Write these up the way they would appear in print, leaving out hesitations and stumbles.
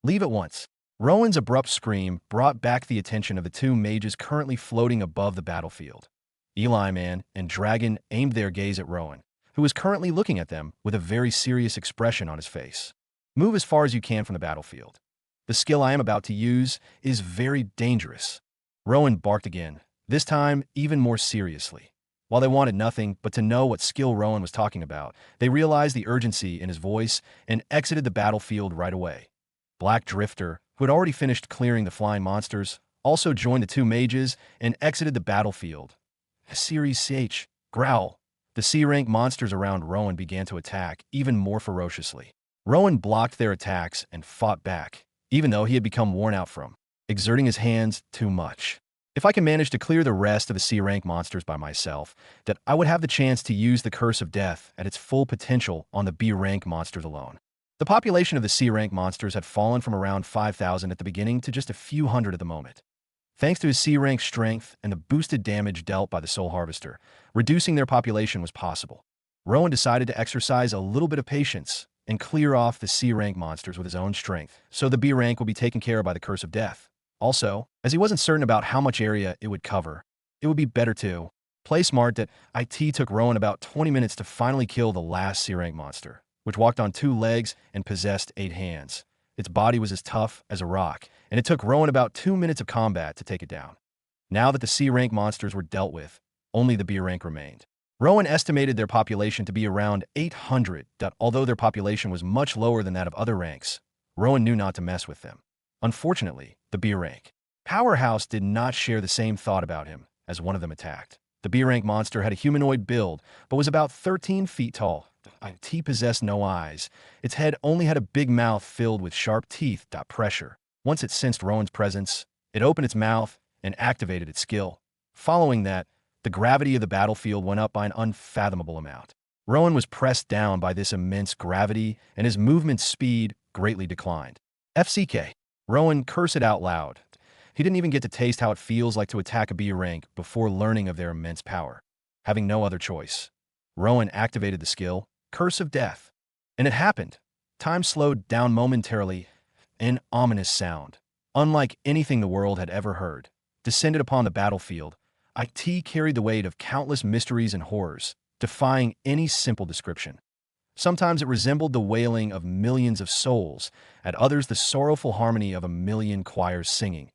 Leave at once. Rowan's abrupt scream brought back the attention of the two mages currently floating above the battlefield. Eli Man and Dragon aimed their gaze at Rowan, who was currently looking at them with a very serious expression on his face. Move as far as you can from the battlefield. The skill I am about to use is very dangerous. Rowan barked again, this time even more seriously. While they wanted nothing but to know what skill Rowan was talking about, they realized the urgency in his voice and exited the battlefield right away. Black Drifter, who had already finished clearing the flying monsters, also joined the two mages and exited the battlefield. Series CH, growl. The C-rank monsters around Rowan began to attack even more ferociously. Rowan blocked their attacks and fought back, even though he had become worn out from exerting his hands too much. If I can manage to clear the rest of the C-rank monsters by myself, that I would have the chance to use the Curse of Death at its full potential on the B-rank monsters alone. The population of the C-rank monsters had fallen from around 5,000 at the beginning to just a few hundred at the moment. Thanks to his C-rank strength and the boosted damage dealt by the Soul Harvester, reducing their population was possible. Rowan decided to exercise a little bit of patience and clear off the C-rank monsters with his own strength, so the B-rank will be taken care of by the Curse of Death. Also, as he wasn't certain about how much area it would cover, it would be better to play smart that IT took Rowan about 20 minutes to finally kill the last C-rank monster, which walked on 2 legs and possessed 8 hands. Its body was as tough as a rock, and it took Rowan about 2 minutes of combat to take it down. Now that the C-rank monsters were dealt with, only the B-rank remained. Rowan estimated their population to be around 800, although their population was much lower than that of other ranks. Rowan knew not to mess with them. Unfortunately, the B-rank powerhouse did not share the same thought about him as one of them attacked. The B-rank monster had a humanoid build, but was about 13 feet tall. It possessed no eyes. Its head only had a big mouth filled with sharp teeth. Pressure. Once it sensed Rowan's presence, it opened its mouth and activated its skill. Following that, the gravity of the battlefield went up by an unfathomable amount. Rowan was pressed down by this immense gravity, and his movement speed greatly declined. FCK. Rowan cursed out loud. He didn't even get to taste how it feels like to attack a B rank before learning of their immense power. Having no other choice, Rowan activated the skill, Curse of Death. And it happened. Time slowed down momentarily. An ominous sound, unlike anything the world had ever heard, descended upon the battlefield. IT carried the weight of countless mysteries and horrors, defying any simple description. Sometimes it resembled the wailing of millions of souls, at others the sorrowful harmony of a million choirs singing.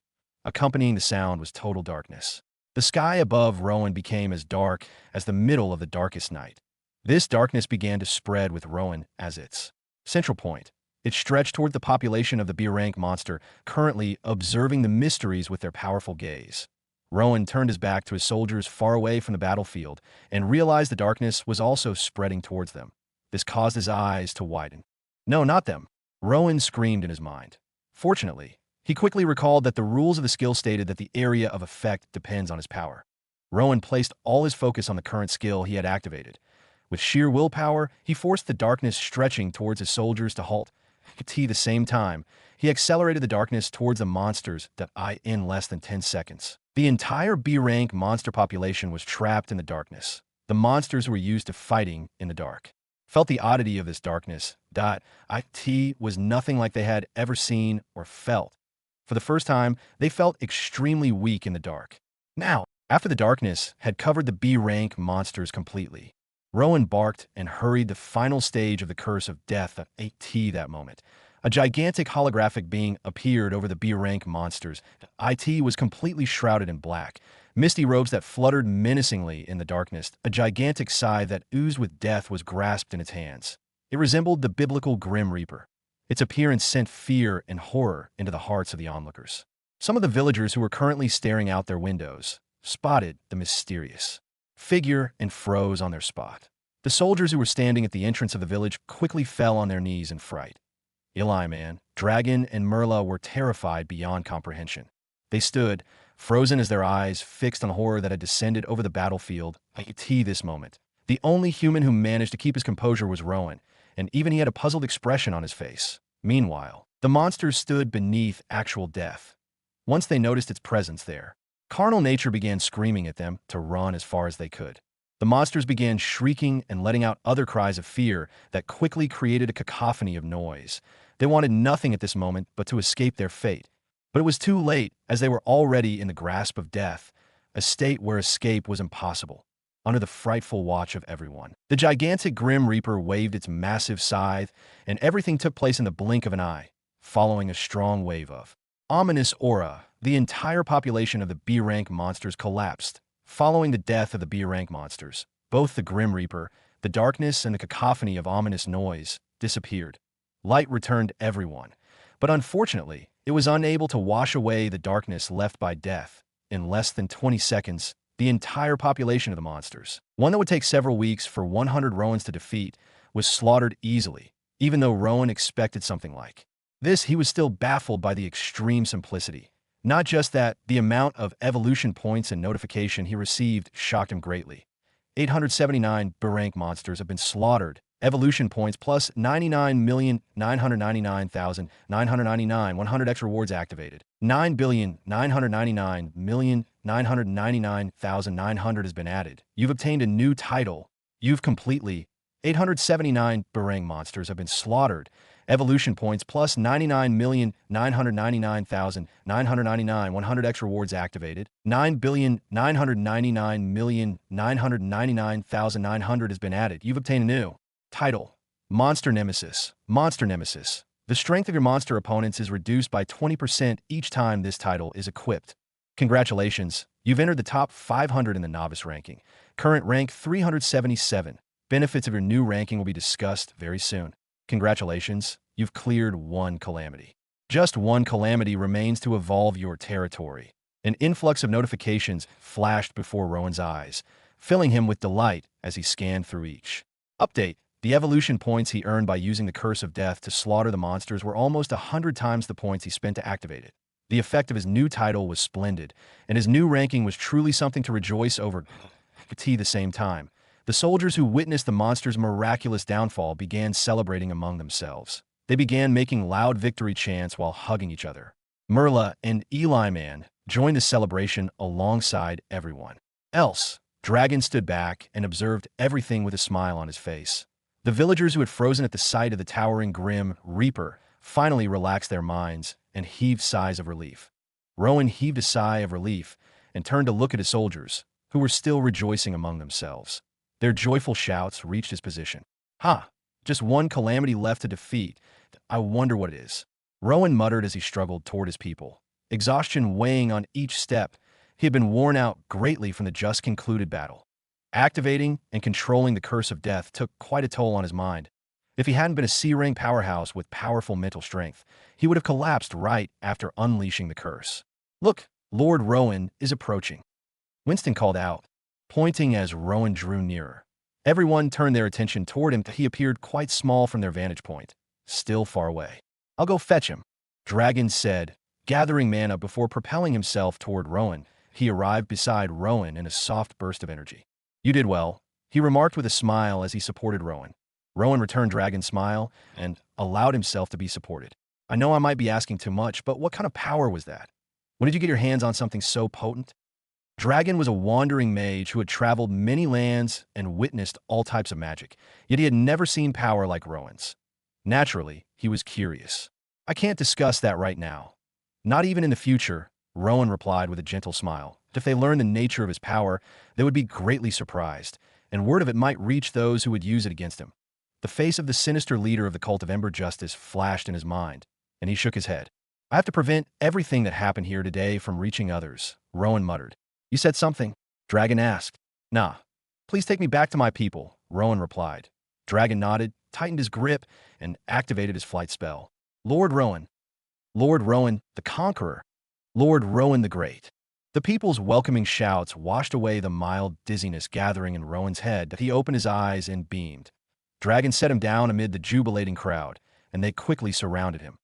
Accompanying the sound was total darkness. The sky above Rowan became as dark as the middle of the darkest night. This darkness began to spread with Rowan as its central point. It stretched toward the population of the B-rank monster, currently observing the mysteries with their powerful gaze. Rowan turned his back to his soldiers far away from the battlefield and realized the darkness was also spreading towards them. This caused his eyes to widen. No, not them. Rowan screamed in his mind. Fortunately, he quickly recalled that the rules of the skill stated that the area of effect depends on his power. Rowan placed all his focus on the current skill he had activated. With sheer willpower, he forced the darkness stretching towards his soldiers to halt. At the same time, he accelerated the darkness towards the monsters in less than 10 seconds. The entire B-rank monster population was trapped in the darkness. The monsters were used to fighting in the dark. Felt the oddity of this darkness. IT was nothing like they had ever seen or felt. For the first time, they felt extremely weak in the dark. Now, after the darkness had covered the B-rank monsters completely, Rowan barked and hurried the final stage of the Curse of Death at that moment. A gigantic holographic being appeared over the B-rank monsters. IT was completely shrouded in black. Misty robes that fluttered menacingly in the darkness. A gigantic scythe that oozed with death was grasped in its hands. It resembled the biblical Grim Reaper. Its appearance sent fear and horror into the hearts of the onlookers. Some of the villagers who were currently staring out their windows spotted the mysterious figure and froze on their spot. The soldiers who were standing at the entrance of the village quickly fell on their knees in fright. Eli Man, Dragon, and Merla were terrified beyond comprehension. They stood, frozen as their eyes fixed on the horror that had descended over the battlefield. This moment, the only human who managed to keep his composure was Rowan, and even he had a puzzled expression on his face. Meanwhile, the monsters stood beneath actual death. Once they noticed its presence there, carnal nature began screaming at them to run as far as they could. The monsters began shrieking and letting out other cries of fear that quickly created a cacophony of noise. They wanted nothing at this moment but to escape their fate. But it was too late, as they were already in the grasp of death, a state where escape was impossible. Under the frightful watch of everyone, the gigantic Grim Reaper waved its massive scythe, and everything took place in the blink of an eye, following a strong wave of ominous aura. The entire population of the B-rank monsters collapsed. Following the death of the B-rank monsters, both the Grim Reaper, the darkness, and the cacophony of ominous noise disappeared. Light returned to everyone, but unfortunately, it was unable to wash away the darkness left by death. In less than 20 seconds, the entire population of the monsters, one that would take several weeks for 100 Rowans to defeat, was slaughtered easily. Even though Rowan expected something like this, he was still baffled by the extreme simplicity. Not just that, the amount of evolution points and notification he received shocked him greatly. 879 B-rank monsters have been slaughtered. Evolution points plus 99,999,999, 100 X rewards activated. 9,999,999,900 has been added. You've obtained a new title. You've completely 879 B-rank monsters have been slaughtered. Evolution points plus 99,999,999, 100 X rewards activated. 9,999,999,900 has been added. You've obtained a new title. Monster Nemesis. Monster Nemesis. The strength of your monster opponents is reduced by 20% each time this title is equipped. Congratulations, you've entered the top 500 in the novice ranking. Current rank 377. Benefits of your new ranking will be discussed very soon. Congratulations, you've cleared one calamity. Just one calamity remains to evolve your territory. An influx of notifications flashed before Rowan's eyes, filling him with delight as he scanned through each update. The evolution points he earned by using the Curse of Death to slaughter the monsters were almost 100 times the points he spent to activate it. The effect of his new title was splendid, and his new ranking was truly something to rejoice over. At the same time, the soldiers who witnessed the monster's miraculous downfall began celebrating among themselves. They began making loud victory chants while hugging each other. Merla and Eli Man joined the celebration alongside everyone else. Dragon stood back and observed everything with a smile on his face. The villagers who had frozen at the sight of the towering Grim Reaper finally relaxed their minds and heaved sighs of relief. Rowan heaved a sigh of relief and turned to look at his soldiers, who were still rejoicing among themselves. Their joyful shouts reached his position. Just one calamity left to defeat. I wonder what it is. Rowan muttered as he struggled toward his people, exhaustion weighing on each step. He had been worn out greatly from the just concluded battle. Activating and controlling the Curse of Death took quite a toll on his mind. If he hadn't been a C-rank powerhouse with powerful mental strength, he would have collapsed right after unleashing the curse. Look, Lord Rowan is approaching, Winston called out, pointing as Rowan drew nearer. Everyone turned their attention toward him. He appeared quite small from their vantage point, still far away. I'll go fetch him, Dragon said, gathering mana before propelling himself toward Rowan. He arrived beside Rowan in a soft burst of energy. You did well, he remarked with a smile as he supported Rowan. Rowan returned Dragon's smile and allowed himself to be supported. I know I might be asking too much, but what kind of power was that? When did you get your hands on something so potent? Dragon was a wandering mage who had traveled many lands and witnessed all types of magic, yet he had never seen power like Rowan's. Naturally, he was curious. I can't discuss that right now. Not even in the future, Rowan replied with a gentle smile. If they learned the nature of his power, they would be greatly surprised, and word of it might reach those who would use it against him. The face of the sinister leader of the cult of Ember Justice flashed in his mind, and he shook his head. I have to prevent everything that happened here today from reaching others, Rowan muttered. You said something? Dragon asked. Nah. Please take me back to my people, Rowan replied. Dragon nodded, tightened his grip, and activated his flight spell. Lord Rowan, the Conqueror. Lord Rowan the Great. The people's welcoming shouts washed away the mild dizziness gathering in Rowan's head. He opened his eyes and beamed. Dragon set him down amid the jubilating crowd, and they quickly surrounded him.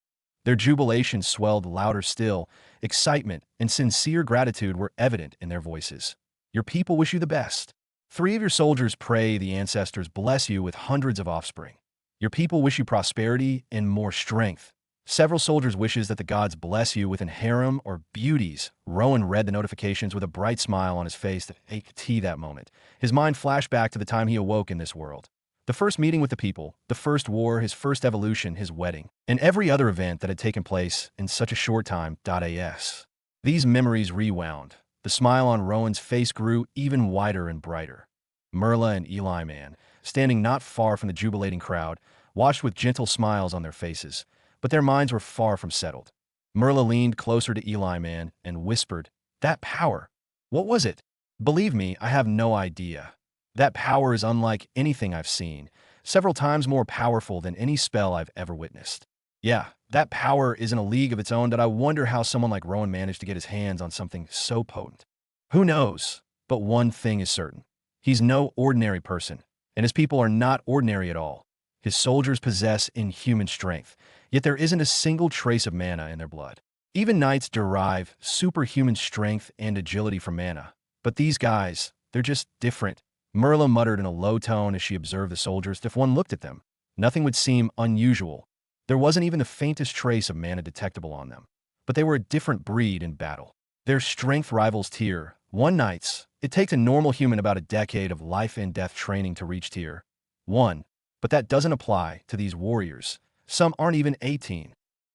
Their jubilation swelled louder still. Excitement and sincere gratitude were evident in their voices. Your people wish you the best. 3 of your soldiers pray the ancestors bless you with hundreds of offspring. Your people wish you prosperity and more strength. Several soldiers' wishes that the gods bless you with an harem or beauties. Rowan read the notifications with a bright smile on his face that ached that moment. His mind flashed back to the time he awoke in this world. The first meeting with the people, the first war, his first evolution, his wedding, and every other event that had taken place in such a short time. As these memories rewound, the smile on Rowan's face grew even wider and brighter. Merla and Eli Man, standing not far from the jubilating crowd, watched with gentle smiles on their faces, but their minds were far from settled. Merla leaned closer to Eli Man and whispered, "That power. What was it? Believe me, I have no idea. That power is unlike anything I've seen, several times more powerful than any spell I've ever witnessed. Yeah, that power is in a league of its own that I wonder how someone like Rowan managed to get his hands on something so potent. Who knows? But one thing is certain. He's no ordinary person, and his people are not ordinary at all. His soldiers possess inhuman strength, yet there isn't a single trace of mana in their blood. Even knights derive superhuman strength and agility from mana. But these guys, they're just different." Merla muttered in a low tone as she observed the soldiers. If one looked at them, nothing would seem unusual. There wasn't even the faintest trace of mana detectable on them. But they were a different breed in battle. Their strength rivals Tier 1 knights. It takes a normal human about a decade of life and death training to reach Tier 1. But that doesn't apply to these warriors. Some aren't even 18.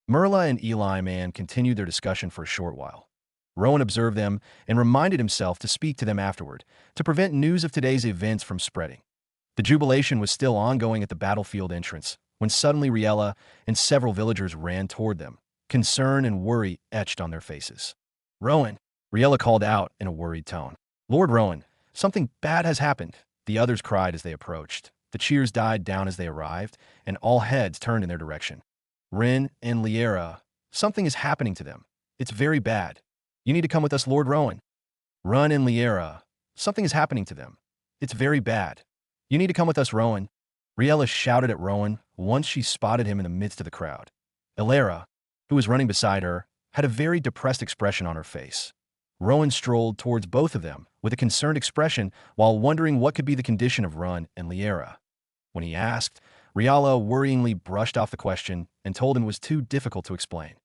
Merla and Eli Man continued their discussion for a short while. Rowan observed them and reminded himself to speak to them afterward, to prevent news of today's events from spreading. The jubilation was still ongoing at the battlefield entrance, when suddenly Riella and several villagers ran toward them, concern and worry etched on their faces. "Rowan," Riella called out in a worried tone. "Lord Rowan, something bad has happened," the others cried as they approached. The cheers died down as they arrived, and all heads turned in their direction. "Rin and Liera, something is happening to them. It's very bad. You need to come with us, Lord Rowan." "Run and Liera, something is happening to them. It's very bad. You need to come with us, Rowan." Riella shouted at Rowan once she spotted him in the midst of the crowd. Ilera, who was running beside her, had a very depressed expression on her face. Rowan strolled towards both of them with a concerned expression while wondering what could be the condition of Run and Liera. When he asked, Riella worryingly brushed off the question and told him it was too difficult to explain.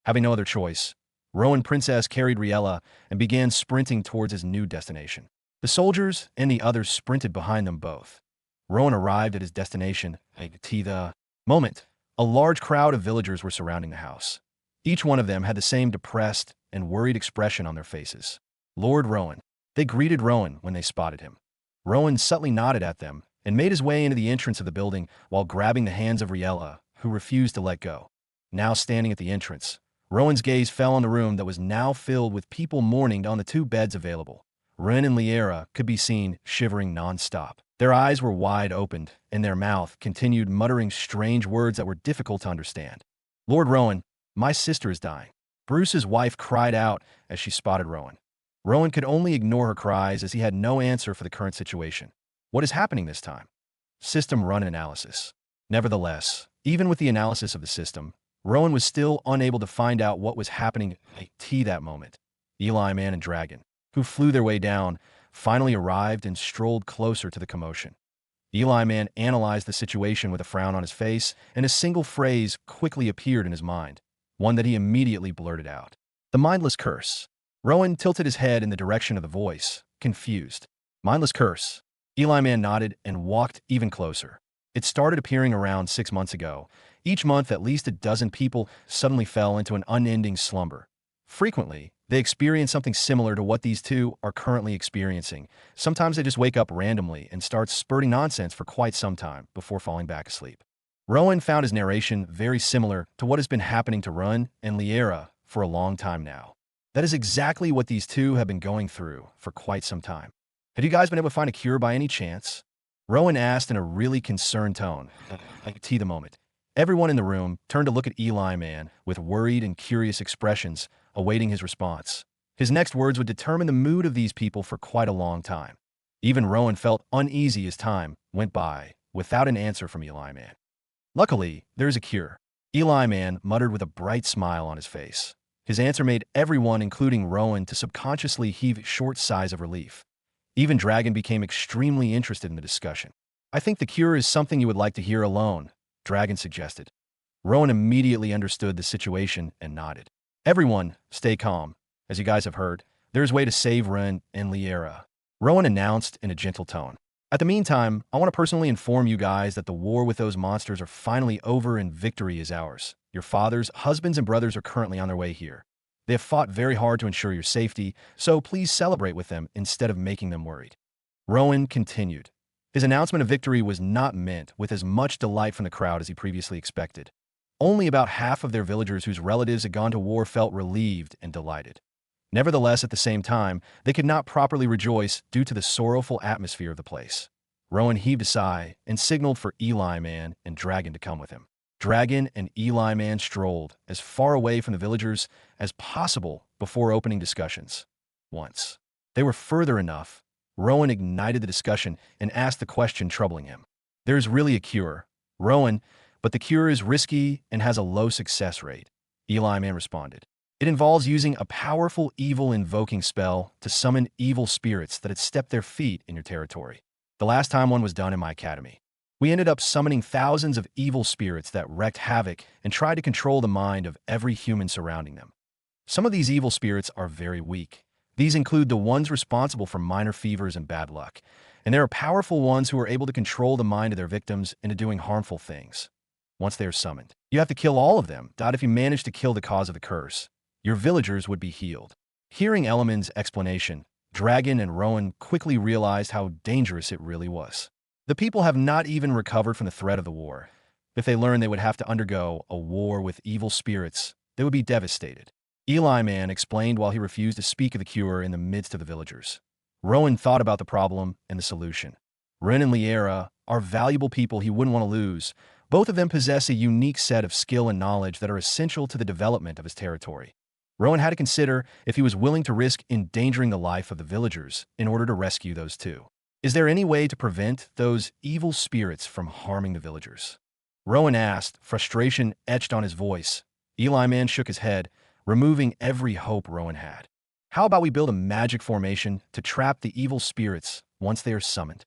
Having no other choice, Rowan Princess carried Riella and began sprinting towards his new destination. The soldiers and the others sprinted behind them both. Rowan arrived at his destination at the moment. A large crowd of villagers were surrounding the house. Each one of them had the same depressed and worried expression on their faces. "Lord Rowan." They greeted Rowan when they spotted him. Rowan subtly nodded at them and made his way into the entrance of the building while grabbing the hands of Riella, who refused to let go. Now standing at the entrance, Rowan's gaze fell on the room that was now filled with people mourning on the two beds available. Rin and Liera could be seen shivering non-stop. Their eyes were wide opened, and their mouth continued muttering strange words that were difficult to understand. "Lord Rowan, my sister is dying." Bruce's wife cried out as she spotted Rowan. Rowan could only ignore her cries as he had no answer for the current situation. What is happening this time? System run analysis. Nevertheless, even with the analysis of the system, Rowan was still unable to find out what was happening at that moment. Eli Man and Dragon, who flew their way down, finally arrived and strolled closer to the commotion. Eli Man analyzed the situation with a frown on his face, and a single phrase quickly appeared in his mind, one that he immediately blurted out. "The mindless curse." Rowan tilted his head in the direction of the voice, confused. "Mindless curse." Eli Man nodded and walked even closer. It started appearing around 6 months ago. Each month, at least a dozen people suddenly fell into an unending slumber. Frequently, they experience something similar to what these two are currently experiencing. Sometimes they just wake up randomly and start spurting nonsense for quite some time before falling back asleep. Rowan found his narration very similar to what has been happening to Run and Liera for a long time now. That is exactly what these two have been going through for quite some time. "Have you guys been able to find a cure by any chance?" Rowan asked in a really concerned tone. At the moment, everyone in the room turned to look at Eli Man with worried and curious expressions, awaiting his response. His next words would determine the mood of these people for quite a long time. Even Rowan felt uneasy as time went by without an answer from Eli Man. "Luckily, there's a cure," Eli Man muttered with a bright smile on his face. His answer made everyone, including Rowan, to subconsciously heave short sighs of relief. Even Dragon became extremely interested in the discussion. "I think the cure is something you would like to hear alone," Dragon suggested. Rowan immediately understood the situation and nodded. "Everyone, stay calm. As you guys have heard, there's a way to save Ren and Liera," Rowan announced in a gentle tone. At the meantime, I want to personally inform you guys that the war with those monsters are finally over and victory is ours. Your fathers, husbands, and brothers are currently on their way here. They have fought very hard to ensure your safety, so please celebrate with them instead of making them worried. Rowan continued. His announcement of victory was not meant with as much delight from the crowd as he previously expected. Only about half of their villagers whose relatives had gone to war felt relieved and delighted. Nevertheless, at the same time, they could not properly rejoice due to the sorrowful atmosphere of the place. Rowan heaved a sigh and signaled for Eli Man and Dragon to come with him. Dragon and Eli Man strolled as far away from the villagers as possible before opening discussions. Once they were further enough, Rowan ignited the discussion and asked the question troubling him. There's really a cure, Rowan, but the cure is risky and has a low success rate, Eli Man responded. It involves using a powerful evil invoking spell to summon evil spirits that had stepped their feet in your territory. The last time one was done in my academy, we ended up summoning thousands of evil spirits that wreaked havoc and tried to control the mind of every human surrounding them. Some of these evil spirits are very weak. These include the ones responsible for minor fevers and bad luck, and there are powerful ones who are able to control the mind of their victims into doing harmful things. Once they are summoned, you have to kill all of them. If you manage to kill the cause of the curse, your villagers would be healed. Hearing Elliman's explanation, Dragon and Rowan quickly realized how dangerous it really was. The people have not even recovered from the threat of the war. If they learned they would have to undergo a war with evil spirits, they would be devastated. Eli Man explained while he refused to speak of the cure in the midst of the villagers. Rowan thought about the problem and the solution. Ren and Liera are valuable people he wouldn't want to lose. Both of them possess a unique set of skill and knowledge that are essential to the development of his territory. Rowan had to consider if he was willing to risk endangering the life of the villagers in order to rescue those two. Is there any way to prevent those evil spirits from harming the villagers? Rowan asked, frustration etched on his voice. Eli Man shook his head, removing every hope Rowan had. How about we build a magic formation to trap the evil spirits once they are summoned?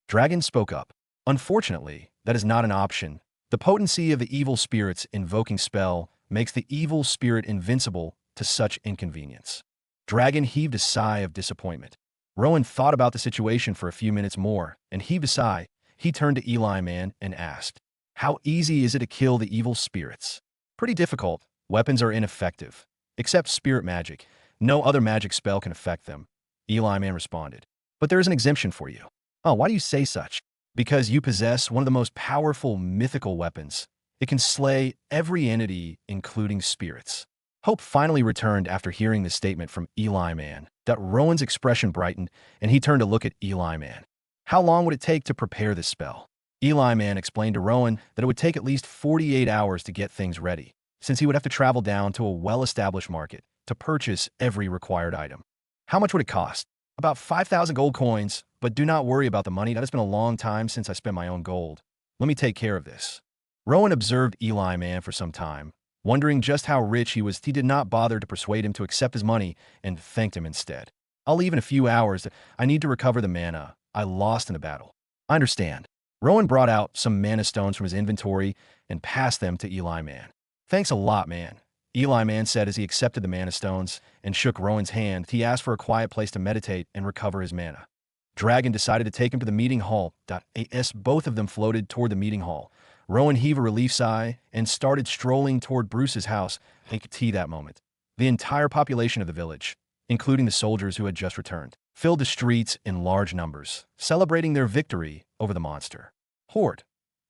Dragon spoke up. Unfortunately, that is not an option. The potency of the evil spirit's invoking spell makes the evil spirit invincible to such inconvenience. Dragon heaved a sigh of disappointment. Rowan thought about the situation for a few minutes more and heaved a sigh. He turned to Eli Man and asked, how easy is it to kill the evil spirits? Pretty difficult. Weapons are ineffective. Except spirit magic. No other magic spell can affect them, Eli Man responded. But there is an exemption for you. Oh, why do you say such? Because you possess one of the most powerful mythical weapons. It can slay every entity, including spirits. Hope finally returned after hearing this statement from Eli Man. Rowan's expression brightened, and he turned to look at Eli Man. How long would it take to prepare this spell? Eli Man explained to Rowan that it would take at least 48 hours to get things ready, since he would have to travel down to a well-established market to purchase every required item. How much would it cost? About 5,000 gold coins, but do not worry about the money. That has been a long time since I spent my own gold. Let me take care of this. Rowan observed Eli Man for some time, wondering just how rich he was. He did not bother to persuade him to accept his money and thanked him instead. I'll leave in a few hours. I need to recover the mana I lost in the battle. I understand. Rowan brought out some mana stones from his inventory and passed them to Eli Man. Thanks a lot, man, Eli Man said as he accepted the mana stones and shook Rowan's hand. He asked for a quiet place to meditate and recover his mana. Dragon decided to take him to the meeting hall. As both of them floated toward the meeting hall, Rowan heaved a relief sigh and started strolling toward Bruce's house. He could see that moment. The entire population of the village, including the soldiers who had just returned, filled the streets in large numbers, celebrating their victory over the monster horde.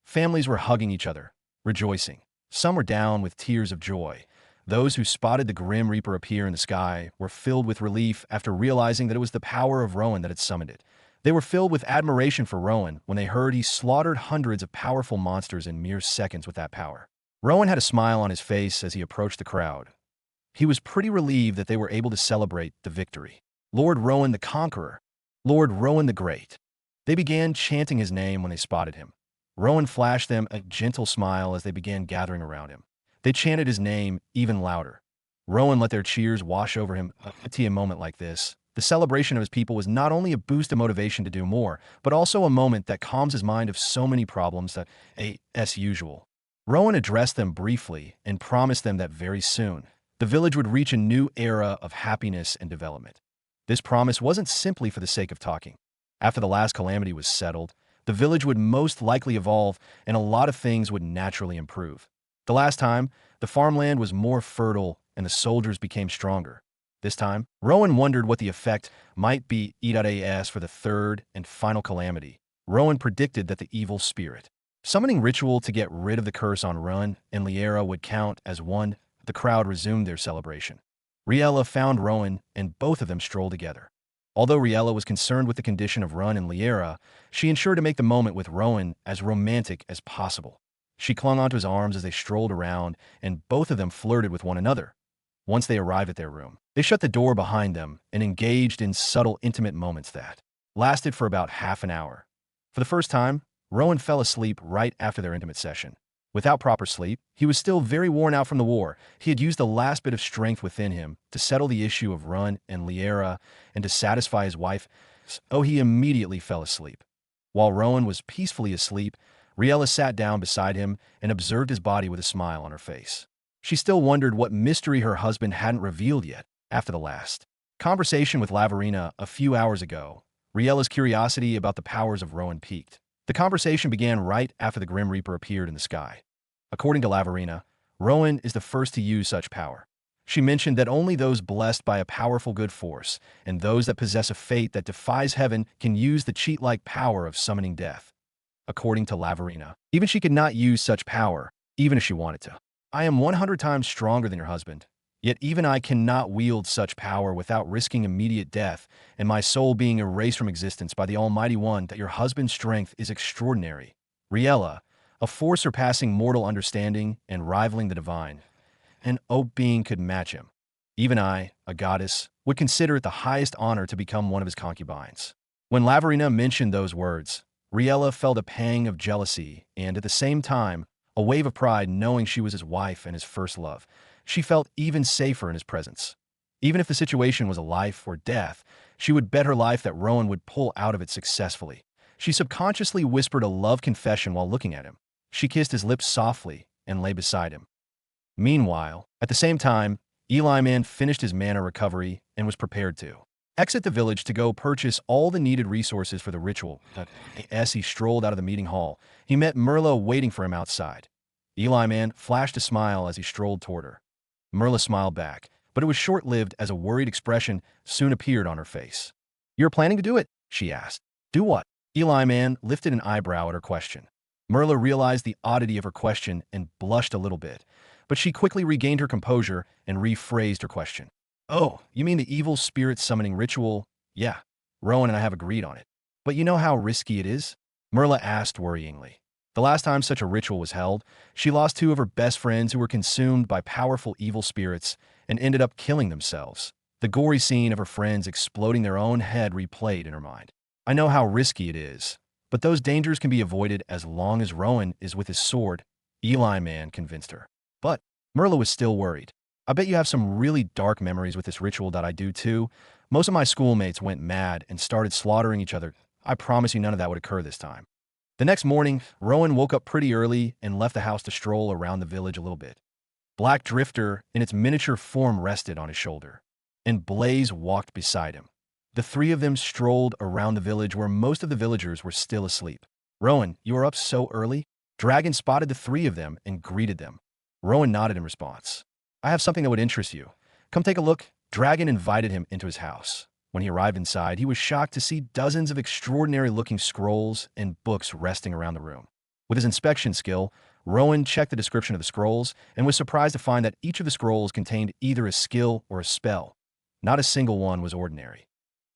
Families were hugging each other, rejoicing. Some were down with tears of joy. Those who spotted the Grim Reaper appear in the sky were filled with relief after realizing that it was the power of Rowan that had summoned it. They were filled with admiration for Rowan when they heard he slaughtered hundreds of powerful monsters in mere seconds with that power. Rowan had a smile on his face as he approached the crowd. He was pretty relieved that they were able to celebrate the victory. Lord Rowan the Conqueror, Lord Rowan the Great. They began chanting his name when they spotted him. Rowan flashed them a gentle smile as they began gathering around him. They chanted his name even louder. Rowan let their cheers wash over him. At a moment like this, the celebration of his people was not only a boost of motivation to do more, but also a moment that calms his mind of so many problems as usual. Rowan addressed them briefly and promised them that very soon, the village would reach a new era of happiness and development. This promise wasn't simply for the sake of talking. After the last calamity was settled, the village would most likely evolve and a lot of things would naturally improve. The last time, the farmland was more fertile and the soldiers became stronger. This time, Rowan wondered what the effect might be as for the third and final calamity. Rowan predicted that the evil spirit summoning ritual to get rid of the curse on Run and Liera would count as one. The crowd resumed their celebration. Riella found Rowan and both of them strolled together. Although Riella was concerned with the condition of Run and Liera, she ensured to make the moment with Rowan as romantic as possible. She clung onto his arms as they strolled around, and both of them flirted with one another. Once they arrived at their room, they shut the door behind them and engaged in subtle, intimate moments that lasted for about half an hour. For the first time, Rowan fell asleep right after their intimate session. Without proper sleep, he was still very worn out from the war. He had used the last bit of strength within him to settle the issue of Run and Liera and to satisfy his wife. So he immediately fell asleep. While Rowan was peacefully asleep, Riella sat down beside him and observed his body with a smile on her face. She still wondered what mystery her husband hadn't revealed yet after the last conversation with Lavarina a few hours ago. Riella's curiosity about the powers of Rowan piqued. The conversation began right after the Grim Reaper appeared in the sky. According to Lavarina, Rowan is the first to use such power. She mentioned that only those blessed by a powerful good force and those that possess a fate that defies heaven can use the cheat-like power of summoning death. According to Lavarina, even she could not use such power, even if she wanted to. I am 100 times stronger than your husband, yet even I cannot wield such power without risking immediate death and my soul being erased from existence by the Almighty One. That your husband's strength is extraordinary. Riella, a force surpassing mortal understanding and rivaling the divine. And no being could match him. Even I, a goddess, would consider it the highest honor to become one of his concubines. When Lavarina mentioned those words, Riella felt a pang of jealousy and, at the same time, a wave of pride knowing she was his wife and his first love. She felt even safer in his presence. Even if the situation was a life or death, she would bet her life that Rowan would pull out of it successfully. She subconsciously whispered a love confession while looking at him. She kissed his lips softly and lay beside him. Meanwhile, at the same time, Eli Man finished his mana recovery and was prepared to exit the village to go purchase all the needed resources for the ritual. As he strolled out of the meeting hall, he met Merla waiting for him outside. Eli Man flashed a smile as he strolled toward her. Merla smiled back, but it was short-lived as a worried expression soon appeared on her face. "You're planning to do it?" she asked. "Do what?" Eli Man lifted an eyebrow at her question. Merla realized the oddity of her question and blushed a little bit, but she quickly regained her composure and rephrased her question. "Oh, you mean the evil spirit summoning ritual? Yeah, Rowan and I have agreed on it. But you know how risky it is?" Merla asked worryingly. The last time such a ritual was held, she lost two of her best friends who were consumed by powerful evil spirits and ended up killing themselves. The gory scene of her friends exploding their own head replayed in her mind. "I know how risky it is, but those dangers can be avoided as long as Rowan is with his sword," Eli Man convinced her. But Merla was still worried. "I bet you have some really dark memories with this ritual." "I do too. Most of my schoolmates went mad and started slaughtering each other. I promise you none of that would occur this time." The next morning, Rowan woke up pretty early and left the house to stroll around the village a little bit. Black Drifter in its miniature form rested on his shoulder, and Blaze walked beside him. The three of them strolled around the village where most of the villagers were still asleep. "Rowan, you are up so early?" Dragon spotted the three of them and greeted them. Rowan nodded in response. "I have something that would interest you. Come take a look." Dragon invited him into his house. When he arrived inside, he was shocked to see dozens of extraordinary-looking scrolls and books resting around the room. With his inspection skill, Rowan checked the description of the scrolls and was surprised to find that each of the scrolls contained either a skill or a spell. Not a single one was ordinary.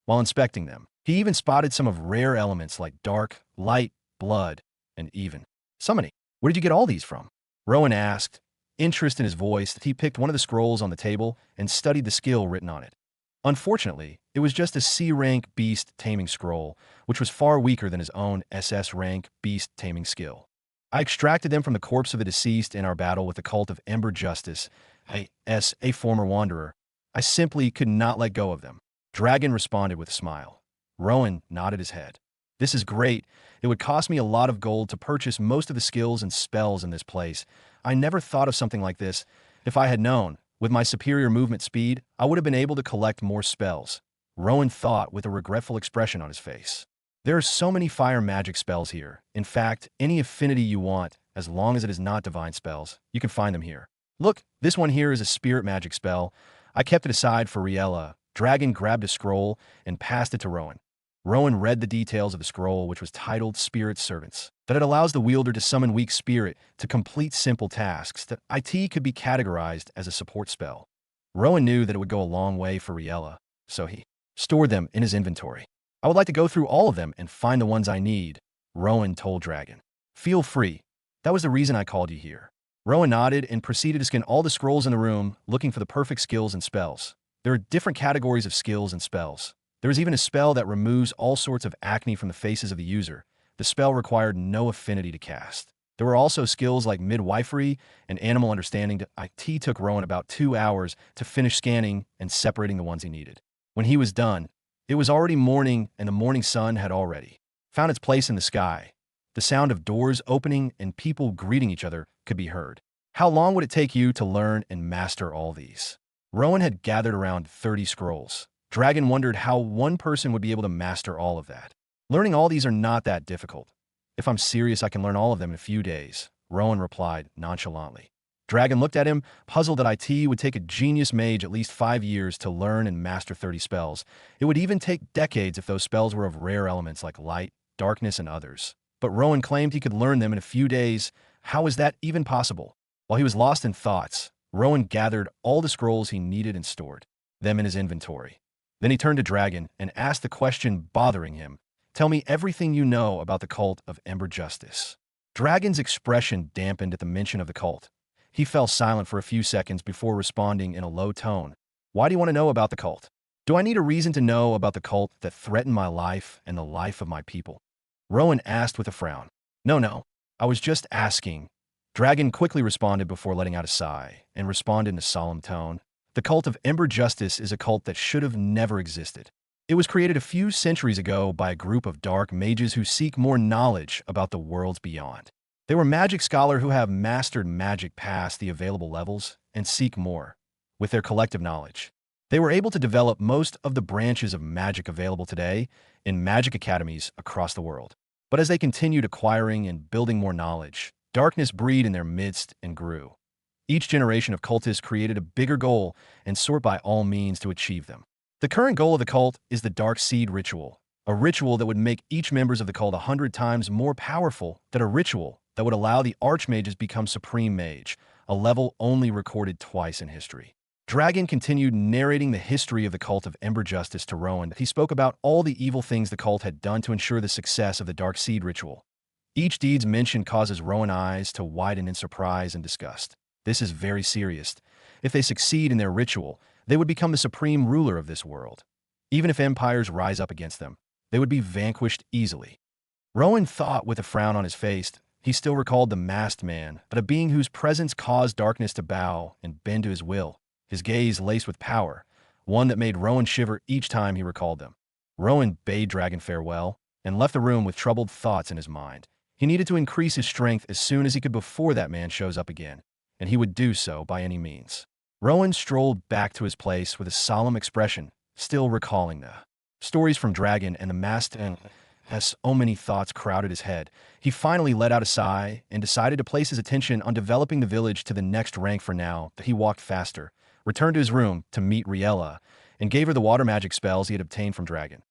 While inspecting them, he even spotted some of rare elements like dark, light, blood, and even summoning. "Where did you get all these from?" Rowan asked. Interest in his voice, he picked one of the scrolls on the table and studied the skill written on it. Unfortunately, it was just a C-rank beast taming scroll, which was far weaker than his own SS-Rank beast taming skill. "I extracted them from the corpse of a deceased in our battle with the cult of Ember Justice, a former wanderer. I simply could not let go of them." Dragon responded with a smile. Rowan nodded his head. "This is great. It would cost me a lot of gold to purchase most of the skills and spells in this place. I never thought of something like this. If I had known, with my superior movement speed, I would have been able to collect more spells." Rowan thought with a regretful expression on his face. There are so many fire magic spells here. In fact, any affinity you want, as long as it is not divine spells, you can find them here. Look, this one here is a spirit magic spell. I kept it aside for Riella. Dragon grabbed a scroll and passed it to Rowan. Rowan read the details of the scroll, which was titled Spirit Servants, that it allows the wielder to summon weak spirit to complete simple tasks that IT could be categorized as a support spell. Rowan knew that it would go a long way for Riella, so he stored them in his inventory. I would like to go through all of them and find the ones I need, Rowan told Dragon. Feel free. That was the reason I called you here. Rowan nodded and proceeded to scan all the scrolls in the room, looking for the perfect skills and spells. There are different categories of skills and spells. There is even a spell that removes all sorts of acne from the faces of the user. The spell required no affinity to cast. There were also skills like midwifery and animal understanding. IT took Rowan about 2 hours to finish scanning and separating the ones he needed. When he was done, it was already morning, and the morning sun had already found its place in the sky. The sound of doors opening and people greeting each other could be heard. How long would it take you to learn and master all these? Rowan had gathered around 30 scrolls. Dragon wondered how one person would be able to master all of that. Learning all these are not that difficult. If I'm serious, I can learn all of them in a few days, Rowan replied nonchalantly. Dragon looked at him, puzzled that IT would take a genius mage at least 5 years to learn and master 30 spells. It would even take decades if those spells were of rare elements like light, darkness, and others. But Rowan claimed he could learn them in a few days. How is that even possible? While he was lost in thoughts, Rowan gathered all the scrolls he needed and stored them in his inventory. Then he turned to Dragon and asked the question bothering him. Tell me everything you know about the cult of Ember Justice. Dragon's expression dampened at the mention of the cult. He fell silent for a few seconds before responding in a low tone. Why do you want to know about the cult? Do I need a reason to know about the cult that threatened my life and the life of my people? Rowan asked with a frown. No, I was just asking. Dragon quickly responded before letting out a sigh, and responded in a solemn tone. The cult of Ember Justice is a cult that should have never existed. It was created a few centuries ago by a group of dark mages who seek more knowledge about the worlds beyond. They were magic scholars who have mastered magic past the available levels and seek more. With their collective knowledge, they were able to develop most of the branches of magic available today in magic academies across the world. But as they continued acquiring and building more knowledge, darkness breed in their midst and grew. Each generation of cultists created a bigger goal and sought by all means to achieve them. The current goal of the cult is the Dark Seed Ritual, a ritual that would make each member of the cult 100 times more powerful than a ritual that would allow the Archmages become Supreme Mage, a level only recorded twice in history. Dragon continued narrating the history of the cult of Ember Justice to Rowan. He spoke about all the evil things the cult had done to ensure the success of the Dark Seed Ritual. Each deed's mention causes Rowan's eyes to widen in surprise and disgust. This is very serious. If they succeed in their ritual, they would become the supreme ruler of this world. Even if empires rise up against them, they would be vanquished easily. Rowan thought with a frown on his face. He still recalled the masked man, but a being whose presence caused darkness to bow and bend to his will, his gaze laced with power, one that made Rowan shiver each time he recalled them. Rowan bade Dragon farewell and left the room with troubled thoughts in his mind. He needed to increase his strength as soon as he could before that man shows up again, and he would do so by any means. Rowan strolled back to his place with a solemn expression, still recalling the stories from Dragon and the masked man. As so many thoughts crowded his head, he finally let out a sigh and decided to place his attention on developing the village to the next rank. For now that he walked faster, returned to his room to meet Riella, and gave her the water magic spells he had obtained from Dragon.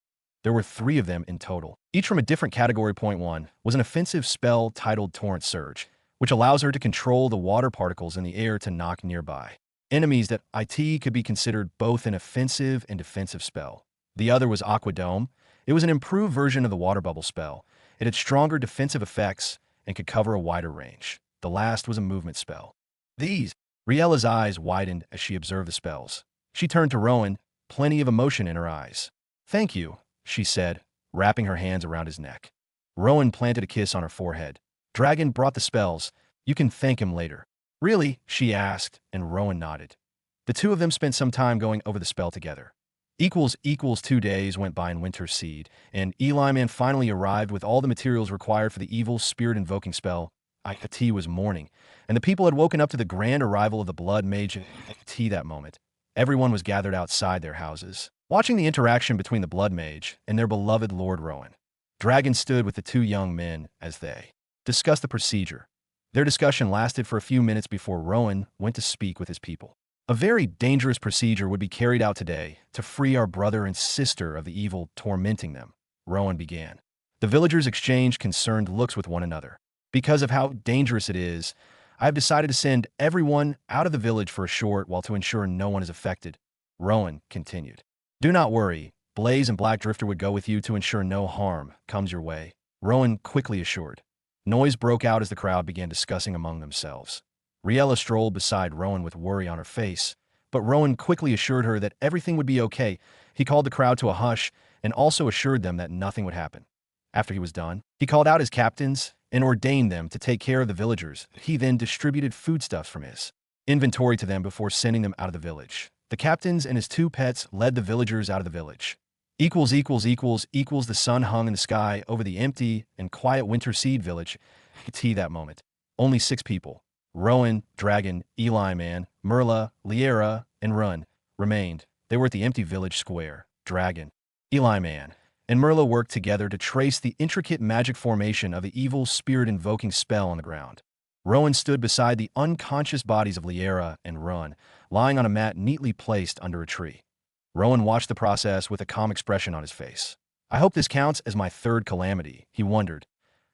There were 3 of them in total, each from a different category. Point 1 was an offensive spell titled Torrent Surge, which allows her to control the water particles in the air to knock nearby enemies. That IT could be considered both an offensive and defensive spell. The other was Aqua Dome. It was an improved version of the water bubble spell. It had stronger defensive effects and could cover a wider range. The last was a movement spell. Riella's eyes widened as she observed the spells. She turned to Rowan, plenty of emotion in her eyes. Thank you, she said, wrapping her hands around his neck. Rowan planted a kiss on her forehead. Dragon brought the spells. You can thank him later. Really? She asked, and Rowan nodded. The two of them spent some time going over the spell together. 2 days went by in Winter Seed, and Eli Man finally arrived with all the materials required for the evil spirit-invoking spell. IT was mourning, and the people had woken up to the grand arrival of the Blood Mage and IT that moment. Everyone was gathered outside their houses, watching the interaction between the Blood Mage and their beloved Lord Rowan. Dragon stood with the two young men as they discussed the procedure. Their discussion lasted for a few minutes before Rowan went to speak with his people. A very dangerous procedure would be carried out today to free our brother and sister of the evil tormenting them, Rowan began. The villagers exchanged concerned looks with one another. Because of how dangerous it is, I have decided to send everyone out of the village for a short while to ensure no one is affected, Rowan continued. Do not worry, Blaze and Black Drifter would go with you to ensure no harm comes your way, Rowan quickly assured. Noise broke out as the crowd began discussing among themselves. Riella strolled beside Rowan with worry on her face, but Rowan quickly assured her that everything would be okay. He called the crowd to a hush and also assured them that nothing would happen. After he was done, he called out his captains and ordained them to take care of the villagers. He then distributed foodstuffs from his inventory to them before sending them out of the village. The captains and his two pets led the villagers out of the village. The sun hung in the sky over the empty and quiet Winter Seed village. That moment. Only 6 people, Rowan, Dragon, Eli Man, Merla, Liera, and Run, remained. They were at the empty village square. Dragon, Eli Man, and Merla worked together to trace the intricate magic formation of the evil spirit-invoking spell on the ground. Rowan stood beside the unconscious bodies of Liera and Run, lying on a mat neatly placed under a tree. Rowan watched the process with a calm expression on his face. I hope this counts as my third calamity, he wondered.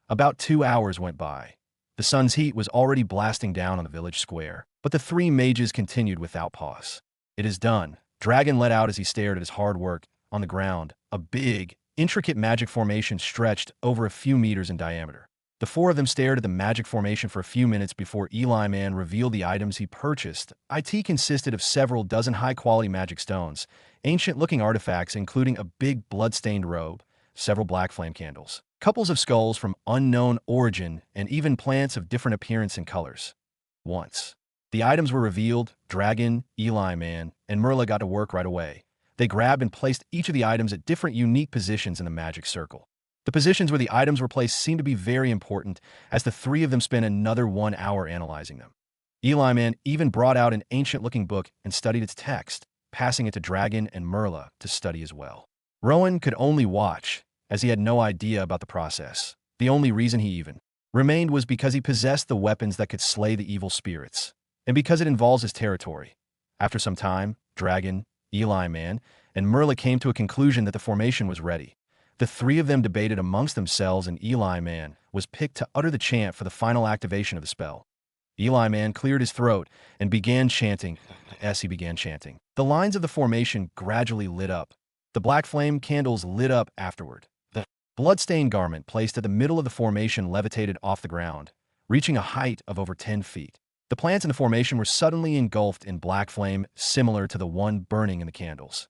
About 2 hours went by. The sun's heat was already blasting down on the village square, but the 3 mages continued without pause. It is done, Dragon let out as he stared at his hard work. On the ground, a big, intricate magic formation stretched over a few meters in diameter. The 4 of them stared at the magic formation for a few minutes before Eli Man revealed the items he purchased. It consisted of several dozen high-quality magic stones, ancient-looking artifacts including a big blood-stained robe, several black flame candles, couples of skulls from unknown origin, and even plants of different appearance and colors. Once the items were revealed, Dragon, Eli Man, and Merla got to work right away. They grabbed and placed each of the items at different unique positions in the magic circle. The positions where the items were placed seemed to be very important, as the 3 of them spent another 1 hour analyzing them. Eli Man even brought out an ancient-looking book and studied its text, passing it to Dragon and Merla to study as well. Rowan could only watch, as he had no idea about the process. The only reason he even remained was because he possessed the weapons that could slay the evil spirits, and because it involves his territory. After some time, Dragon, Eli Man, and Merla came to a conclusion that the formation was ready. The 3 of them debated amongst themselves, and Eli Man was picked to utter the chant for the final activation of the spell. Eli Man cleared his throat and began chanting. As he began chanting, the lines of the formation gradually lit up. The black flame candles lit up afterward. The blood-stained garment placed at the middle of the formation levitated off the ground, reaching a height of over 10 feet. The plants in the formation were suddenly engulfed in black flame, similar to the one burning in the candles.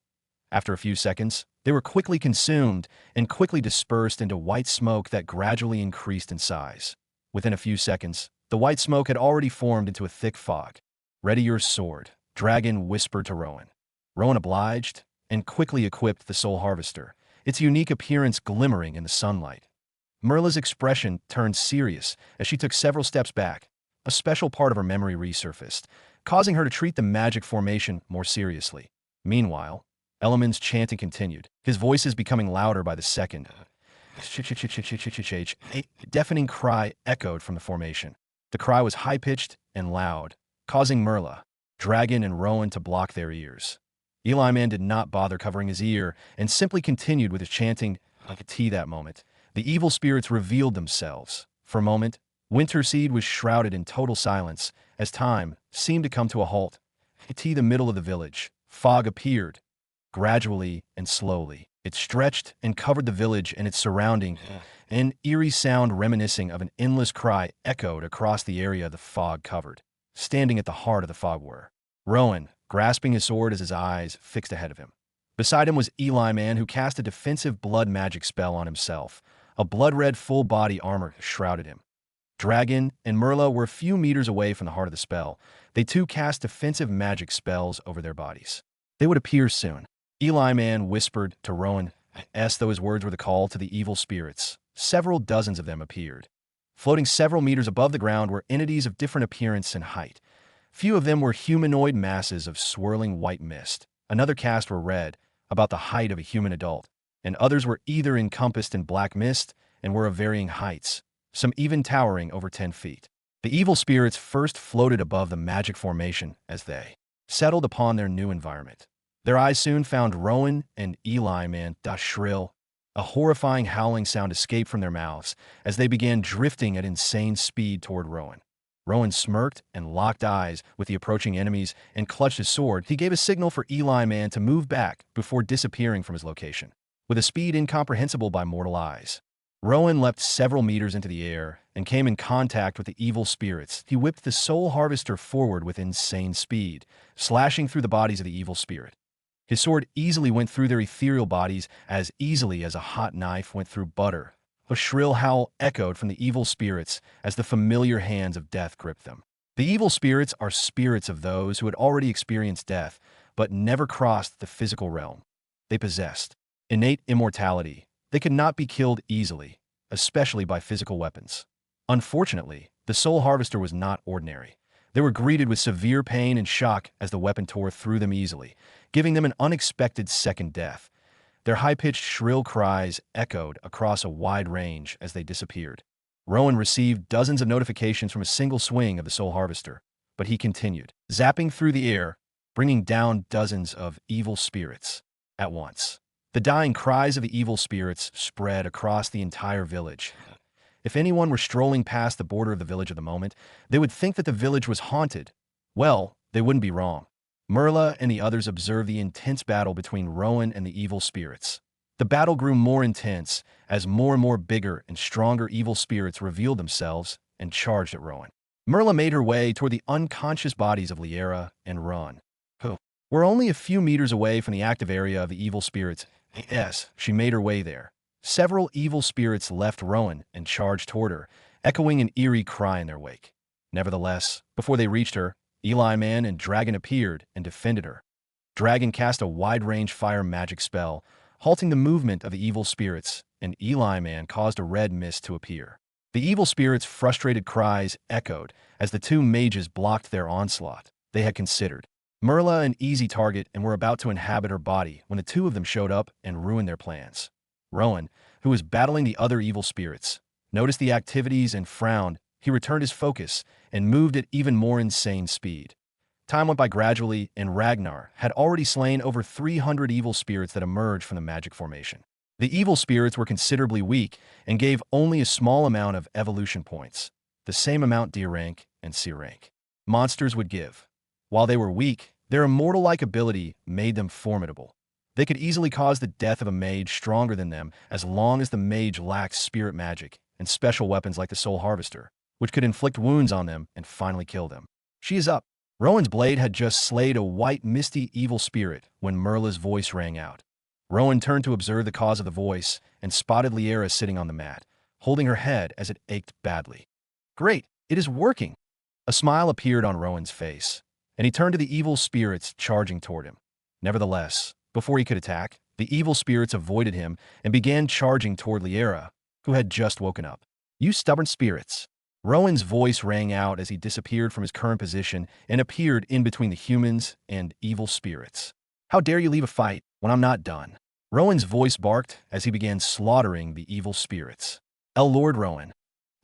After a few seconds, they were quickly consumed and quickly dispersed into white smoke that gradually increased in size. Within a few seconds, the white smoke had already formed into a thick fog. Ready your sword, Dragon whispered to Rowan. Rowan obliged and quickly equipped the Soul Harvester, its unique appearance glimmering in the sunlight. Merla's expression turned serious as she took several steps back. A special part of her memory resurfaced, causing her to treat the magic formation more seriously. Meanwhile, Element's chanting continued, his voices becoming louder by the second. A deafening cry echoed from the formation. The cry was high-pitched and loud, causing Merla, Dragon, and Rowan to block their ears. Eli Man did not bother covering his ear and simply continued with his chanting. That moment, the evil spirits revealed themselves. For a moment, Winter Seed was shrouded in total silence as time seemed to come to a halt. The middle of the village, fog appeared. Gradually and slowly, it stretched and covered the village and its surrounding. An eerie sound reminiscing of an endless cry echoed across the area the fog covered. Standing at the heart of the fog were Rowan, grasping his sword as his eyes fixed ahead of him. Beside him was Eli Man, who cast a defensive blood magic spell on himself. A blood-red full-body armor shrouded him. Dragon and Merla were a few meters away from the heart of the spell. They too cast defensive magic spells over their bodies. They would appear soon. Eli Man whispered to Rowan, though his words were the call to the evil spirits. Several dozens of them appeared. Floating several meters above the ground were entities of different appearance and height. Few of them were humanoid masses of swirling white mist. Another cast were red, about the height of a human adult. and others were either encompassed in black mist and were of varying heights, some even towering over 10 feet. The evil spirits first floated above the magic formation as they settled upon their new environment. Their eyes soon found Rowan and Eli Man. Shrill, a horrifying howling sound escaped from their mouths as they began drifting at insane speed toward Rowan. Rowan smirked and locked eyes with the approaching enemies and clutched his sword. He gave a signal for Eli Man to move back before disappearing from his location, with a speed incomprehensible by mortal eyes. Rowan leapt several meters into the air and came in contact with the evil spirits. He whipped the Soul Harvester forward with insane speed, slashing through the bodies of the evil spirit. His sword easily went through their ethereal bodies as easily as a hot knife went through butter. A shrill howl echoed from the evil spirits as the familiar hands of death gripped them. The evil spirits are spirits of those who had already experienced death, but never crossed the physical realm. They possessed innate immortality. They could not be killed easily, especially by physical weapons. Unfortunately, the Soul Harvester was not ordinary. They were greeted with severe pain and shock as the weapon tore through them easily, giving them an unexpected second death. Their high-pitched shrill cries echoed across a wide range as they disappeared. Rowan received dozens of notifications from a single swing of the Soul Harvester, but he continued, zapping through the air, bringing down dozens of evil spirits at once. The dying cries of the evil spirits spread across the entire village. If anyone were strolling past the border of the village at the moment, they would think that the village was haunted. Well, they wouldn't be wrong. Merla and the others observed the intense battle between Rowan and the evil spirits. The battle grew more intense as more and more bigger and stronger evil spirits revealed themselves and charged at Rowan. Merla made her way toward the unconscious bodies of Liera and Rowan, who were only a few meters away from the active area of the evil spirits. Yes, she made her way there. Several evil spirits left Rowan and charged toward her, echoing an eerie cry in their wake. Nevertheless, before they reached her, Eli Man and Dragon appeared and defended her. Dragon cast a wide-range fire magic spell, halting the movement of the evil spirits, and Eli Man caused a red mist to appear. The evil spirits' frustrated cries echoed as the two mages blocked their onslaught. They had considered Merla an easy target and were about to inhabit her body when the two of them showed up and ruined their plans. Rowan, who was battling the other evil spirits, noticed the activities and frowned. He returned his focus and moved at even more insane speed. Time went by gradually, and Ragnar had already slain over 300 evil spirits that emerged from the magic formation. The evil spirits were considerably weak and gave only a small amount of evolution points, the same amount D rank and C rank monsters would give. While they were weak, their immortal-like ability made them formidable. They could easily cause the death of a mage stronger than them as long as the mage lacked spirit magic and special weapons like the Soul Harvester, which could inflict wounds on them and finally kill them. She is up. Rowan's blade had just slayed a white, misty evil spirit when Merla's voice rang out. Rowan turned to observe the cause of the voice and spotted Liera sitting on the mat, holding her head as it ached badly. Great, it is working. A smile appeared on Rowan's face, and he turned to the evil spirits charging toward him. Nevertheless, before he could attack, the evil spirits avoided him and began charging toward Liera, who had just woken up. You stubborn spirits. Rowan's voice rang out as he disappeared from his current position and appeared in between the humans and evil spirits. How dare you leave a fight when I'm not done? Rowan's voice barked as he began slaughtering the evil spirits. Lord Rowan.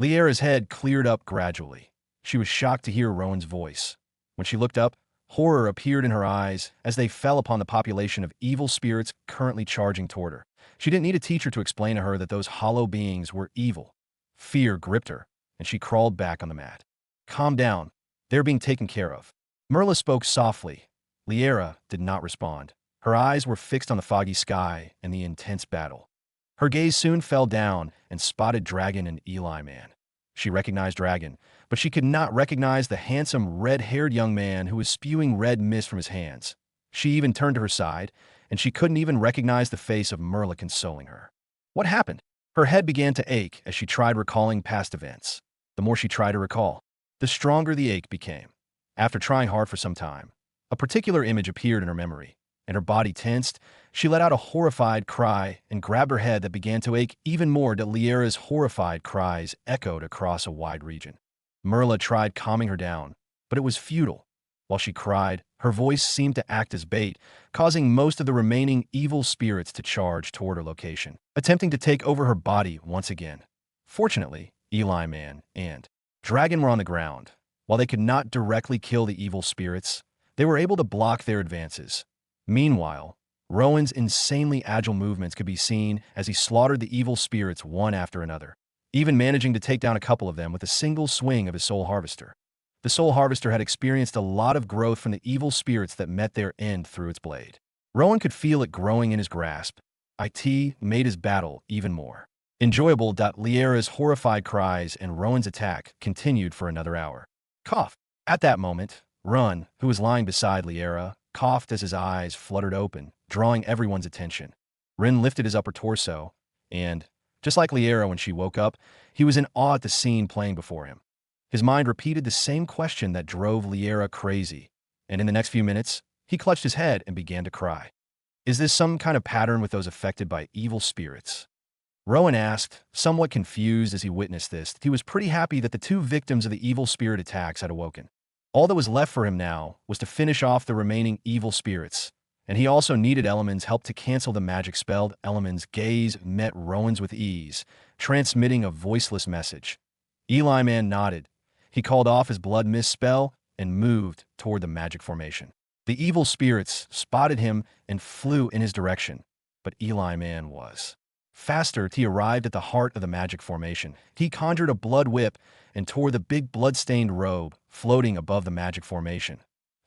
Liera's head cleared up gradually. She was shocked to hear Rowan's voice. When she looked up, horror appeared in her eyes as they fell upon the population of evil spirits currently charging toward her. She didn't need a teacher to explain to her that those hollow beings were evil. Fear gripped her, and she crawled back on the mat. Calm down. They're being taken care of. Merla spoke softly. Liera did not respond. Her eyes were fixed on the foggy sky and the intense battle. Her gaze soon fell down and spotted Dragon and Eli Man. She recognized Dragon, but she could not recognize the handsome red-haired young man who was spewing red mist from his hands. She even turned to her side, and she couldn't even recognize the face of Merla consoling her. What happened? Her head began to ache as she tried recalling past events. The more she tried to recall, the stronger the ache became. After trying hard for some time, a particular image appeared in her memory, and her body tensed. She let out a horrified cry and grabbed her head that began to ache even more. Liera's horrified cries echoed across a wide region. Merla tried calming her down, but it was futile. While she cried, Her voice seemed to act as bait, causing most of the remaining evil spirits to charge toward her location, attempting to take over her body once again. Fortunately, Eli Man and Dragon were on the ground. While they could not directly kill the evil spirits, they were able to block their advances. Meanwhile, Rowan's insanely agile movements could be seen as he slaughtered the evil spirits one after another, even managing to take down a couple of them with a single swing of his soul harvester. The soul harvester had experienced a lot of growth from the evil spirits that met their end through its blade. Rowan could feel it growing in his grasp. It made his battle even more enjoyable. Liera's horrified cries and Rowan's attack continued for another hour. Cough. At that moment, Run, who was lying beside Liera, coughed as his eyes fluttered open, drawing everyone's attention. Rin lifted his upper torso, and, just like Liera when she woke up, he was in awe at the scene playing before him. His mind repeated the same question that drove Liera crazy, and in the next few minutes, he clutched his head and began to cry. Is this some kind of pattern with those affected by evil spirits? Rowan asked, somewhat confused as he witnessed this. He was pretty happy that the two victims of the evil spirit attacks had awoken. All that was left for him now was to finish off the remaining evil spirits, and he also needed Element's help to cancel the magic spell. Element's gaze met Rowan's with ease, transmitting a voiceless message. Eli Man nodded. He called off his blood mist spell and moved toward the magic formation. The evil spirits spotted him and flew in his direction, but Eli Man was faster. He arrived at the heart of the magic formation. He conjured a blood whip and tore the big blood-stained robe floating above the magic formation.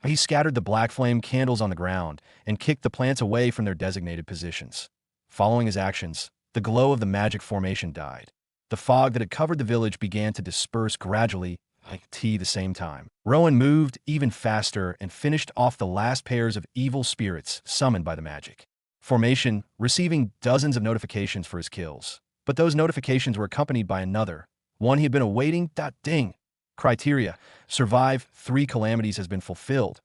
He scattered the black flame candles on the ground and kicked the plants away from their designated positions. Following his actions, the glow of the magic formation died. The fog that had covered the village began to disperse gradually at the same time. Rowan moved even faster and finished off the last pairs of evil spirits summoned by the magic formation, receiving dozens of notifications for his kills. But those notifications were accompanied by another, one he had been awaiting. Ding. Criteria. Survive 3 calamities has been fulfilled.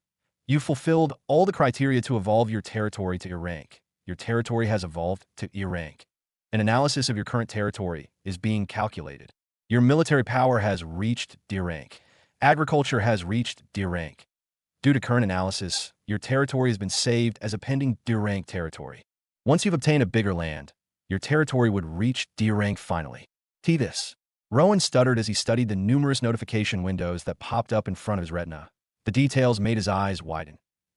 You fulfilled all the criteria to evolve your territory to E rank. Your territory has evolved to E rank. An analysis of your current territory is being calculated. Your military power has reached D rank. Agriculture has reached D rank. Due to current analysis, your territory has been saved as a pending D rank territory. Once you've obtained a bigger land, your territory would reach D rank finally. This. Rowan stuttered as he studied the numerous notification windows that popped up in front of his retina. The details made his eyes widen.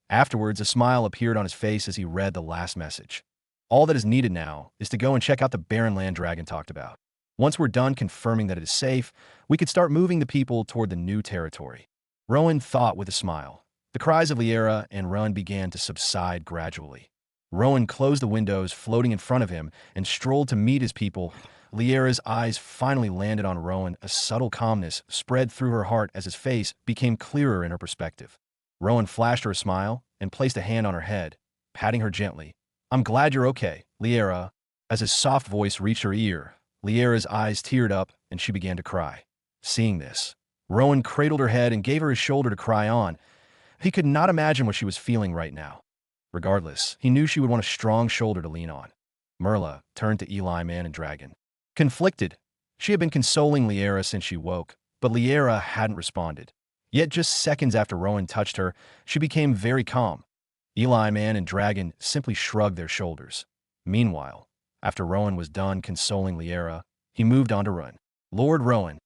Afterwards, a smile appeared on his face as he read the last message. All that is needed now is to go and check out the barren land Dragon talked about. Once we're done confirming that it is safe, we could start moving the people toward the new territory. Rowan thought with a smile. The cries of Liera and Run began to subside gradually. Rowan closed the windows floating in front of him and strolled to meet his people. Liera's eyes finally landed on Rowan. A subtle calmness spread through her heart as his face became clearer in her perspective. Rowan flashed her a smile and placed a hand on her head, patting her gently. I'm glad you're okay, Liera. As his soft voice reached her ear, Liera's eyes teared up and she began to cry. Seeing this, Rowan cradled her head and gave her his shoulder to cry on. He could not imagine what she was feeling right now. Regardless, he knew she would want a strong shoulder to lean on. Merla turned to Eli Man and Dragon. Conflicted, she had been consoling Liera since she woke, but Liera hadn't responded. Yet just seconds after Rowan touched her, she became very calm. Eli Man and Dragon simply shrugged their shoulders. Meanwhile, after Rowan was done consoling Liera, he moved on to Run. Lord Rowan.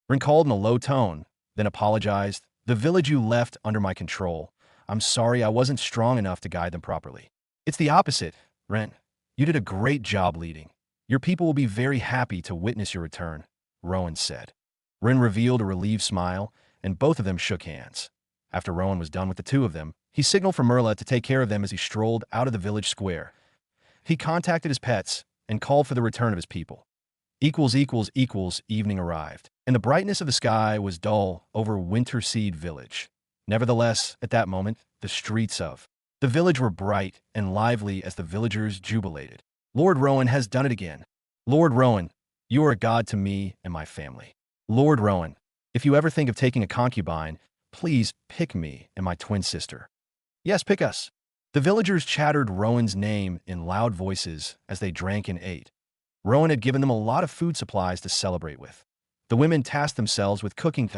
Rin called in a low tone, then apologized. The village you left under my control. I'm sorry I wasn't strong enough to guide them properly. It's the opposite, Ren. You did a great job leading. Your people will be very happy to witness your return, Rowan said. Ren revealed a relieved smile, and both of them shook hands. After Rowan was done with the two of them, he signaled for Merla to take care of them as he strolled out of the village square. He contacted his pets and called for the return of his people. Evening arrived, and the brightness of the sky was dull over Winterseed Village. Nevertheless, at that moment, the streets of the village were bright and lively as the villagers jubilated. Lord Rowan has done it again. Lord Rowan, you are a god to me and my family. Lord Rowan, if you ever think of taking a concubine, please pick me and my twin sister. Yes, pick us. The villagers chattered Rowan's name in loud voices as they drank and ate. Rowan had given them a lot of food supplies to celebrate with. The women tasked themselves with cooking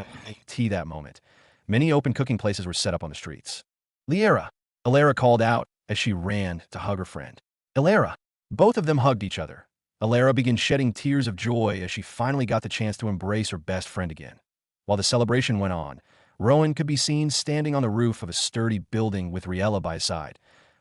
tea that moment. Many open cooking places were set up on the streets. Liera, Alara called out as she ran to hug her friend. Alara. Both of them hugged each other. Alara began shedding tears of joy as she finally got the chance to embrace her best friend again. While the celebration went on, Rowan could be seen standing on the roof of a sturdy building with Riella by his side.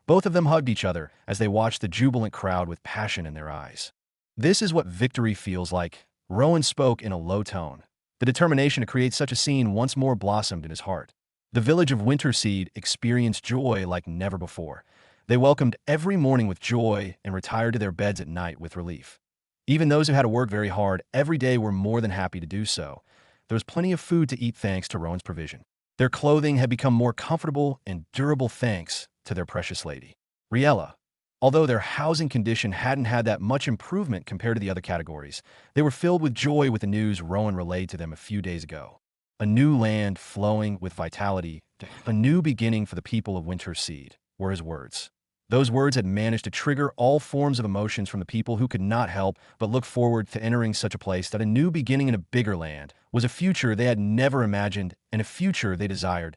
Both of them hugged each other as they watched the jubilant crowd with passion in their eyes. This is what victory feels like, Rowan spoke in a low tone. The determination to create such a scene once more blossomed in his heart. The village of Winterseed experienced joy like never before. They welcomed every morning with joy and retired to their beds at night with relief. Even those who had to work very hard every day were more than happy to do so. There was plenty of food to eat thanks to Rowan's provision. Their clothing had become more comfortable and durable thanks to their precious lady. Riella. Although their housing condition hadn't had that much improvement compared to the other categories, they were filled with joy with the news Rowan relayed to them a few days ago. A new land flowing with vitality, a new beginning for the people of Winterseed, were his words. Those words had managed to trigger all forms of emotions from the people who could not help but look forward to entering such a place that a new beginning in a bigger land was a future they had never imagined and a future they desired.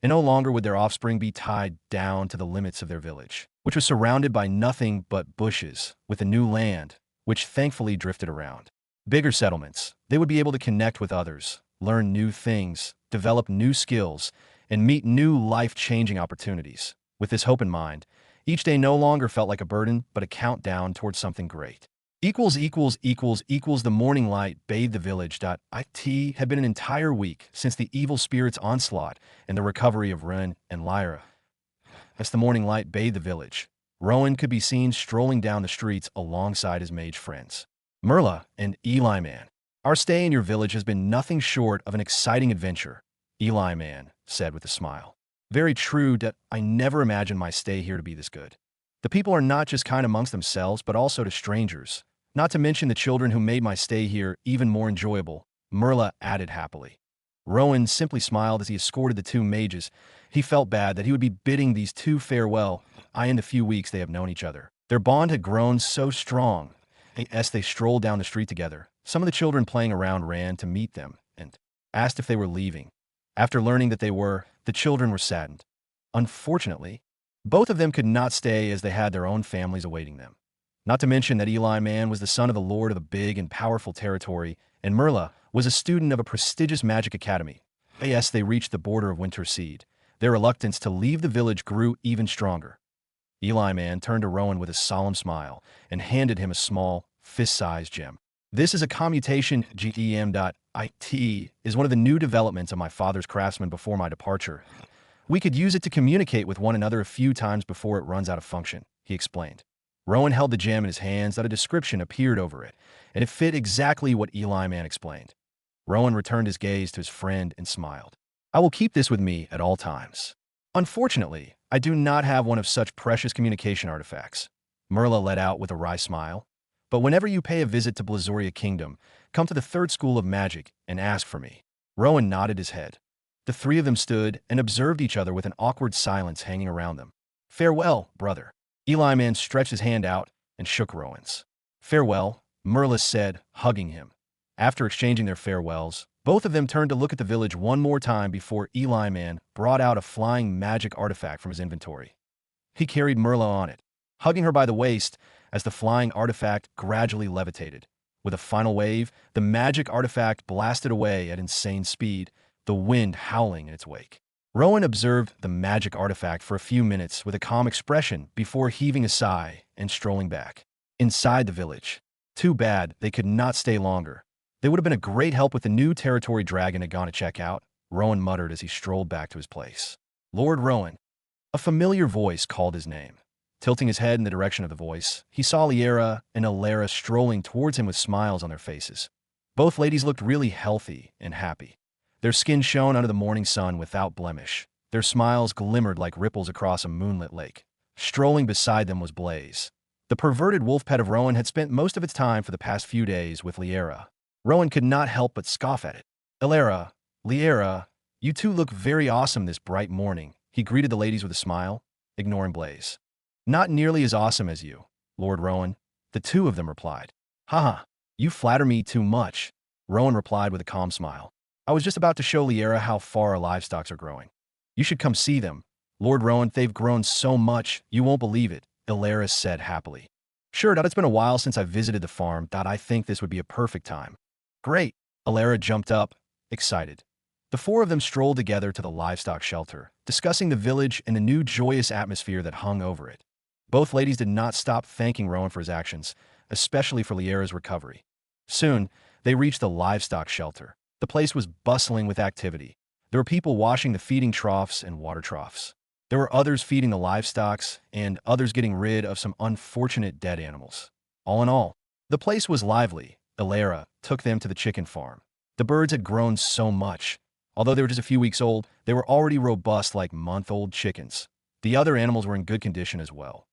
And no longer would their offspring be tied down to the limits of their village, which was surrounded by nothing but bushes, with a new land, which thankfully drifted around. Bigger settlements, they would be able to connect with others, learn new things, develop new skills, and meet new life-changing opportunities. With this hope in mind, each day no longer felt like a burden, but a countdown towards something great. The morning light bathed the village. It had been an entire week since the evil spirit's onslaught and the recovery of Rowan and Lyra. As the morning light bathed the village, Rowan could be seen strolling down the streets alongside his mage friends. Merla and Eli Man. Our stay in your village has been nothing short of an exciting adventure, Eli Man said with a smile. Very true. I never imagined my stay here to be this good. The people are not just kind amongst themselves, but also to strangers. Not to mention the children who made my stay here even more enjoyable, Merla added happily. Rowan simply smiled as he escorted the two mages. He felt bad that he would be bidding these two farewell in the few weeks they have known each other. Their bond had grown so strong. As they strolled down the street together, some of the children playing around ran to meet them and asked if they were leaving. After learning that they were, the children were saddened. Unfortunately, both of them could not stay as they had their own families awaiting them. Not to mention that Eli Man was the son of the lord of a big and powerful territory, and Merla was a student of a prestigious magic academy. As they reached the border of Winterseed, their reluctance to leave the village grew even stronger. Eli Man turned to Rowan with a solemn smile and handed him a small, fist-sized gem. This is a commutation gem.it is one of the new developments of my father's craftsman before my departure. We could use it to communicate with one another a few times before it runs out of function, he explained. Rowan held the gem in his hands that a description appeared over it, and it fit exactly what Eli Man explained. Rowan returned his gaze to his friend and smiled. I will keep this with me at all times. Unfortunately, I do not have one of such precious communication artifacts. Merla let out with a wry smile. But whenever you pay a visit to Blazoria Kingdom, come to the third school of magic and ask for me. Rowan nodded his head. The three of them stood and observed each other with an awkward silence hanging around them. Farewell, brother. Eli Man stretched his hand out and shook Rowan's. Farewell, Merla said, hugging him. After exchanging their farewells, both of them turned to look at the village one more time before Eli Man brought out a flying magic artifact from his inventory. He carried Merla on it, hugging her by the waist as the flying artifact gradually levitated. With a final wave, the magic artifact blasted away at insane speed, the wind howling in its wake. Rowan observed the magic artifact for a few minutes with a calm expression before heaving a sigh and strolling back. Inside the village. Too bad they could not stay longer. They would have been a great help with the new territory dragon had gone to check out, Rowan muttered as he strolled back to his place. Lord Rowan. A familiar voice called his name. Tilting his head in the direction of the voice, he saw Liera and Alara strolling towards him with smiles on their faces. Both ladies looked really healthy and happy. Their skin shone under the morning sun without blemish. Their smiles glimmered like ripples across a moonlit lake. Strolling beside them was Blaze. The perverted wolf pet of Rowan had spent most of its time for the past few days with Liera. Rowan could not help but scoff at it. Alara, Liera, you two look very awesome this bright morning, he greeted the ladies with a smile, ignoring Blaze. Not nearly as awesome as you, Lord Rowan, the two of them replied. Haha, you flatter me too much, Rowan replied with a calm smile. I was just about to show Liera how far our livestock are growing. You should come see them, Lord Rowan, they've grown so much, you won't believe it, Ilaris said happily. Sure, it's been a while since I visited the farm. I think this would be a perfect time. Great. Ilara jumped up, excited. The four of them strolled together to the livestock shelter, discussing the village and the new joyous atmosphere that hung over it. Both ladies did not stop thanking Rowan for his actions, especially for Liera's recovery. Soon, they reached the livestock shelter. The place was bustling with activity. There were people washing the feeding troughs and water troughs. There were others feeding the livestock, and others getting rid of some unfortunate dead animals. All in all, the place was lively. Ilara took them to the chicken farm. The birds had grown so much. Although they were just a few weeks old, they were already robust like month-old chickens. The other animals were in good condition as well.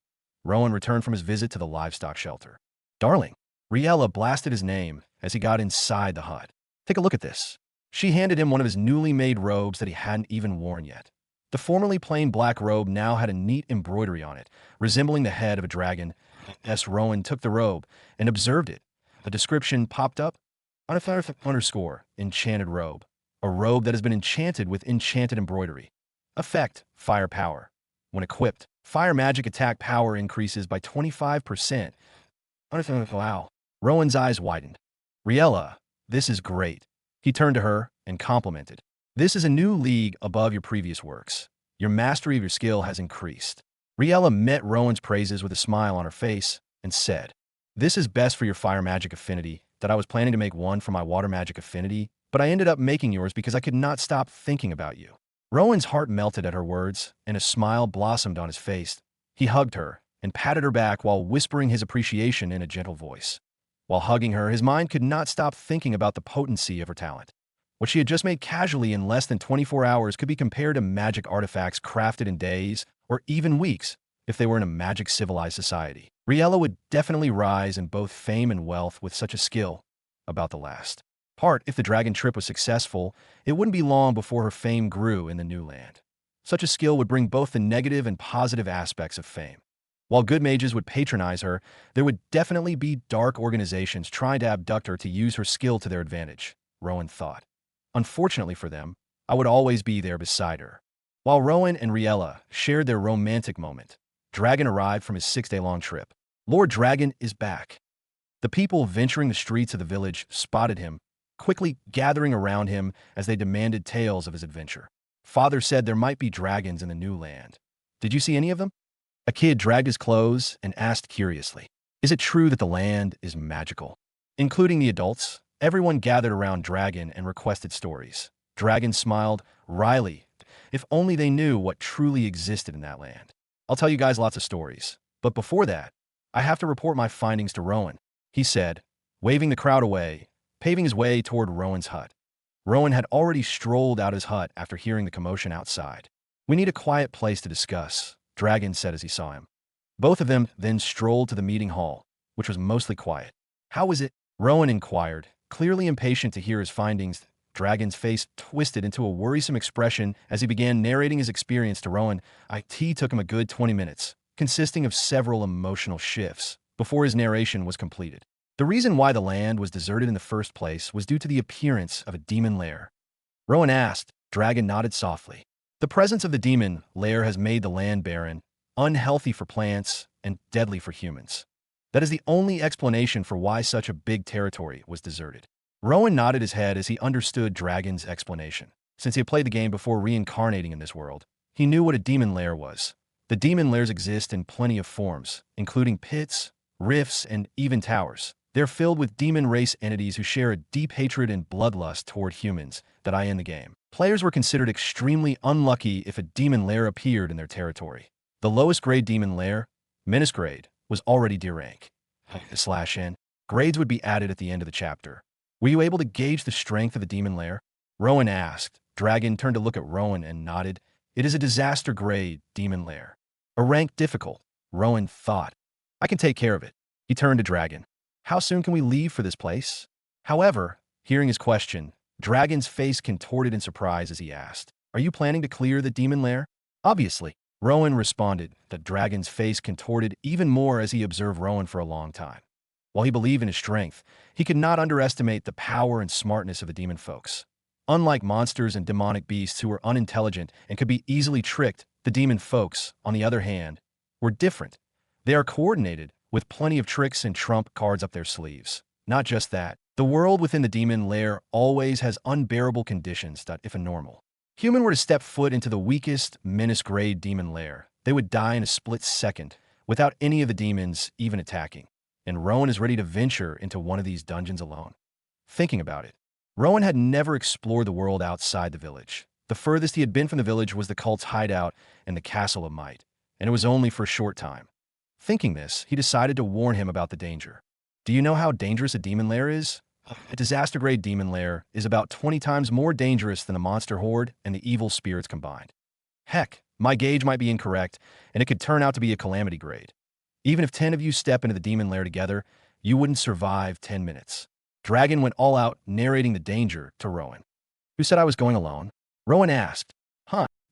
Rowan returned from his visit to the livestock shelter. Darling, Riella blasted his name as he got inside the hut. Take a look at this. She handed him one of his newly made robes that he hadn't even worn yet. The formerly plain black robe now had a neat embroidery on it, resembling the head of a dragon. Rowan took the robe and observed it. A description popped up. Underscore, enchanted robe. A robe that has been enchanted with enchanted embroidery. Effect, fire power. When equipped, fire magic attack power increases by 25%. Wow. Rowan's eyes widened. Riella, this is great. He turned to her and complimented. This is a new league above your previous works. Your mastery of your skill has increased. Riella met Rowan's praises with a smile on her face and said, This is best for your fire magic affinity. That I was planning to make one for my water magic affinity, but I ended up making yours because I could not stop thinking about you. Rowan's heart melted at her words, and a smile blossomed on his face. He hugged her and patted her back while whispering his appreciation in a gentle voice. While hugging her, his mind could not stop thinking about the potency of her talent. What she had just made casually in less than 24 hours could be compared to magic artifacts crafted in days or even weeks if they were in a magic-civilized society. Riella would definitely rise in both fame and wealth with such a skill. About the last part, if the dragon trip was successful, it wouldn't be long before her fame grew in the new land. Such a skill would bring both the negative and positive aspects of fame. While good mages would patronize her, there would definitely be dark organizations trying to abduct her to use her skill to their advantage, Rowan thought. Unfortunately for them, I would always be there beside her. While Rowan and Riella shared their romantic moment, Dragon arrived from his 6-day-long trip. Lord Dragon is back. The people venturing the streets of the village spotted him, quickly gathering around him as they demanded tales of his adventure. Father said there might be dragons in the new land. Did you see any of them? A kid dragged his clothes and asked curiously, Is it true that the land is magical? Including the adults, everyone gathered around Dragon and requested stories. Dragon smiled wryly. If only they knew what truly existed in that land. I'll tell you guys lots of stories. But before that, I have to report my findings to Rowan, he said, waving the crowd away, paving his way toward Rowan's hut. Rowan had already strolled out his hut after hearing the commotion outside. We need a quiet place to discuss, Dragon said as he saw him. Both of them then strolled to the meeting hall, which was mostly quiet. How was it? Rowan inquired, clearly impatient to hear his findings. Dragon's face twisted into a worrisome expression as he began narrating his experience to Rowan. It took him a good 20 minutes, consisting of several emotional shifts, before his narration was completed. The reason why the land was deserted in the first place was due to the appearance of a demon lair. Rowan asked. Dragon nodded softly. The presence of the demon lair has made the land barren, unhealthy for plants, and deadly for humans. That is the only explanation for why such a big territory was deserted. Rowan nodded his head as he understood Dragon's explanation. Since he had played the game before reincarnating in this world, he knew what a demon lair was. The demon lairs exist in plenty of forms, including pits, rifts, and even towers. They're filled with demon race entities who share a deep hatred and bloodlust toward humans that in the game. Players were considered extremely unlucky if a demon lair appeared in their territory. The lowest grade demon lair, Menace grade, was already D rank. /N. Grades would be added at the end of the chapter. Were you able to gauge the strength of the demon lair? Rowan asked. Dragon turned to look at Rowan and nodded. It is a disaster grade demon lair. A rank difficult, Rowan thought. I can take care of it. He turned to Dragon. How soon can we leave for this place? However, hearing his question, Dragon's face contorted in surprise as he asked, Are you planning to clear the demon lair? Obviously, Rowan responded. The Dragon's face contorted even more as he observed Rowan for a long time. While he believed in his strength, he could not underestimate the power and smartness of the demon folks. Unlike monsters and demonic beasts who were unintelligent and could be easily tricked, The demon folks, on the other hand, were different. They are coordinated, with plenty of tricks and trump cards up their sleeves. Not just that, the world within the demon lair always has unbearable conditions that, if a normal human were to step foot into the weakest, menace-grade demon lair, they would die in a split second, without any of the demons even attacking. And Rowan is ready to venture into one of these dungeons alone. Thinking about it, Rowan had never explored the world outside the village. The furthest he had been from the village was the cult's hideout and the Castle of Might, and it was only for a short time. Thinking this, he decided to warn him about the danger. Do you know how dangerous a demon lair is? A disaster-grade demon lair is about 20 times more dangerous than the monster horde and the evil spirits combined. Heck, my gauge might be incorrect, and it could turn out to be a calamity grade. Even if 10 of you step into the demon lair together, you wouldn't survive 10 minutes. Dragon went all out, narrating the danger to Rowan. Who said I was going alone? Rowan asked.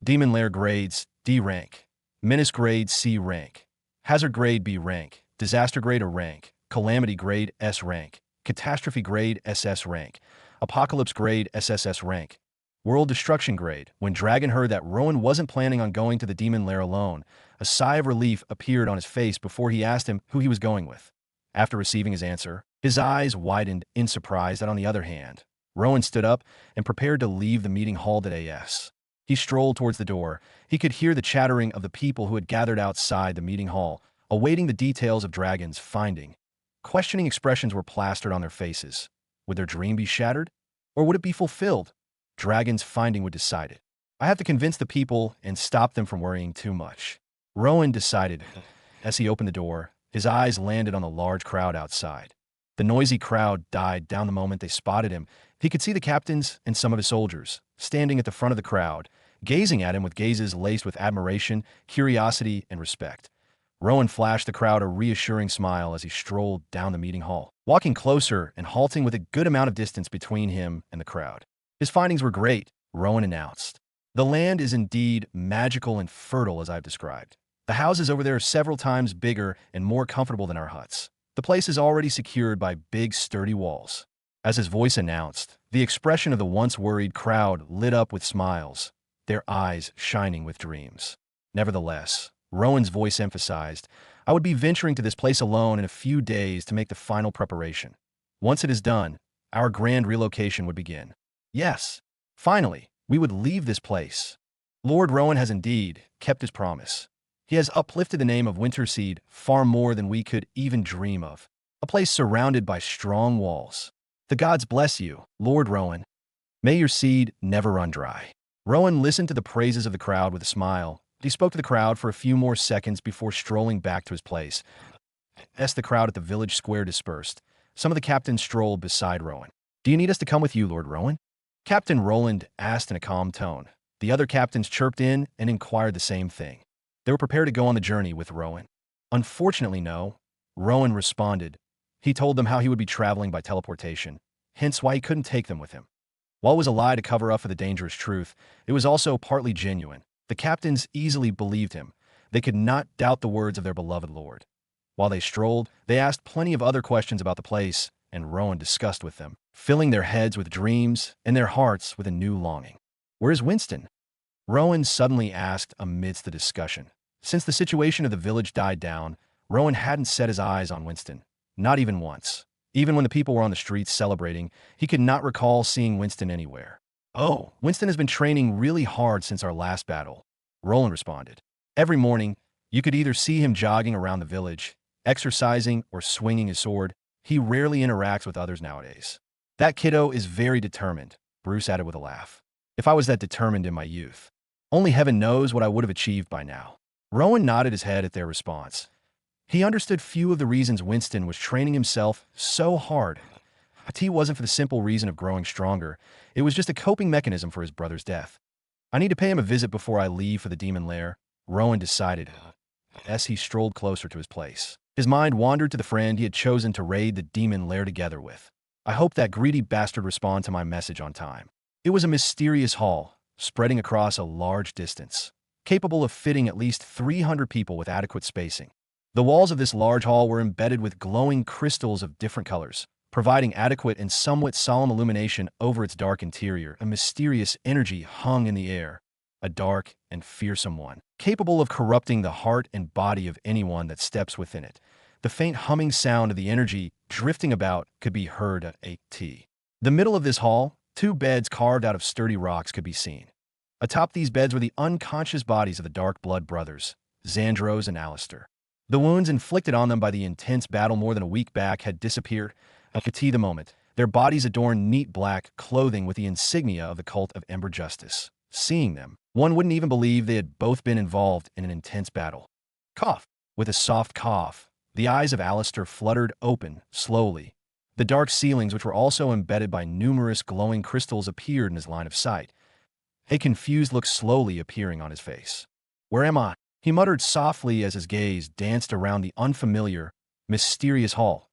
Demon lair grades, D rank. Menace grade, C rank. Hazard grade, B rank. Disaster grade, A rank. Calamity grade, S rank. Catastrophe grade, SS rank. Apocalypse grade, SSS rank. World destruction grade. When Dragon heard that Rowan wasn't planning on going to the demon lair alone, a sigh of relief appeared on his face before he asked him who he was going with. After receiving his answer, his eyes widened in surprise that on the other hand, Rowan stood up and prepared to leave the meeting hall that AS. He strolled towards the door. He could hear the chattering of the people who had gathered outside the meeting hall, awaiting the details of Dragon's finding. Questioning expressions were plastered on their faces. Would their dream be shattered? Or would it be fulfilled? Dragon's finding would decide it. I have to convince the people and stop them from worrying too much. Rowan decided. As he opened the door, his eyes landed on the large crowd outside. The noisy crowd died down the moment they spotted him. He could see the captains and some of his soldiers, standing at the front of the crowd, gazing at him with gazes laced with admiration, curiosity, and respect. Rowan flashed the crowd a reassuring smile as he strolled down the meeting hall, walking closer and halting with a good amount of distance between him and the crowd. His findings were great, Rowan announced. The land is indeed magical and fertile as I've described. The houses over there are several times bigger and more comfortable than our huts. The place is already secured by big, sturdy walls. As his voice announced, the expression of the once worried crowd lit up with smiles, their eyes shining with dreams. Nevertheless, Rowan's voice emphasized, I would be venturing to this place alone in a few days to make the final preparation. Once it is done, our grand relocation would begin. Yes, finally, we would leave this place. Lord Rowan has indeed kept his promise. He has uplifted the name of Winterseed far more than we could even dream of. A place surrounded by strong walls. The gods bless you, Lord Rowan. May your seed never run dry. Rowan listened to the praises of the crowd with a smile. He spoke to the crowd for a few more seconds before strolling back to his place. As the crowd at the village square dispersed, some of the captains strolled beside Rowan. Do you need us to come with you, Lord Rowan? Captain Roland asked in a calm tone. The other captains chirped in and inquired the same thing. They were prepared to go on the journey with Rowan. Unfortunately, no. Rowan responded. He told them how he would be traveling by teleportation, hence why he couldn't take them with him. While it was a lie to cover up for the dangerous truth, it was also partly genuine. The captains easily believed him. They could not doubt the words of their beloved lord. While they strolled, they asked plenty of other questions about the place, and Rowan discussed with them, filling their heads with dreams and their hearts with a new longing. Where is Winston? Rowan suddenly asked amidst the discussion. Since the situation of the village died down, Rowan hadn't set his eyes on Winston, not even once. Even when the people were on the streets celebrating, he could not recall seeing Winston anywhere. Oh, Winston has been training really hard since our last battle, Rowan responded. Every morning, you could either see him jogging around the village, exercising, or swinging his sword. He rarely interacts with others nowadays. That kiddo is very determined, Bruce added with a laugh. If I was that determined in my youth, only heaven knows what I would have achieved by now. Rowan nodded his head at their response. He understood few of the reasons Winston was training himself so hard. It wasn't for the simple reason of growing stronger. It was just a coping mechanism for his brother's death. I need to pay him a visit before I leave for the demon lair, Rowan decided, as he strolled closer to his place. His mind wandered to the friend he had chosen to raid the demon lair together with. I hope that greedy bastard respond to my message on time. It was a mysterious hall, spreading across a large distance, capable of fitting at least 300 people with adequate spacing. The walls of this large hall were embedded with glowing crystals of different colors, providing adequate and somewhat solemn illumination over its dark interior. A mysterious energy hung in the air, a dark and fearsome one. capable of corrupting the heart and body of anyone that steps within it. The faint humming sound of the energy drifting about could be heard at the middle of this hall. Two beds carved out of sturdy rocks could be seen. Atop these beds were the unconscious bodies of the Dark Blood brothers, Xandros and Alistair. The wounds inflicted on them by the intense battle more than a week back had disappeared at the moment. Their bodies adorned neat black clothing with the insignia of the cult of Ember Justice. Seeing them, one wouldn't even believe they had both been involved in an intense battle. Cough. With a soft cough, the eyes of Alistair fluttered open, slowly. The dark ceilings, which were also embedded by numerous glowing crystals, appeared in his line of sight. A confused look slowly appearing on his face. "Where am I?" he muttered softly as his gaze danced around the unfamiliar, mysterious hall.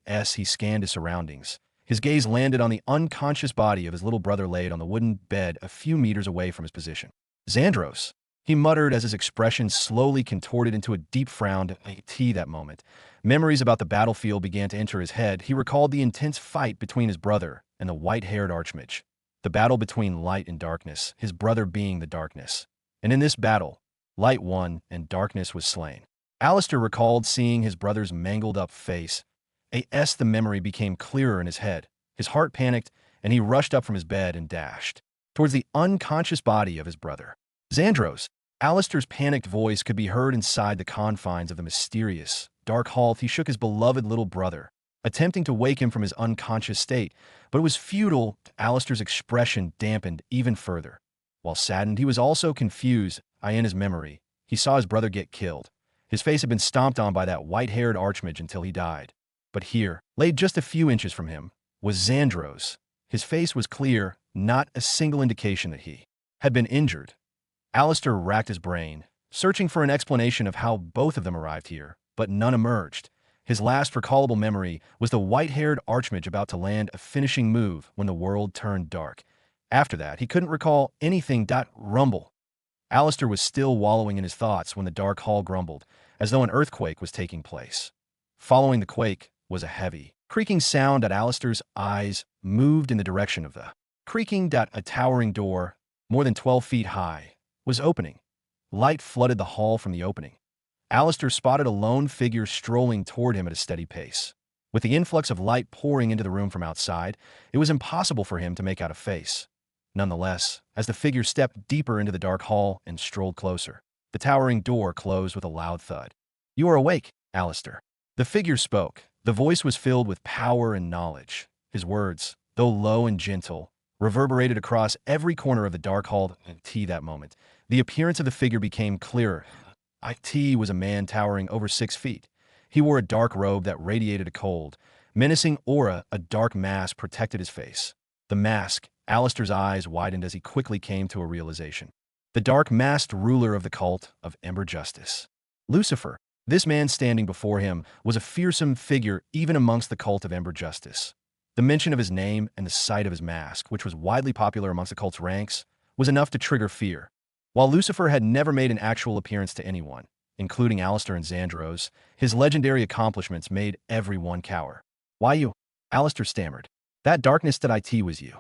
As he scanned his surroundings, his gaze landed on the unconscious body of his little brother laid on the wooden bed a few meters away from his position. "Xandros," he muttered as his expression slowly contorted into a deep frown. That moment, memories about the battlefield began to enter his head. He recalled the intense fight between his brother and the white-haired archmage. The battle between light and darkness, his brother being the darkness. And in this battle, light won and darkness was slain. Alistair recalled seeing his brother's mangled-up face. The memory became clearer in his head. His heart panicked, and he rushed up from his bed and dashed towards the unconscious body of his brother. "Xandros!" Alistair's panicked voice could be heard inside the confines of the mysterious, dark hall. He shook his beloved little brother, attempting to wake him from his unconscious state, but it was futile. Alistair's expression dampened even further. While saddened, he was also confused. In his memory, he saw his brother get killed. His face had been stomped on by that white-haired archmage until he died. But here, laid just a few inches from him, was Xandros. His face was clear, not a single indication that he had been injured. Alistair racked his brain, searching for an explanation of how both of them arrived here, but none emerged. His last recallable memory was the white-haired archmage about to land a finishing move when the world turned dark. After that, he couldn't recall anything. Rumble. Alistair was still wallowing in his thoughts when the dark hall grumbled, as though an earthquake was taking place. Following the quake was a heavy, creaking sound. Alistair's eyes moved in the direction of the creaking. A towering door, more than 12 feet high, was opening. Light flooded the hall from the opening. Alistair spotted a lone figure strolling toward him at a steady pace. With the influx of light pouring into the room from outside, it was impossible for him to make out a face. Nonetheless, as the figure stepped deeper into the dark hall and strolled closer, the towering door closed with a loud thud. "You are awake, Alistair." The figure spoke. The voice was filled with power and knowledge. His words, though low and gentle, reverberated across every corner of the dark hall. That moment, the appearance of the figure became clearer. Was a man towering over 6 feet. He wore a dark robe that radiated a cold, menacing aura. A dark mask protected his face. The mask, Alistair's eyes widened as he quickly came to a realization. The dark masked ruler of the cult of Ember Justice. Lucifer. This man standing before him was a fearsome figure even amongst the cult of Ember Justice. The mention of his name and the sight of his mask, which was widely popular amongst the cult's ranks, was enough to trigger fear. While Lucifer had never made an actual appearance to anyone, including Alistair and Xandros, his legendary accomplishments made everyone cower. "Why you?" Alistair stammered. "That darkness that was you."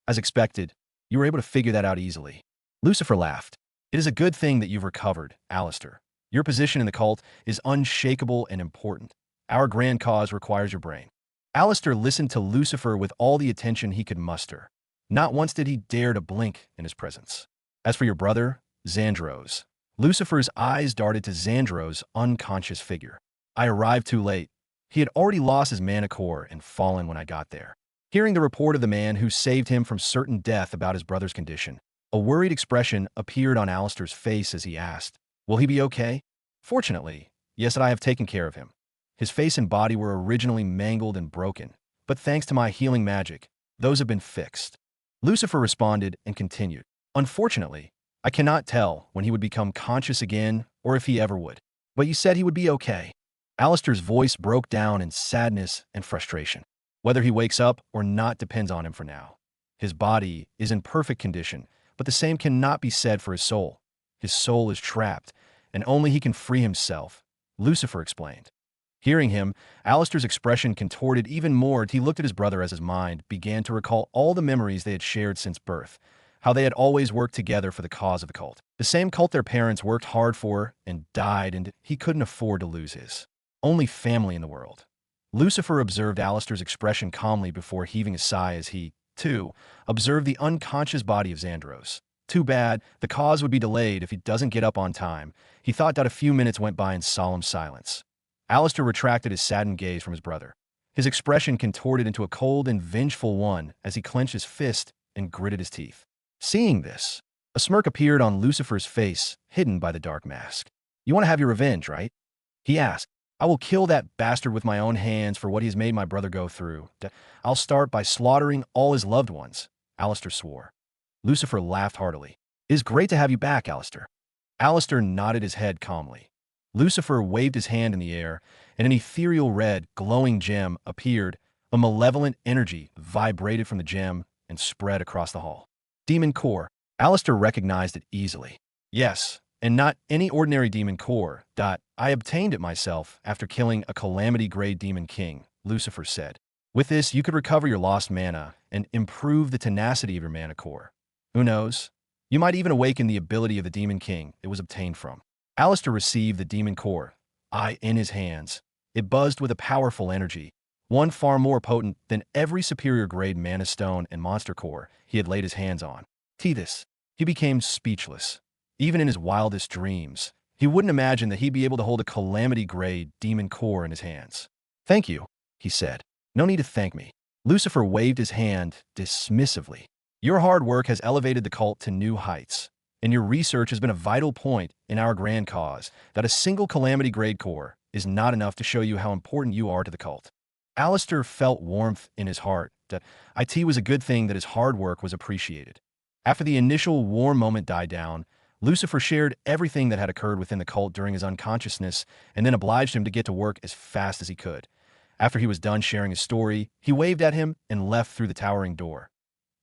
As expected, you were able to figure that out easily. Lucifer laughed. "It is a good thing that you've recovered, Alistair. Your position in the cult is unshakable and important. Our grand cause requires your brain." Alistair listened to Lucifer with all the attention he could muster. Not once did he dare to blink in his presence. "As for your brother, Xandros." Lucifer's eyes darted to Xandros' unconscious figure. "I arrived too late. He had already lost his mana core and fallen when I got there." Hearing the report of the man who saved him from certain death about his brother's condition, a worried expression appeared on Alistair's face as he asked, "Will he be okay?" "Fortunately, yes, I have taken care of him. His face and body were originally mangled and broken, but thanks to my healing magic, those have been fixed." Lucifer responded and continued, "Unfortunately, I cannot tell when he would become conscious again or if he ever would. But you said he would be okay." Alistair's voice broke down in sadness and frustration. "Whether he wakes up or not depends on him for now. His body is in perfect condition, but the same cannot be said for his soul. His soul is trapped, and only he can free himself," Lucifer explained. Hearing him, Alistair's expression contorted even more. He looked at his brother as his mind began to recall all the memories they had shared since birth, how they had always worked together for the cause of the cult. The same cult their parents worked hard for and died, and he couldn't afford to lose his only family in the world. Lucifer observed Alistair's expression calmly before heaving a sigh as he, too, observed the unconscious body of Xandros. Too bad, the cause would be delayed if he doesn't get up on time. He thought that a few minutes went by in solemn silence. Alistair retracted his saddened gaze from his brother. His expression contorted into a cold and vengeful one as he clenched his fist and gritted his teeth. Seeing this, a smirk appeared on Lucifer's face, hidden by the dark mask. "You want to have your revenge, right?" he asked. "I will kill that bastard with my own hands for what he has made my brother go through. I'll start by slaughtering all his loved ones," Alistair swore. Lucifer laughed heartily. "It is great to have you back, Alistair." Alistair nodded his head calmly. Lucifer waved his hand in the air, and an ethereal red, glowing gem appeared. A malevolent energy vibrated from the gem and spread across the hall. Demon Core. Alistair recognized it easily. "Yes, and not any ordinary demon core. I obtained it myself after killing a calamity-grade demon king," Lucifer said. "With this, you could recover your lost mana and improve the tenacity of your mana core. Who knows? You might even awaken the ability of the demon king it was obtained from." Alistair received the demon core in his hands. It buzzed with a powerful energy, one far more potent than every superior-grade mana stone and monster core he had laid his hands on. This. He became speechless. Even in his wildest dreams, he wouldn't imagine that he'd be able to hold a calamity-grade demon core in his hands. "Thank you," he said. "No need to thank me." Lucifer waved his hand dismissively. "Your hard work has elevated the cult to new heights, and your research has been a vital point in our grand cause that a single calamity-grade core is not enough to show you how important you are to the cult." Alistair felt warmth in his heart. That it was a good thing that his hard work was appreciated. After the initial warm moment died down, Lucifer shared everything that had occurred within the cult during his unconsciousness and then obliged him to get to work as fast as he could. After he was done sharing his story, he waved at him and left through the towering door.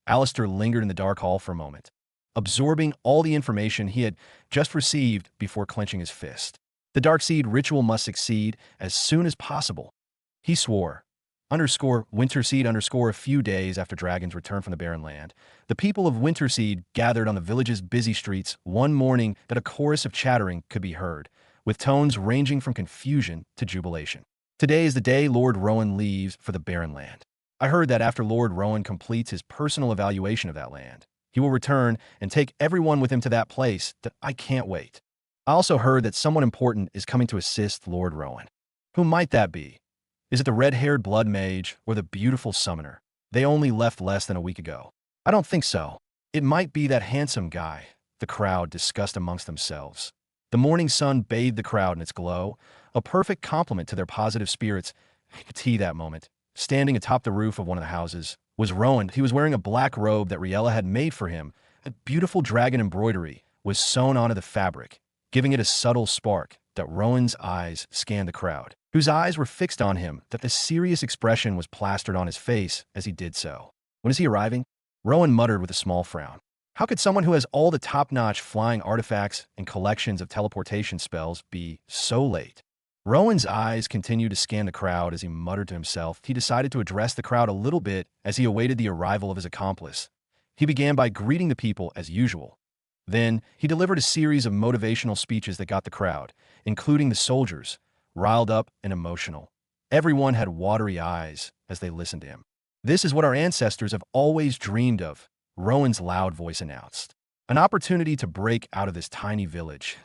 Alistair lingered in the dark hall for a moment, absorbing all the information he had just received before clenching his fist. The Darkseed ritual must succeed as soon as possible. He swore. Winterseed. A few days after dragons returned from the barren land, the people of Winterseed gathered on the village's busy streets one morning that a chorus of chattering could be heard, with tones ranging from confusion to jubilation. "Today is the day Lord Rowan leaves for the barren land. I heard that after Lord Rowan completes his personal evaluation of that land, he will return and take everyone with him to that place. I can't wait. I also heard that someone important is coming to assist Lord Rowan. Who might that be? Is it the red-haired blood mage or the beautiful summoner? They only left less than a week ago. I don't think so. It might be that handsome guy," the crowd discussed amongst themselves. The morning sun bathed the crowd in its glow, a perfect complement to their positive spirits. That moment, standing atop the roof of one of the houses, was Rowan. He was wearing a black robe that Riella had made for him. A beautiful dragon embroidery was sewn onto the fabric, giving it a subtle spark. That Rowan's eyes scanned the crowd, whose eyes were fixed on him. That the serious expression was plastered on his face as he did so. "When is he arriving?" Rowan muttered with a small frown. How could someone who has all the top-notch flying artifacts and collections of teleportation spells be so late? Rowan's eyes continued to scan the crowd as he muttered to himself. He decided to address the crowd a little bit as he awaited the arrival of his accomplice. He began by greeting the people as usual. Then, he delivered a series of motivational speeches that got the crowd, including the soldiers, riled up and emotional. Everyone had watery eyes as they listened to him. "This is what our ancestors have always dreamed of," Rowan's loud voice announced. "An opportunity to break out of this tiny village.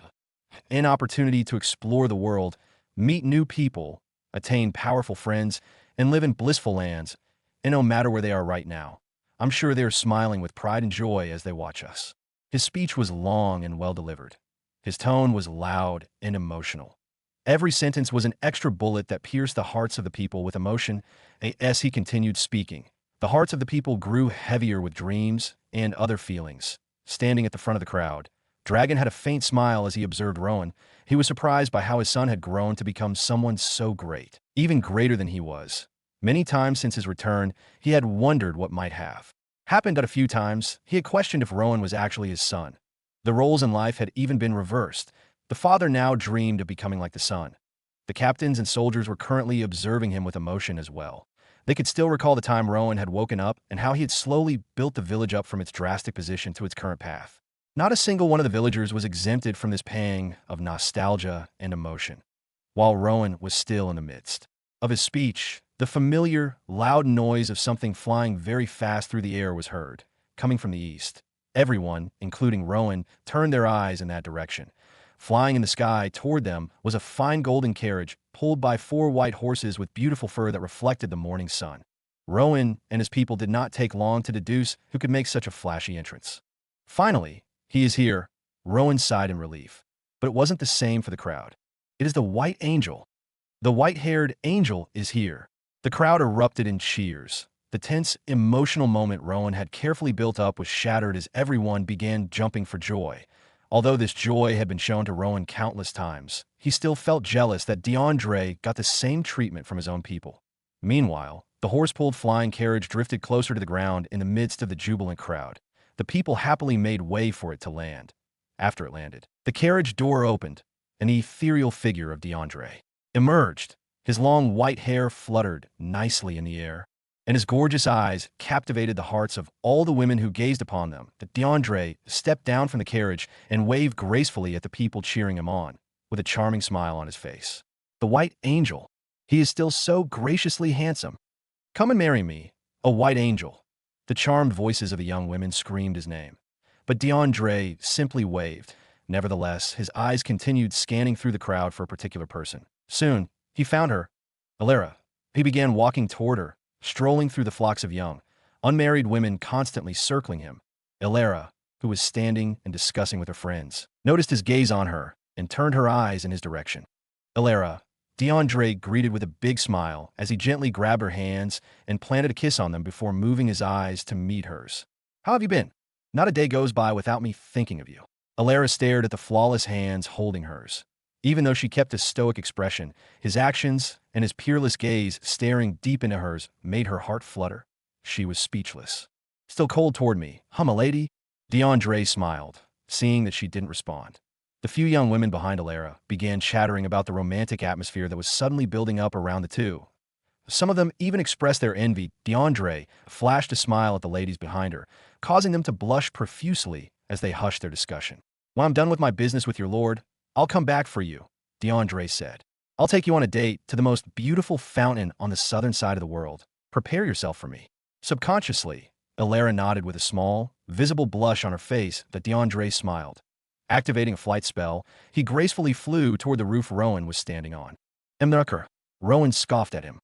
An opportunity to explore the world, meet new people, attain powerful friends, and live in blissful lands. And no matter where they are right now, I'm sure they are smiling with pride and joy as they watch us." His speech was long and well-delivered. His tone was loud and emotional. Every sentence was an extra bullet that pierced the hearts of the people with emotion. As he continued speaking, the hearts of the people grew heavier with dreams and other feelings. Standing at the front of the crowd, Dragon had a faint smile as he observed Rowan. He was surprised by how his son had grown to become someone so great, even greater than he was. Many times since his return, he had wondered what might have happened. At a few times, he had questioned if Rowan was actually his son. The roles in life had even been reversed. The father now dreamed of becoming like the son. The captains and soldiers were currently observing him with emotion as well. They could still recall the time Rowan had woken up and how he had slowly built the village up from its drastic position to its current path. Not a single one of the villagers was exempted from this pang of nostalgia and emotion. While Rowan was still in the midst of his speech, the familiar, loud noise of something flying very fast through the air was heard, coming from the east. Everyone, including Rowan, turned their eyes in that direction. Flying in the sky toward them was a fine golden carriage pulled by 4 white horses with beautiful fur that reflected the morning sun. Rowan and his people did not take long to deduce who could make such a flashy entrance. Finally, he is here, Rowan sighed in relief. But it wasn't the same for the crowd. It is the White Angel. The white-haired angel is here. The crowd erupted in cheers. The tense, emotional moment Rowan had carefully built up was shattered as everyone began jumping for joy. Although this joy had been shown to Rowan countless times, he still felt jealous that DeAndre got the same treatment from his own people. Meanwhile, the horse-pulled flying carriage drifted closer to the ground in the midst of the jubilant crowd. The people happily made way for it to land. After it landed, the carriage door opened. An ethereal figure of DeAndre emerged. His long white hair fluttered nicely in the air, and his gorgeous eyes captivated the hearts of all the women who gazed upon them. DeAndre stepped down from the carriage and waved gracefully at the people cheering him on, with a charming smile on his face. The White Angel. He is still so graciously handsome. Come and marry me, a White Angel. The charmed voices of the young women screamed his name. But DeAndre simply waved. Nevertheless, his eyes continued scanning through the crowd for a particular person. Soon, he found her, Alara. He began walking toward her, strolling through the flocks of young, unmarried women constantly circling him. Alara, who was standing and discussing with her friends, noticed his gaze on her and turned her eyes in his direction. Alara, DeAndre greeted with a big smile as he gently grabbed her hands and planted a kiss on them before moving his eyes to meet hers. How have you been? Not a day goes by without me thinking of you. Alara stared at the flawless hands holding hers. Even though she kept a stoic expression, his actions and his peerless gaze staring deep into hers made her heart flutter. She was speechless. Still cold toward me, huh, milady? DeAndre smiled, seeing that she didn't respond. The few young women behind Alara began chattering about the romantic atmosphere that was suddenly building up around the two. Some of them even expressed their envy. DeAndre flashed a smile at the ladies behind her, causing them to blush profusely as they hushed their discussion. When I'm done with my business with your lord, I'll come back for you, DeAndre said. I'll take you on a date to the most beautiful fountain on the southern side of the world. Prepare yourself for me. Subconsciously, Alara nodded with a small, visible blush on her face that DeAndre smiled. Activating a flight spell, he gracefully flew toward the roof Rowan was standing on. Emnurker. Rowan scoffed at him.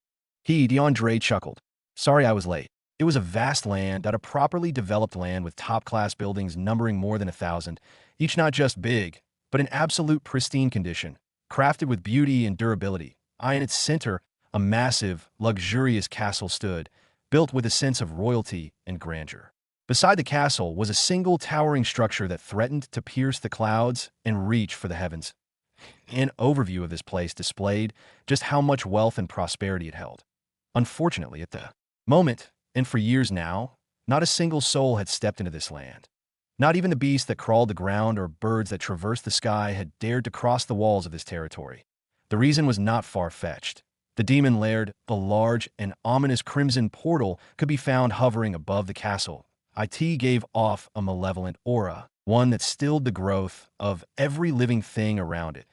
DeAndre chuckled. Sorry I was late. It was a vast land, a properly developed land with top-class buildings numbering more than 1,000, each not just big, but in absolute pristine condition, crafted with beauty and durability. In its center, a massive, luxurious castle stood, built with a sense of royalty and grandeur. Beside the castle was a single towering structure that threatened to pierce the clouds and reach for the heavens. An overview of this place displayed just how much wealth and prosperity it held. Unfortunately, at the moment, and for years now, not a single soul had stepped into this land. Not even the beasts that crawled the ground or birds that traversed the sky had dared to cross the walls of this territory. The reason was not far-fetched. The demon lair, the large and ominous crimson portal, could be found hovering above the castle. It gave off a malevolent aura, one that stilled the growth of every living thing around it.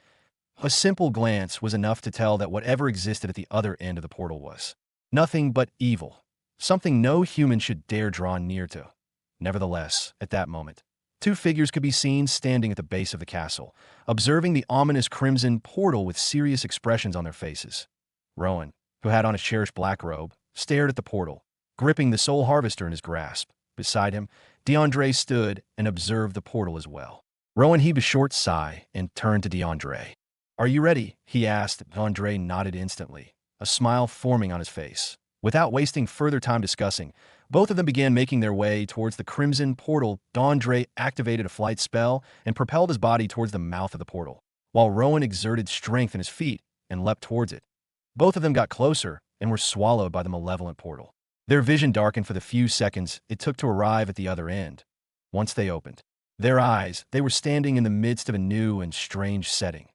A simple glance was enough to tell that whatever existed at the other end of the portal was nothing but evil, something no human should dare draw near to. Nevertheless, at that moment, 2 figures could be seen standing at the base of the castle, observing the ominous crimson portal with serious expressions on their faces. Rowan, who had on a cherished black robe, stared at the portal, gripping the soul harvester in his grasp. Beside him, DeAndre stood and observed the portal as well. Rowan heaved a short sigh and turned to DeAndre. Are you ready? He asked. DeAndre nodded instantly, a smile forming on his face. Without wasting further time discussing, both of them began making their way towards the crimson portal. DeAndre activated a flight spell and propelled his body towards the mouth of the portal, while Rowan exerted strength in his feet and leapt towards it. Both of them got closer and were swallowed by the malevolent portal. Their vision darkened for the few seconds it took to arrive at the other end. Once they opened their eyes, they were standing in the midst of a new and strange setting.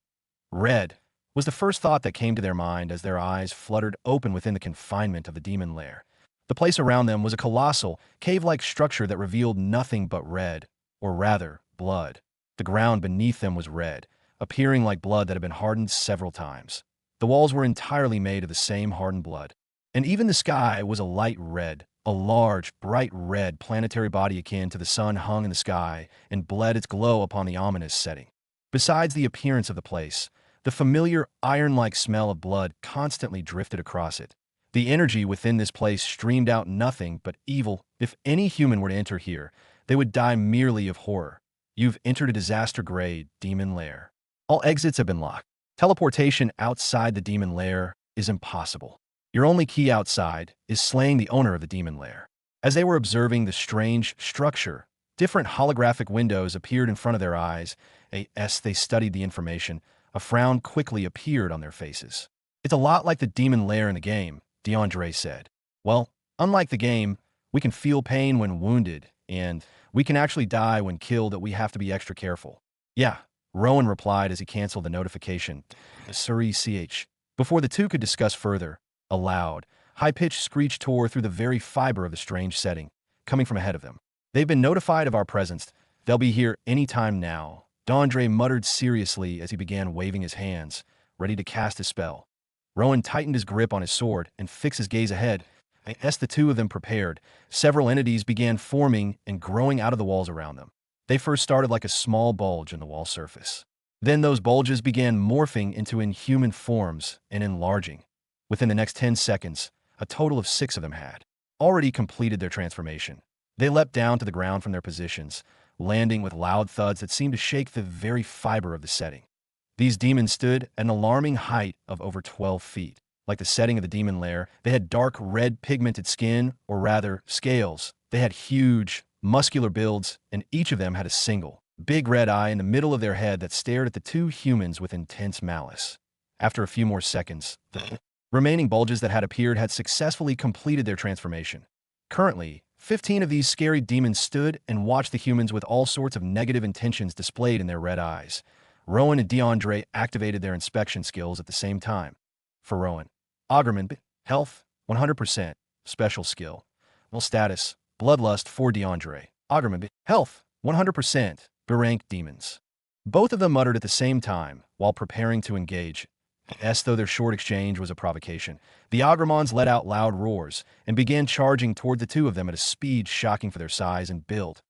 Red was the first thought that came to their mind as their eyes fluttered open within the confinement of the demon lair. The place around them was a colossal, cave-like structure that revealed nothing but red, or rather, blood. The ground beneath them was red, appearing like blood that had been hardened several times. The walls were entirely made of the same hardened blood. And even the sky was a light red. A large, bright red planetary body akin to the sun hung in the sky and bled its glow upon the ominous setting. Besides the appearance of the place, the familiar iron-like smell of blood constantly drifted across it. The energy within this place streamed out nothing but evil. If any human were to enter here, they would die merely of horror. You've entered a disaster-grade demon lair. All exits have been locked. Teleportation outside the demon lair is impossible. Your only key outside is slaying the owner of the demon lair. As they were observing the strange structure, different holographic windows appeared in front of their eyes. As they studied the information, a frown quickly appeared on their faces. It's a lot like the demon lair in the game, DeAndre said. Well, unlike the game, we can feel pain when wounded, and we can actually die when killed. That we have to be extra careful. Yeah, Rowan replied as he canceled the notification. Sorry, CH. Before the two could discuss further, a loud, high-pitched screech tore through the very fiber of the strange setting, coming from ahead of them. They've been notified of our presence. They'll be here any time now. DeAndre muttered seriously as he began waving his hands, ready to cast a spell. Rowan tightened his grip on his sword and fixed his gaze ahead. As the two of them prepared, several entities began forming and growing out of the walls around them. They first started like a small bulge in the wall surface. Then those bulges began morphing into inhuman forms and enlarging. Within the next 10 seconds, a total of 6 of them had already completed their transformation. They leapt down to the ground from their positions, landing with loud thuds that seemed to shake the very fiber of the setting. These demons stood at an alarming height of over 12 feet. Like the setting of the demon lair, they had dark red pigmented skin, or rather, scales. They had huge, muscular builds, and each of them had a single, big red eye in the middle of their head that stared at the two humans with intense malice. After a few more seconds, the remaining bulges that had appeared had successfully completed their transformation. Currently, 15 of these scary demons stood and watched the humans with all sorts of negative intentions displayed in their red eyes. Rowan and DeAndre activated their inspection skills at the same time. For Rowan, Augerman, Health, 100%, Special Skill. Well, Status, Bloodlust. For DeAndre, Augerman, Health, 100%, B-Rank Demons. Both of them muttered at the same time while preparing to engage. As though their short exchange was a provocation, the Ogremons let out loud roars and began charging toward the two of them at a speed shocking for their size and build.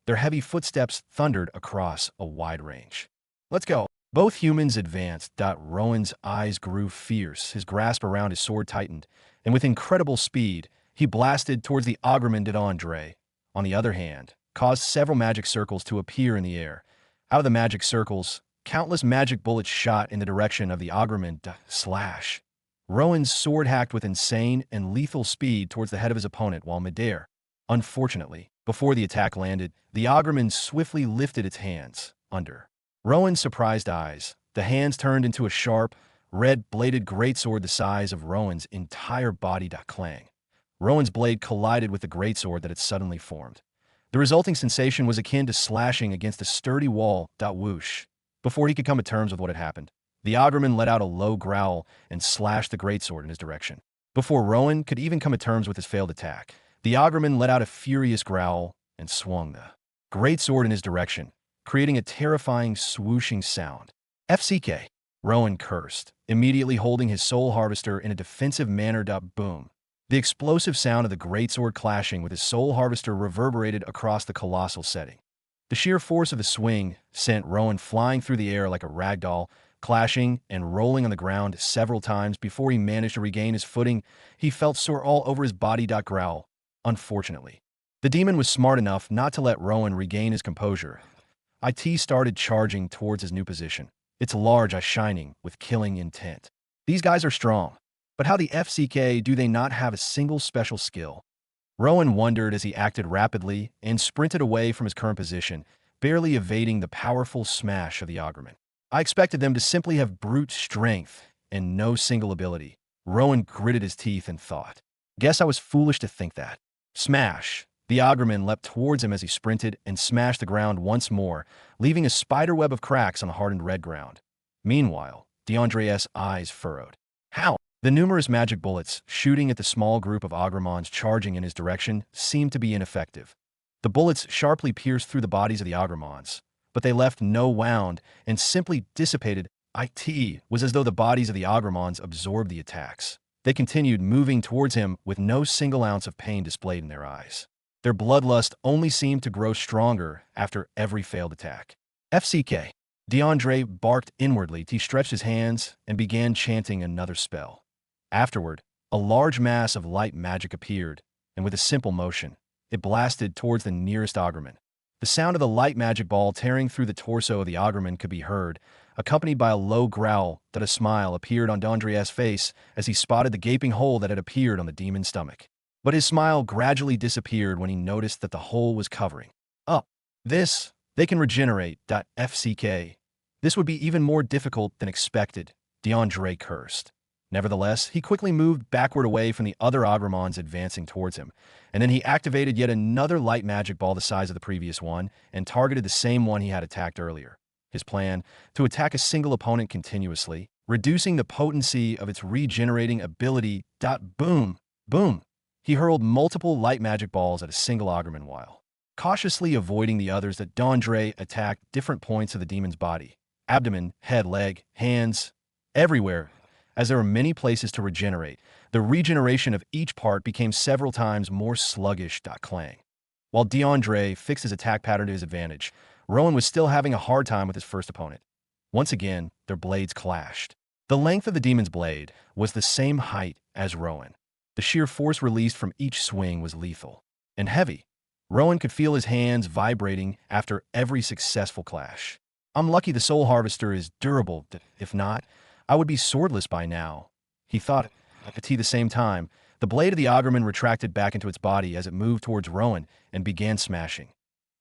Their heavy footsteps thundered across a wide range. Let's go. Both humans advanced. Rowan's eyes grew fierce, his grasp around his sword tightened, and with incredible speed, he blasted towards the Augerman DeAndre. On the other hand, caused several magic circles to appear in the air. Out of the magic circles, countless magic bullets shot in the direction of the Augerman. Slash. Rowan's sword hacked with insane and lethal speed towards the head of his opponent while midair. Unfortunately, before the attack landed, the Augerman swiftly lifted its hands. Under Rowan's surprised eyes, the hands turned into a sharp, red-bladed greatsword the size of Rowan's entire body. Clang. Rowan's blade collided with the greatsword that had suddenly formed. The resulting sensation was akin to slashing against a sturdy wall. Whoosh. Before he could come to terms with what had happened, the Augerman let out a low growl and slashed the greatsword in his direction. Before Rowan could even come to terms with his failed attack, the Augerman let out a furious growl and swung the greatsword in his direction, creating a terrifying swooshing sound. FCK. Rowan cursed, immediately holding his soul harvester in a defensive manner. Boom. The explosive sound of the greatsword clashing with his soul harvester reverberated across the colossal setting. The sheer force of the swing sent Rowan flying through the air like a rag doll, clashing and rolling on the ground several times before he managed to regain his footing. He felt sore all over his body. Growl. Unfortunately, the demon was smart enough not to let Rowan regain his composure. IT started charging towards his new position, its large eye shining with killing intent. These guys are strong, but how the FCK do they not have a single special skill? Rowan wondered as he acted rapidly and sprinted away from his current position, barely evading the powerful smash of the Augerman. I expected them to simply have brute strength and no single ability. Rowan gritted his teeth and thought, guess I was foolish to think that. Smash! The Augerman leapt towards him as he sprinted and smashed the ground once more, leaving a spiderweb of cracks on the hardened red ground. Meanwhile, DeAndre's eyes furrowed. How? The numerous magic bullets shooting at the small group of Ogremons charging in his direction seemed to be ineffective. The bullets sharply pierced through the bodies of the Ogremons, but they left no wound and simply dissipated. It was as though the bodies of the Agramons absorbed the attacks. They continued moving towards him with no single ounce of pain displayed in their eyes. Their bloodlust only seemed to grow stronger after every failed attack. FCK. DeAndre barked inwardly. He stretched his hands and began chanting another spell. Afterward, a large mass of light magic appeared, and with a simple motion, it blasted towards the nearest Agraman. The sound of the light magic ball tearing through the torso of the Agraman could be heard, accompanied by a low growl. That a smile appeared on DeAndre's face as he spotted the gaping hole that had appeared on the demon's stomach. But his smile gradually disappeared when he noticed that the hole was covering up. They can regenerate. FCK. This would be even more difficult than expected, DeAndre cursed. Nevertheless, he quickly moved backward away from the other Agramons advancing towards him, and then he activated yet another light magic ball the size of the previous one and targeted the same one he had attacked earlier. His plan, to attack a single opponent continuously, reducing the potency of its regenerating ability. Boom! Boom! He hurled multiple light magic balls at a single Agraman while cautiously avoiding the others. That DeAndre attacked different points of the demon's body: abdomen, head, leg, hands, everywhere. As there were many places to regenerate, the regeneration of each part became several times more sluggish. Clang. While DeAndre fixed his attack pattern to his advantage, Rowan was still having a hard time with his first opponent. Once again, their blades clashed. The length of the demon's blade was the same height as Rowan. The sheer force released from each swing was lethal and heavy. Rowan could feel his hands vibrating after every successful clash. I'm lucky the Soul Harvester is durable. If not, I would be swordless by now, he thought. At the same time, the blade of the Agraman retracted back into its body as it moved towards Rowan and began smashing.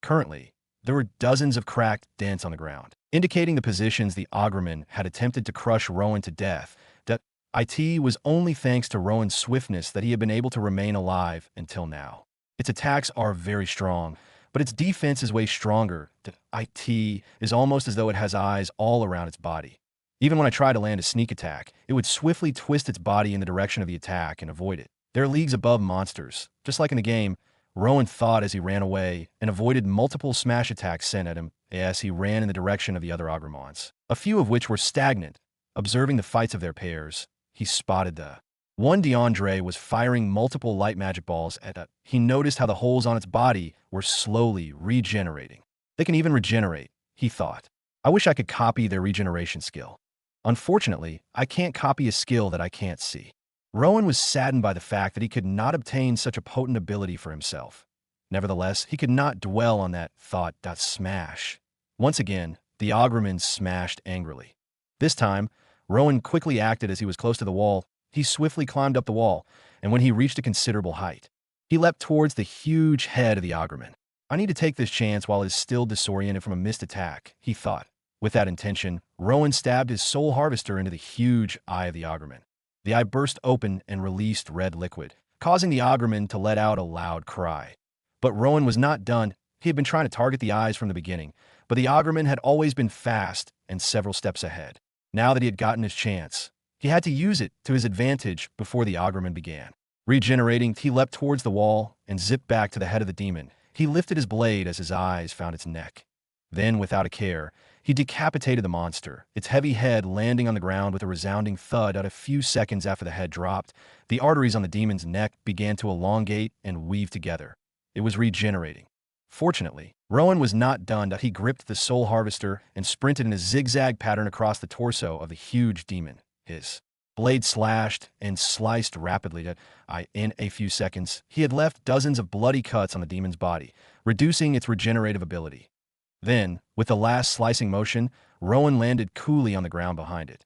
Currently, there were dozens of cracked dents on the ground, indicating the positions the Agraman had attempted to crush Rowan to death. It was only thanks to Rowan's swiftness that he had been able to remain alive until now. Its attacks are very strong, but its defense is way stronger. It is almost as though it has eyes all around its body. Even when I tried to land a sneak attack, it would swiftly twist its body in the direction of the attack and avoid it. They're leagues above monsters. Just like in the game, Rowan thought as he ran away and avoided multiple smash attacks sent at him as he ran in the direction of the other Agramons, a few of which were stagnant. Observing the fights of their pairs, he spotted the one DeAndre was firing multiple light magic balls at it. He noticed how the holes on its body were slowly regenerating. They can even regenerate, he thought. I wish I could copy their regeneration skill. Unfortunately, I can't copy a skill that I can't see. Rowan was saddened by the fact that he could not obtain such a potent ability for himself. Nevertheless, he could not dwell on that thought. Smash. Once again, the Agraman smashed angrily. This time, Rowan quickly acted as he was close to the wall. He swiftly climbed up the wall, and when he reached a considerable height, he leapt towards the huge head of the Agraman. I need to take this chance while he is still disoriented from a missed attack, he thought. With that intention, Rowan stabbed his Soul Harvester into the huge eye of the Agraman. The eye burst open and released red liquid, causing the Agraman to let out a loud cry. But Rowan was not done. He had been trying to target the eyes from the beginning, but the Agraman had always been fast and several steps ahead. Now that he had gotten his chance, he had to use it to his advantage before the Agraman began. Regenerating, he leapt towards the wall and zipped back to the head of the demon. He lifted his blade as his eyes found its neck. Then, without a care, he decapitated the monster, its heavy head landing on the ground with a resounding thud. At a few seconds after the head dropped, the arteries on the demon's neck began to elongate and weave together. It was regenerating. Fortunately, Rowan was not done. He gripped the Soul Harvester and sprinted in a zigzag pattern across the torso of the huge demon. His blade slashed and sliced rapidly. In a few seconds, he had left dozens of bloody cuts on the demon's body, reducing its regenerative ability. Then, with the last slicing motion, Rowan landed coolly on the ground behind it.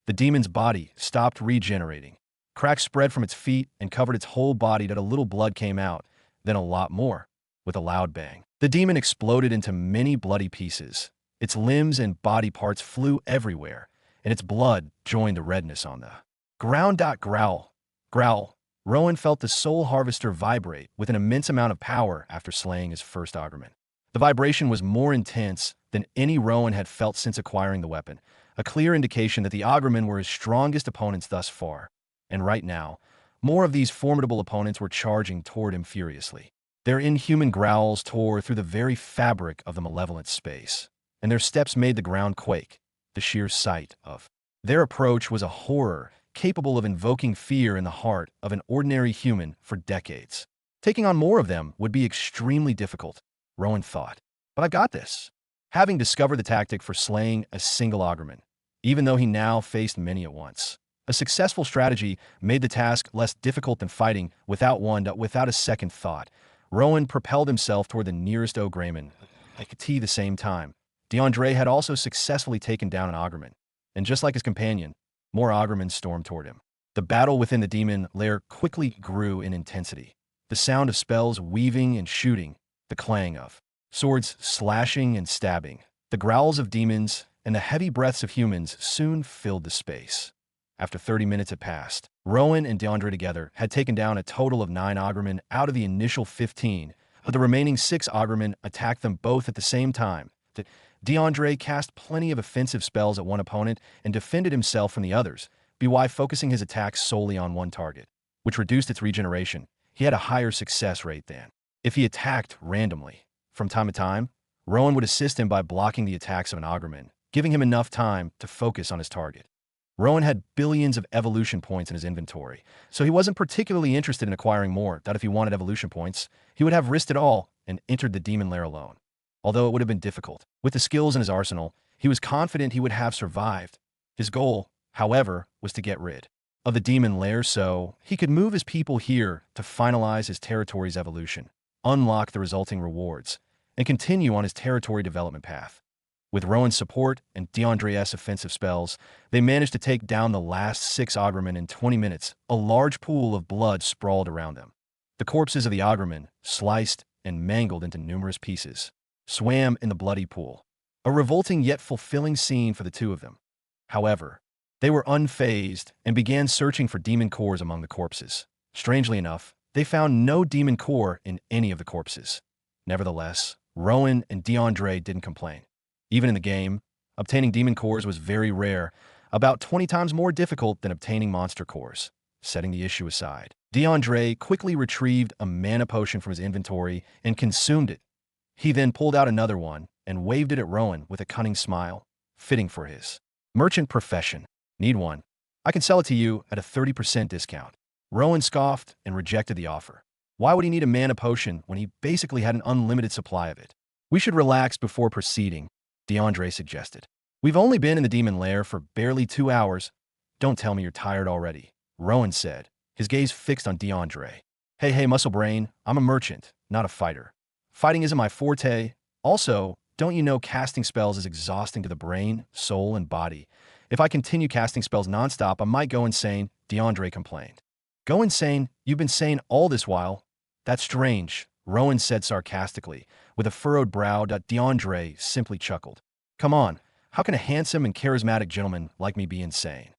The demon's body stopped regenerating. Cracks spread from its feet and covered its whole body. A little blood came out, then a lot more. With a loud bang, the demon exploded into many bloody pieces. Its limbs and body parts flew everywhere, and its blood joined the redness on the ground. Growl. Growl. Rowan felt the Soul Harvester vibrate with an immense amount of power after slaying his first Agraman. The vibration was more intense than any Rowan had felt since acquiring the weapon, a clear indication that the Agraman were his strongest opponents thus far. And right now, more of these formidable opponents were charging toward him furiously. Their inhuman growls tore through the very fabric of the malevolent space. and their steps made the ground quake. The sheer sight of their approach was a horror capable of invoking fear in the heart of an ordinary human for decades. Taking on more of them would be extremely difficult, Rowan thought. But I've got this. Having discovered the tactic for slaying a single Augerman, even though he now faced many at once. A successful strategy made the task less difficult than fighting without a second thought. Rowan propelled himself toward the nearest Ogreman at the same time. DeAndre had also successfully taken down an Augerman, and just like his companion, more Augermen stormed toward him. The battle within the demon lair quickly grew in intensity. The sound of spells weaving and shooting, the clang of swords slashing and stabbing, the growls of demons, and the heavy breaths of humans soon filled the space. After 30 minutes had passed, Rowan and DeAndre together had taken down a total of 9 Augermen out of the initial 15, but the remaining 6 Augermen attacked them both at the same time. DeAndre cast plenty of offensive spells at one opponent and defended himself from the others, by focusing his attacks solely on one target, which reduced its regeneration. He had a higher success rate than if he attacked randomly. From time to time, Rowan would assist him by blocking the attacks of an Augerman, giving him enough time to focus on his target. Rowan had billions of evolution points in his inventory, so he wasn't particularly interested in acquiring more. That if he wanted evolution points, he would have risked it all and entered the demon lair alone. Although it would have been difficult, with the skills in his arsenal, he was confident he would have survived. His goal, however, was to get rid of the demon lair so he could move his people here to finalize his territory's evolution, unlock the resulting rewards, and continue on his territory development path. With Rowan's support and DeAndre's offensive spells, they managed to take down the last 6 Augermen in 20 minutes. A large pool of blood sprawled around them. The corpses of the Augermen, sliced and mangled into numerous pieces, swam in the bloody pool. A revolting yet fulfilling scene for the two of them. However, they were unfazed and began searching for demon cores among the corpses. Strangely enough, they found no demon core in any of the corpses. Nevertheless, Rowan and DeAndre didn't complain. Even in the game, obtaining demon cores was very rare, about 20 times more difficult than obtaining monster cores. Setting the issue aside, DeAndre quickly retrieved a mana potion from his inventory and consumed it. He then pulled out another one and waved it at Rowan with a cunning smile, fitting for his merchant profession. Need one? I can sell it to you at a 30% discount. Rowan scoffed and rejected the offer. Why would he need a mana potion when he basically had an unlimited supply of it? We should relax before proceeding, DeAndre suggested. We've only been in the demon lair for barely 2 hours. Don't tell me you're tired already, Rowan said, his gaze fixed on DeAndre. Hey, muscle brain, I'm a merchant, not a fighter. Fighting isn't my forte. Also, don't you know casting spells is exhausting to the brain, soul, and body? If I continue casting spells nonstop, I might go insane, DeAndre complained. Go insane? You've been sane all this while? That's strange, Rowan said sarcastically. With a furrowed brow, DeAndre simply chuckled. Come on, how can a handsome and charismatic gentleman like me be insane?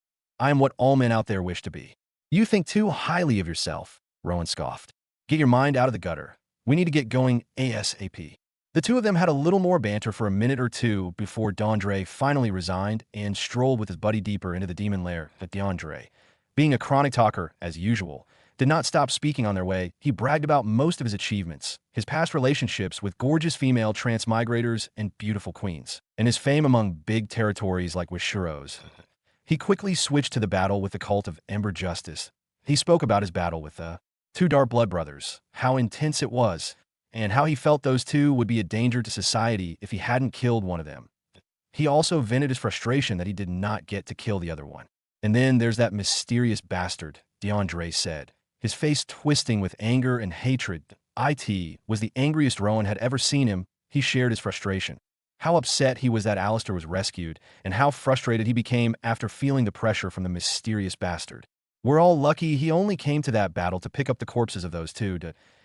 I am what all men out there wish to be. You think too highly of yourself, Rowan scoffed. Get your mind out of the gutter. We need to get going ASAP. The two of them had a little more banter for a minute or two before DeAndre finally resigned and strolled with his buddy deeper into the demon lair. DeAndre, being a chronic talker as usual, did not stop speaking on their way. He bragged about most of his achievements, his past relationships with gorgeous female transmigrators and beautiful queens, and his fame among big territories like Wishuros. He quickly switched to the battle with the cult of Ember Justice. He spoke about his battle with the 2 Dark Blood brothers, how intense it was, and how he felt those two would be a danger to society if he hadn't killed one of them. He also vented his frustration that he did not get to kill the other one. And then there's that mysterious bastard, DeAndre said, his face twisting with anger and hatred. It was the angriest Rowan had ever seen him. He shared his frustration. How upset he was that Alistair was rescued, and how frustrated he became after feeling the pressure from the mysterious bastard. We're all lucky he only came to that battle to pick up the corpses of those two.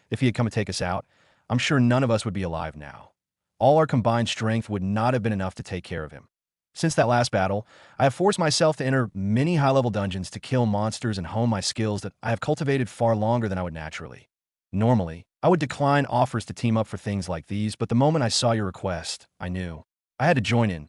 If he had come to take us out, I'm sure none of us would be alive now. All our combined strength would not have been enough to take care of him. Since that last battle, I have forced myself to enter many high-level dungeons to kill monsters and hone my skills that I have cultivated far longer than I would naturally. Normally, I would decline offers to team up for things like these, but the moment I saw your request, I knew I had to join in.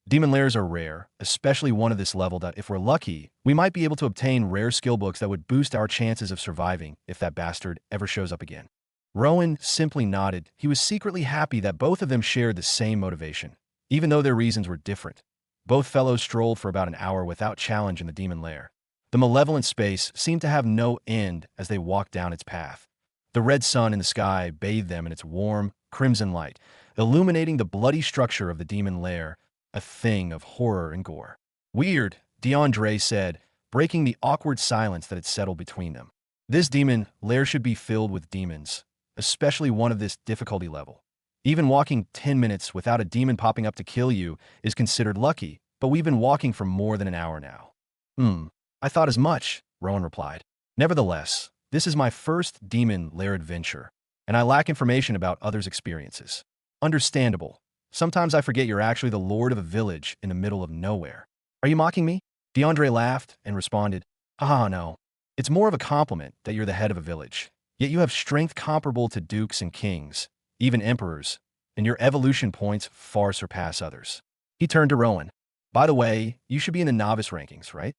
Demon lairs are rare, especially one of this level that, if we're lucky, we might be able to obtain rare skill books that would boost our chances of surviving if that bastard ever shows up again. Rowan simply nodded. He was secretly happy that both of them shared the same motivation. even though their reasons were different. Both fellows strolled for about an hour without challenge in the demon lair. The malevolent space seemed to have no end as they walked down its path. The red sun in the sky bathed them in its warm, crimson light, illuminating the bloody structure of the demon lair, a thing of horror and gore. Weird, DeAndre said, breaking the awkward silence that had settled between them. This demon lair should be filled with demons, especially one of this difficulty level. Even walking 10 minutes without a demon popping up to kill you is considered lucky, but we've been walking for more than an hour now. I thought as much, Rowan replied. Nevertheless, this is my first demon lair adventure, and I lack information about others' experiences. Understandable. Sometimes I forget you're actually the lord of a village in the middle of nowhere. Are you mocking me? DeAndre laughed and responded, Haha, no. It's more of a compliment that you're the head of a village. Yet you have strength comparable to dukes and kings, even emperors, and your evolution points far surpass others. He turned to Rowan. By the way, you should be in the novice rankings, right?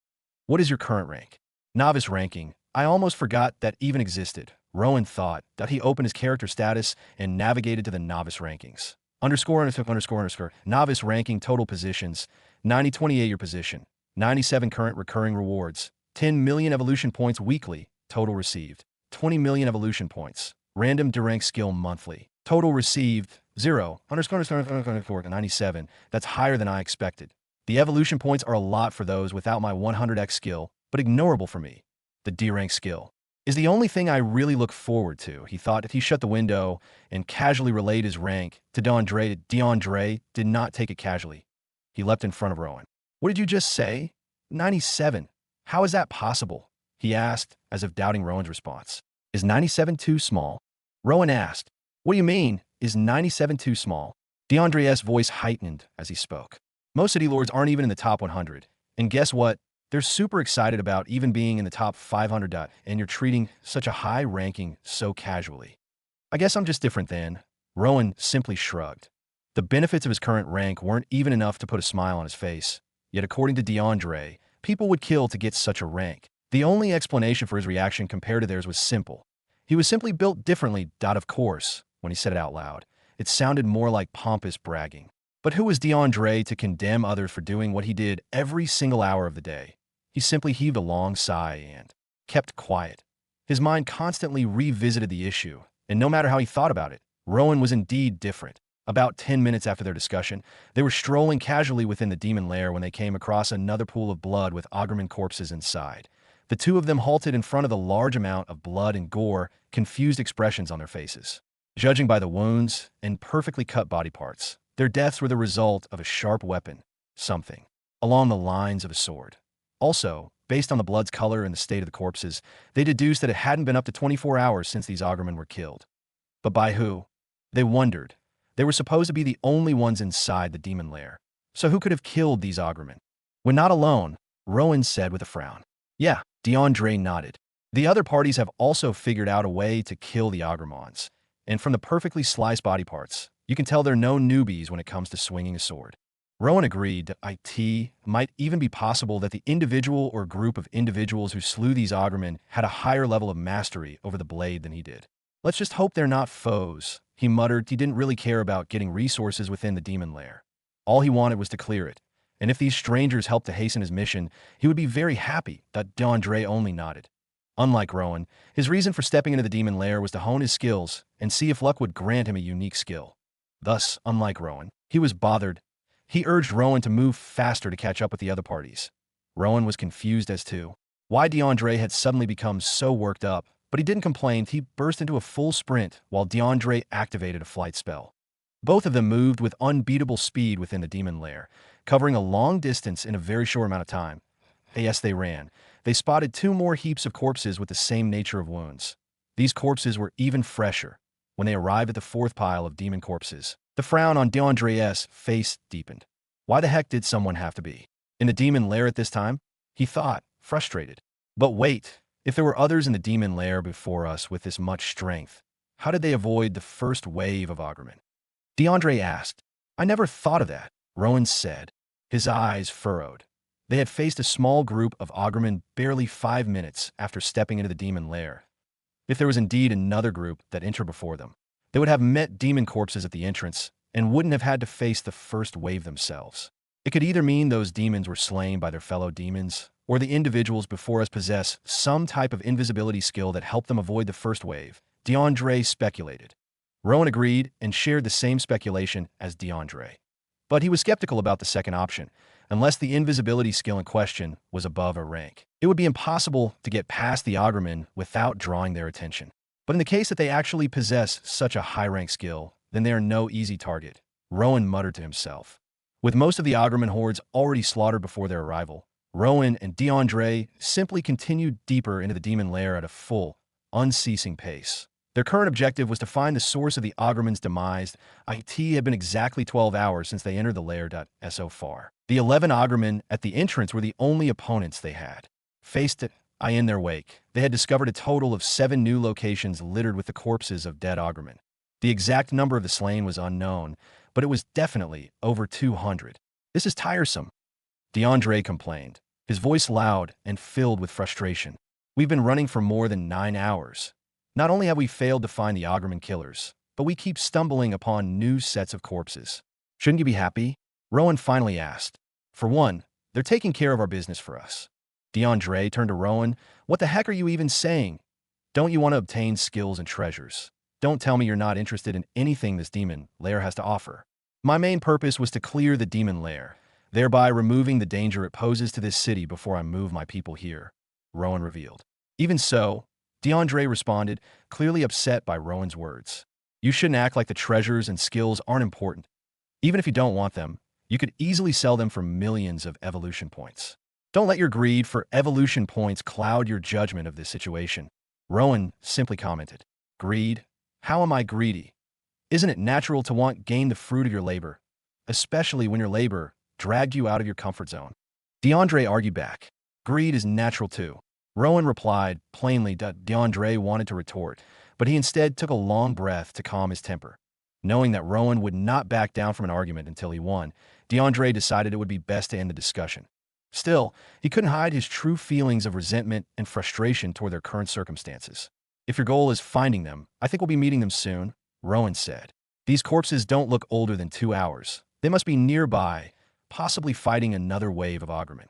What is your current rank? Novice ranking. I almost forgot that even existed. Rowan thought that he opened his character status and navigated to the novice rankings. _____. Novice ranking total positions. 9028 your position. 97 current recurring rewards. 10 million evolution points weekly. Total received. 20 million evolution points. Random derank skill monthly. Total received. 0. _____ 97. That's higher than I expected. The evolution points are a lot for those without my 100x skill, but ignorable for me. The D-rank skill is the only thing I really look forward to, he thought as he shut the window and casually relayed his rank to DeAndre. DeAndre did not take it casually. He leapt in front of Rowan. What did you just say? 97. How is that possible? He asked, as if doubting Rowan's response. Is 97 too small? Rowan asked. What do you mean? Is 97 too small? DeAndre's voice heightened as he spoke. Most city lords aren't even in the top 100. And guess what? They're super excited about even being in the top 500. And you're treating such a high ranking so casually. I guess I'm just different then. Rowan simply shrugged. The benefits of his current rank weren't even enough to put a smile on his face. Yet according to DeAndre, people would kill to get such a rank. The only explanation for his reaction compared to theirs was simple. He was simply built differently. Of course, when he said it out loud, it sounded more like pompous bragging. But who was DeAndre to condemn others for doing what he did every single hour of the day? He simply heaved a long sigh and kept quiet. His mind constantly revisited the issue, and no matter how he thought about it, Rowan was indeed different. About 10 minutes after their discussion, they were strolling casually within the demon lair when they came across another pool of blood with Augerman corpses inside. The two of them halted in front of the large amount of blood and gore, confused expressions on their faces. Judging by the wounds and perfectly cut body parts, their deaths were the result of a sharp weapon, something along the lines of a sword. Also, based on the blood's color and the state of the corpses, they deduced that it hadn't been up to 24 hours since these Augermen were killed. But by who? They wondered. They were supposed to be the only ones inside the demon lair. So who could have killed these Augermen? When not alone, Rowan said with a frown. Yeah, DeAndre nodded. The other parties have also figured out a way to kill the Augermons. And from the perfectly sliced body parts, you can tell they're no newbies when it comes to swinging a sword. Rowan agreed that it might even be possible that the individual or group of individuals who slew these Augermen had a higher level of mastery over the blade than he did. Let's just hope they're not foes, he muttered. He didn't really care about getting resources within the demon lair. All he wanted was to clear it, and if these strangers helped to hasten his mission, he would be very happy. That DeAndre only nodded. Unlike Rowan, his reason for stepping into the demon lair was to hone his skills and see if luck would grant him a unique skill. Thus, unlike Rowan, he was bothered. He urged Rowan to move faster to catch up with the other parties. Rowan was confused as to why DeAndre had suddenly become so worked up, but he didn't complain. He burst into a full sprint while DeAndre activated a flight spell. Both of them moved with unbeatable speed within the demon lair, covering a long distance in a very short amount of time. As they ran, they spotted two more heaps of corpses with the same nature of wounds. These corpses were even fresher. When they arrived at the fourth pile of demon corpses, the frown on DeAndre's face deepened. Why the heck did someone have to be in the demon lair at this time? He thought, frustrated. But wait, if there were others in the demon lair before us with this much strength, how did they avoid the first wave of Augermen? DeAndre asked. I never thought of that, Rowan said. His eyes furrowed. They had faced a small group of Augermen barely 5 minutes after stepping into the demon lair. If there was indeed another group that entered before them, they would have met demon corpses at the entrance and wouldn't have had to face the first wave themselves. It could either mean those demons were slain by their fellow demons, or the individuals before us possess some type of invisibility skill that helped them avoid the first wave, DeAndre speculated. Rowan agreed and shared the same speculation as DeAndre. But he was skeptical about the second option, unless the invisibility skill in question was above a rank. It would be impossible to get past the Ogremon without drawing their attention. But in the case that they actually possess such a high-rank skill, then they are no easy target, Rowan muttered to himself. With most of the Ogremon hordes already slaughtered before their arrival, Rowan and DeAndre simply continued deeper into the demon lair at a full, unceasing pace. Their current objective was to find the source of the Ogremon's demise. It had been exactly 12 hours since they entered the lair. So far, the 11 Ogremon at the entrance were the only opponents they had faced in their wake. They had discovered a total of 7 new locations littered with the corpses of dead Ogremon. The exact number of the slain was unknown, but it was definitely over 200. This is tiresome, DeAndre complained, his voice loud and filled with frustration. We've been running for more than 9 hours. Not only have we failed to find the Ogremon killers, but we keep stumbling upon new sets of corpses. Shouldn't you be happy? Rowan finally asked. For one, they're taking care of our business for us. DeAndre turned to Rowan. What the heck are you even saying? Don't you want to obtain skills and treasures? Don't tell me you're not interested in anything this demon lair has to offer. My main purpose was to clear the demon lair, thereby removing the danger it poses to this city before I move my people here, Rowan revealed. Even so, DeAndre responded, clearly upset by Rowan's words. You shouldn't act like the treasures and skills aren't important. Even if you don't want them, you could easily sell them for millions of evolution points. Don't let your greed for evolution points cloud your judgment of this situation, Rowan simply commented. Greed? How am I greedy? Isn't it natural to gain the fruit of your labor, especially when your labor dragged you out of your comfort zone? DeAndre argued back. Greed is natural too. Rowan replied, plainly that DeAndre wanted to retort, but he instead took a long breath to calm his temper. Knowing that Rowan would not back down from an argument until he won, DeAndre decided it would be best to end the discussion. Still, he couldn't hide his true feelings of resentment and frustration toward their current circumstances. If your goal is finding them, I think we'll be meeting them soon, Rowan said. These corpses don't look older than 2 hours. They must be nearby, possibly fighting another wave of Ogremon.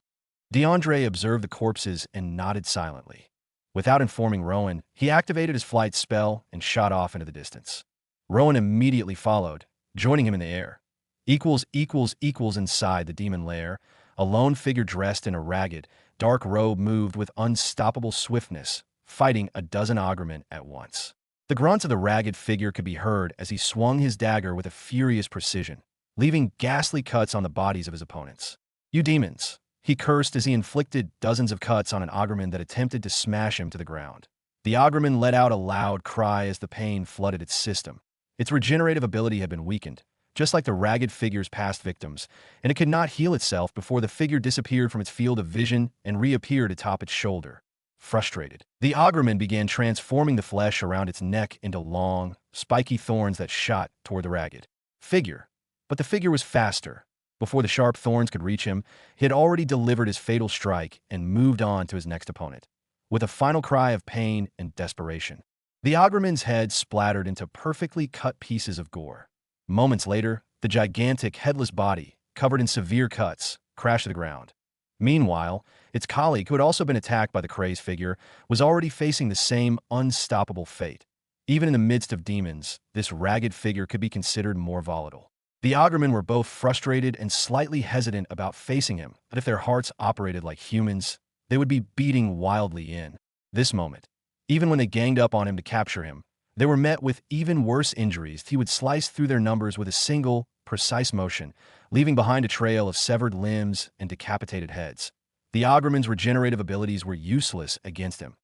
DeAndre observed the corpses and nodded silently. Without informing Rowan, he activated his flight spell and shot off into the distance. Rowan immediately followed, joining him in the air. Inside the demon lair, a lone figure dressed in a ragged, dark robe moved with unstoppable swiftness, fighting a dozen Ogremon at once. The grunts of the ragged figure could be heard as he swung his dagger with a furious precision, leaving ghastly cuts on the bodies of his opponents. You demons! He cursed as he inflicted dozens of cuts on an Ogremon that attempted to smash him to the ground. The Ogremon let out a loud cry as the pain flooded its system. Its regenerative ability had been weakened, just like the ragged figure's past victims, and it could not heal itself before the figure disappeared from its field of vision and reappeared atop its shoulder. Frustrated, the Ogremon began transforming the flesh around its neck into long, spiky thorns that shot toward the ragged figure. But the figure was faster. Before the sharp thorns could reach him, he had already delivered his fatal strike and moved on to his next opponent, with a final cry of pain and desperation. The Ogremon's head splattered into perfectly cut pieces of gore. Moments later, the gigantic, headless body, covered in severe cuts, crashed to the ground. Meanwhile, its colleague, who had also been attacked by the crazed figure, was already facing the same unstoppable fate. Even in the midst of demons, this ragged figure could be considered more volatile. The Ogremon were both frustrated and slightly hesitant about facing him, but if their hearts operated like humans, they would be beating wildly in this moment. Even when they ganged up on him to capture him, they were met with even worse injuries. He would slice through their numbers with a single, precise motion, leaving behind a trail of severed limbs and decapitated heads. The Ogremon's regenerative abilities were useless against him.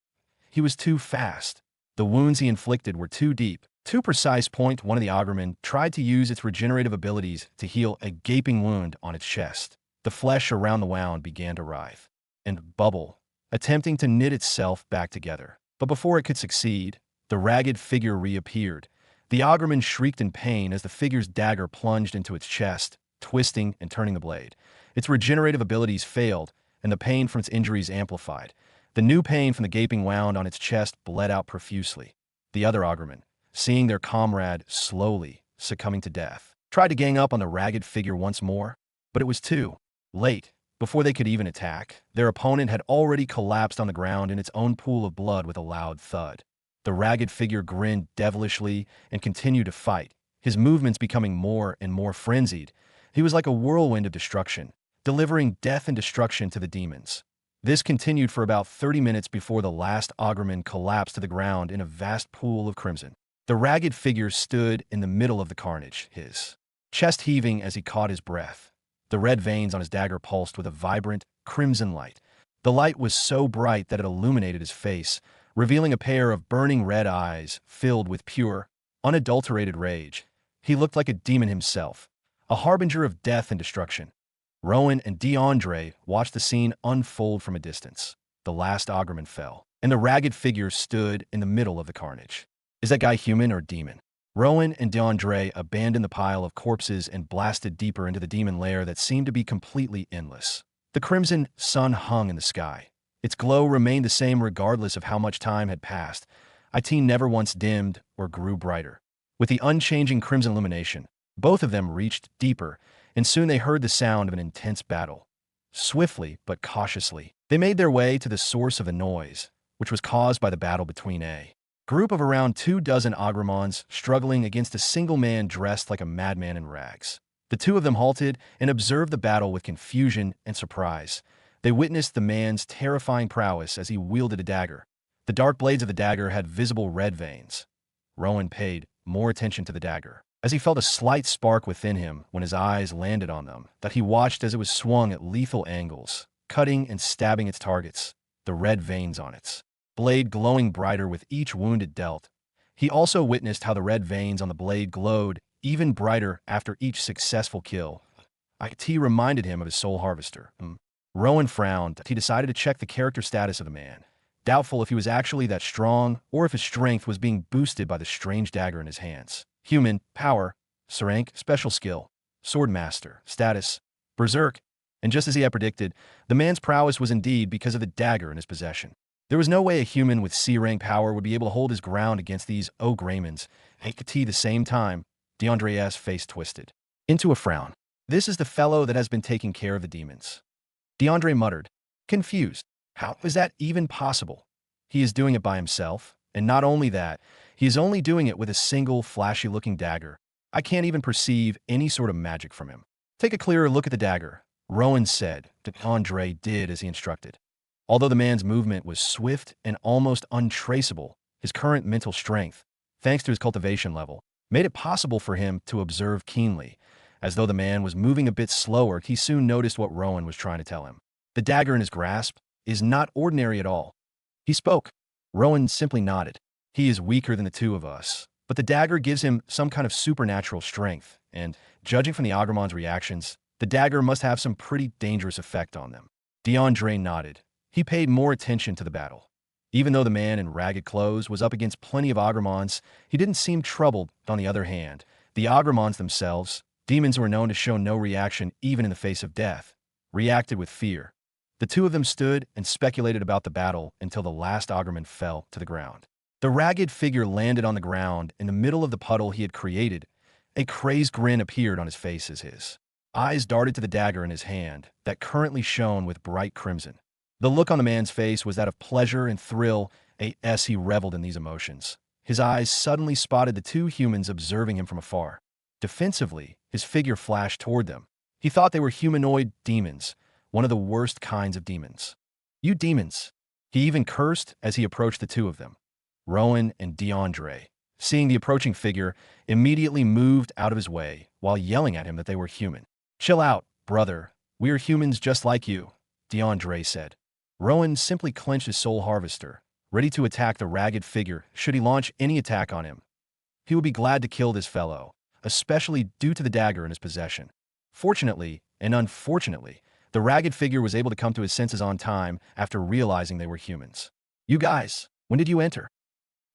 He was too fast. The wounds he inflicted were too deep, too precise. One of the Ogremon tried to use its regenerative abilities to heal a gaping wound on its chest. The flesh around the wound began to writhe and bubble, attempting to knit itself back together. But before it could succeed, the ragged figure reappeared. The Ogremon shrieked in pain as the figure's dagger plunged into its chest, twisting and turning the blade. Its regenerative abilities failed, and the pain from its injuries amplified. The new pain from the gaping wound on its chest bled out profusely. The other Ogremon, seeing their comrade slowly succumbing to death, tried to gang up on the ragged figure once more, but it was too late. Before they could even attack, their opponent had already collapsed on the ground in its own pool of blood with a loud thud. The ragged figure grinned devilishly and continued to fight, his movements becoming more and more frenzied. He was like a whirlwind of destruction, delivering death and destruction to the demons. This continued for about 30 minutes before the last Ogremon collapsed to the ground in a vast pool of crimson. The ragged figure stood in the middle of the carnage, his chest heaving as he caught his breath. The red veins on his dagger pulsed with a vibrant, crimson light. The light was so bright that it illuminated his face, revealing a pair of burning red eyes filled with pure, unadulterated rage. He looked like a demon himself, a harbinger of death and destruction. Rowan and DeAndre watched the scene unfold from a distance. The last Ogremon fell, and the ragged figure stood in the middle of the carnage. Is that guy human or demon? Rowan and DeAndre abandoned the pile of corpses and blasted deeper into the demon lair that seemed to be completely endless. The crimson sun hung in the sky. Its glow remained the same regardless of how much time had passed. It never once dimmed or grew brighter. With the unchanging crimson illumination, both of them reached deeper, and soon they heard the sound of an intense battle. Swiftly but cautiously, they made their way to the source of the noise, which was caused by the battle between a group of around 24 Ogremons struggling against a single man dressed like a madman in rags. The two of them halted and observed the battle with confusion and surprise. They witnessed the man's terrifying prowess as he wielded a dagger. The dark blades of the dagger had visible red veins. Rowan paid more attention to the dagger, as he felt a slight spark within him when his eyes landed on them, that he watched as it was swung at lethal angles, cutting and stabbing its targets, the red veins on its blade glowing brighter with each wound it dealt. He also witnessed how the red veins on the blade glowed even brighter after each successful kill. It reminded him of his soul harvester. Rowan frowned. He decided to check the character status of the man, doubtful if he was actually that strong or if his strength was being boosted by the strange dagger in his hands. Human, power, SSS-Rank, special skill, swordmaster, status, berserk. And just as he had predicted, the man's prowess was indeed because of the dagger in his possession. There was no way a human with C-rank power would be able to hold his ground against these Ogremons. At the same time, DeAndre's face twisted into a frown. This is the fellow that has been taking care of the demons. DeAndre muttered, confused. How is that even possible? He is doing it by himself, and not only that, he is only doing it with a single flashy-looking dagger. I can't even perceive any sort of magic from him. Take a clearer look at the dagger, Rowan said. DeAndre did as he instructed. Although the man's movement was swift and almost untraceable, his current mental strength, thanks to his cultivation level, made it possible for him to observe keenly. As though the man was moving a bit slower, he soon noticed what Rowan was trying to tell him. The dagger in his grasp is not ordinary at all. He spoke. Rowan simply nodded. He is weaker than the two of us, but the dagger gives him some kind of supernatural strength, and, judging from the Ogremon's reactions, the dagger must have some pretty dangerous effect on them. DeAndre nodded. He paid more attention to the battle. Even though the man in ragged clothes was up against plenty of Ogremons, he didn't seem troubled. On the other hand, the Ogremons themselves, demons who were known to show no reaction even in the face of death, reacted with fear. The two of them stood and speculated about the battle until the last Ogremon fell to the ground. The ragged figure landed on the ground in the middle of the puddle he had created. A crazed grin appeared on his face as his eyes darted to the dagger in his hand that currently shone with bright crimson. The look on the man's face was that of pleasure and thrill as he reveled in these emotions. His eyes suddenly spotted the two humans observing him from afar. Defensively, his figure flashed toward them. He thought they were humanoid demons, one of the worst kinds of demons. You demons! He even cursed as he approached the two of them. Rowan and DeAndre, seeing the approaching figure, immediately moved out of his way while yelling at him that they were human. Chill out, brother. We are humans just like you, DeAndre said. Rowan simply clenched his soul harvester, ready to attack the ragged figure should he launch any attack on him. He would be glad to kill this fellow, especially due to the dagger in his possession. Fortunately and unfortunately, the ragged figure was able to come to his senses on time after realizing they were humans. You guys, when did you enter?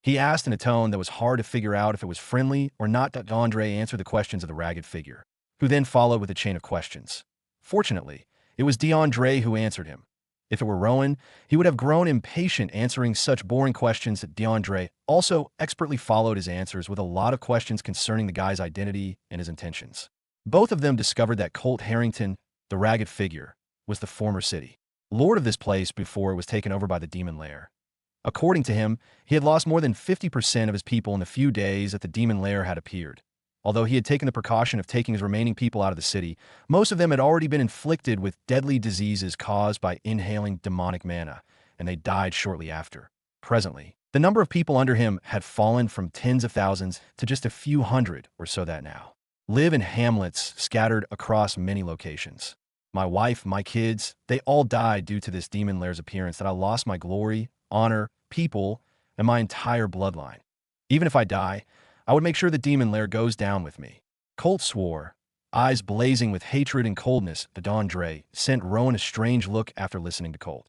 He asked in a tone that was hard to figure out if it was friendly or not. DeAndre answered the questions of the ragged figure, who then followed with a chain of questions. Fortunately, it was DeAndre who answered him. If it were Rowan, he would have grown impatient answering such boring questions that DeAndre also expertly followed his answers with a lot of questions concerning the guy's identity and his intentions. Both of them discovered that Colt Harrington, the ragged figure, was the former city lord of this place before it was taken over by the demon lair. According to him, he had lost more than 50% of his people in the few days that the demon lair had appeared. Although he had taken the precaution of taking his remaining people out of the city, most of them had already been inflicted with deadly diseases caused by inhaling demonic mana, and they died shortly after. Presently, the number of people under him had fallen from tens of thousands to just a few hundred or so that now live in hamlets scattered across many locations. My wife, my kids, they all died due to this demon lair's appearance that I lost my glory, honor, people, and my entire bloodline. Even if I die, I would make sure the demon lair goes down with me. Colt swore, eyes blazing with hatred and coldness. DeAndre sent Rowan a strange look after listening to Colt.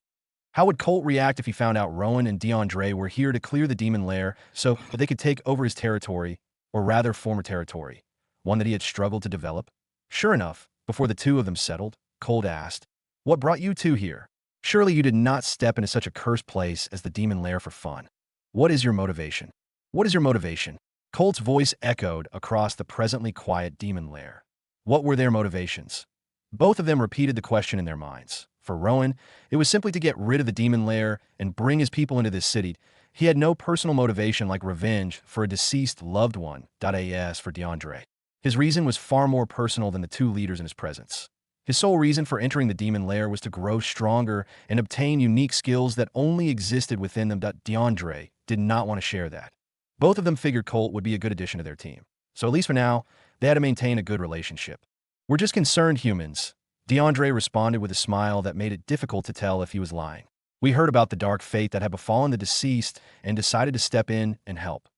How would Colt react if he found out Rowan and DeAndre were here to clear the demon lair so that they could take over his territory, or rather former territory, one that he had struggled to develop? Sure enough, before the two of them settled, Colt asked, "What brought you two here? Surely you did not step into such a cursed place as the demon lair for fun. What is your motivation? What is your motivation?" Colt's voice echoed across the presently quiet demon lair. What were their motivations? Both of them repeated the question in their minds. For Rowan, it was simply to get rid of the demon lair and bring his people into this city. He had no personal motivation like revenge for a deceased loved one. As for DeAndre, his reason was far more personal than the two leaders in his presence. His sole reason for entering the demon lair was to grow stronger and obtain unique skills that only existed within them. DeAndre did not want to share that. Both of them figured Colt would be a good addition to their team. So at least for now, they had to maintain a good relationship. "We're just concerned humans," DeAndre responded with a smile that made it difficult to tell if he was lying. "We heard about the dark fate that had befallen the deceased and decided to step in and help.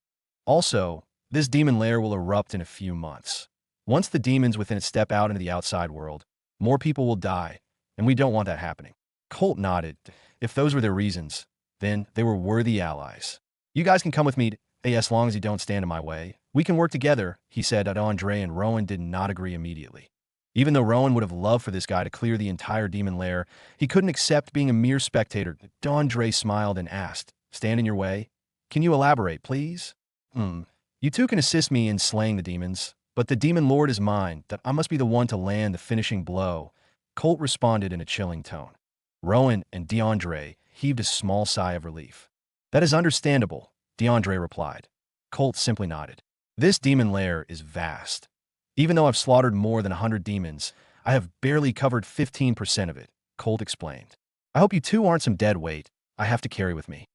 Also, this demon lair will erupt in a few months. Once the demons within it step out into the outside world, more people will die, and we don't want that happening." Colt nodded. If those were their reasons, then they were worthy allies. "You guys can come with me, as long as you don't stand in my way. We can work together," he said. Andre and Rowan did not agree immediately. Even though Rowan would have loved for this guy to clear the entire demon lair, he couldn't accept being a mere spectator. Andre smiled and asked, "Stand in your way? Can you elaborate, please?" You two can assist me in slaying the demons, but the demon lord is mine, that I must be the one to land the finishing blow," Colt responded in a chilling tone. Rowan and DeAndre heaved a small sigh of relief. "That is understandable," DeAndre replied. Colt simply nodded. "This demon lair is vast. Even though I've slaughtered more than 100 demons, I have barely covered 15% of it," Colt explained. "I hope you two aren't some dead weight I have to carry with me."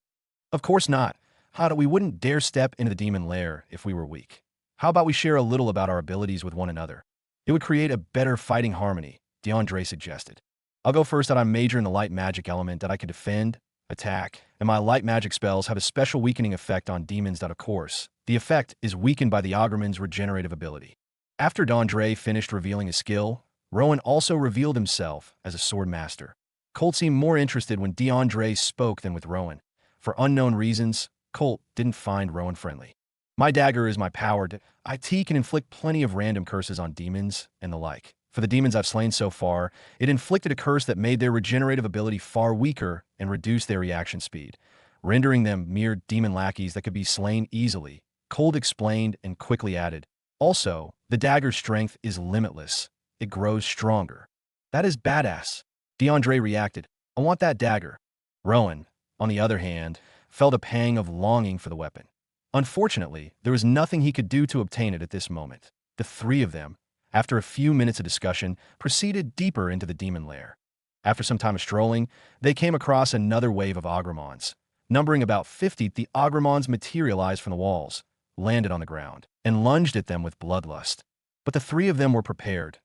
"Of course not. Hada, we wouldn't dare step into the demon lair if we were weak. How about we share a little about our abilities with one another? It would create a better fighting harmony," DeAndre suggested. "I'll go first. That I'm major in the light magic element that I can defend, attack, and my light magic spells have a special weakening effect on demons. Of course, the effect is weakened by the Ogrman's regenerative ability." After DeAndre finished revealing his skill, Rowan also revealed himself as a sword master. Colt seemed more interested when DeAndre spoke than with Rowan. For unknown reasons, Colt didn't find Rowan friendly. "My dagger is my power. It can inflict plenty of random curses on demons and the like. For the demons I've slain so far, it inflicted a curse that made their regenerative ability far weaker and reduced their reaction speed, rendering them mere demon lackeys that could be slain easily," Colt explained and quickly added, "Also, the dagger's strength is limitless. It grows stronger." "That is badass," DeAndre reacted. "I want that dagger." Rowan, on the other hand, felt a pang of longing for the weapon. Unfortunately, there was nothing he could do to obtain it at this moment. The three of them, after a few minutes of discussion, proceeded deeper into the demon lair. After some time of strolling, they came across another wave of Ogrmons. Numbering about 50, the Ogrmons materialized from the walls, landed on the ground, and lunged at them with bloodlust. But the three of them were prepared.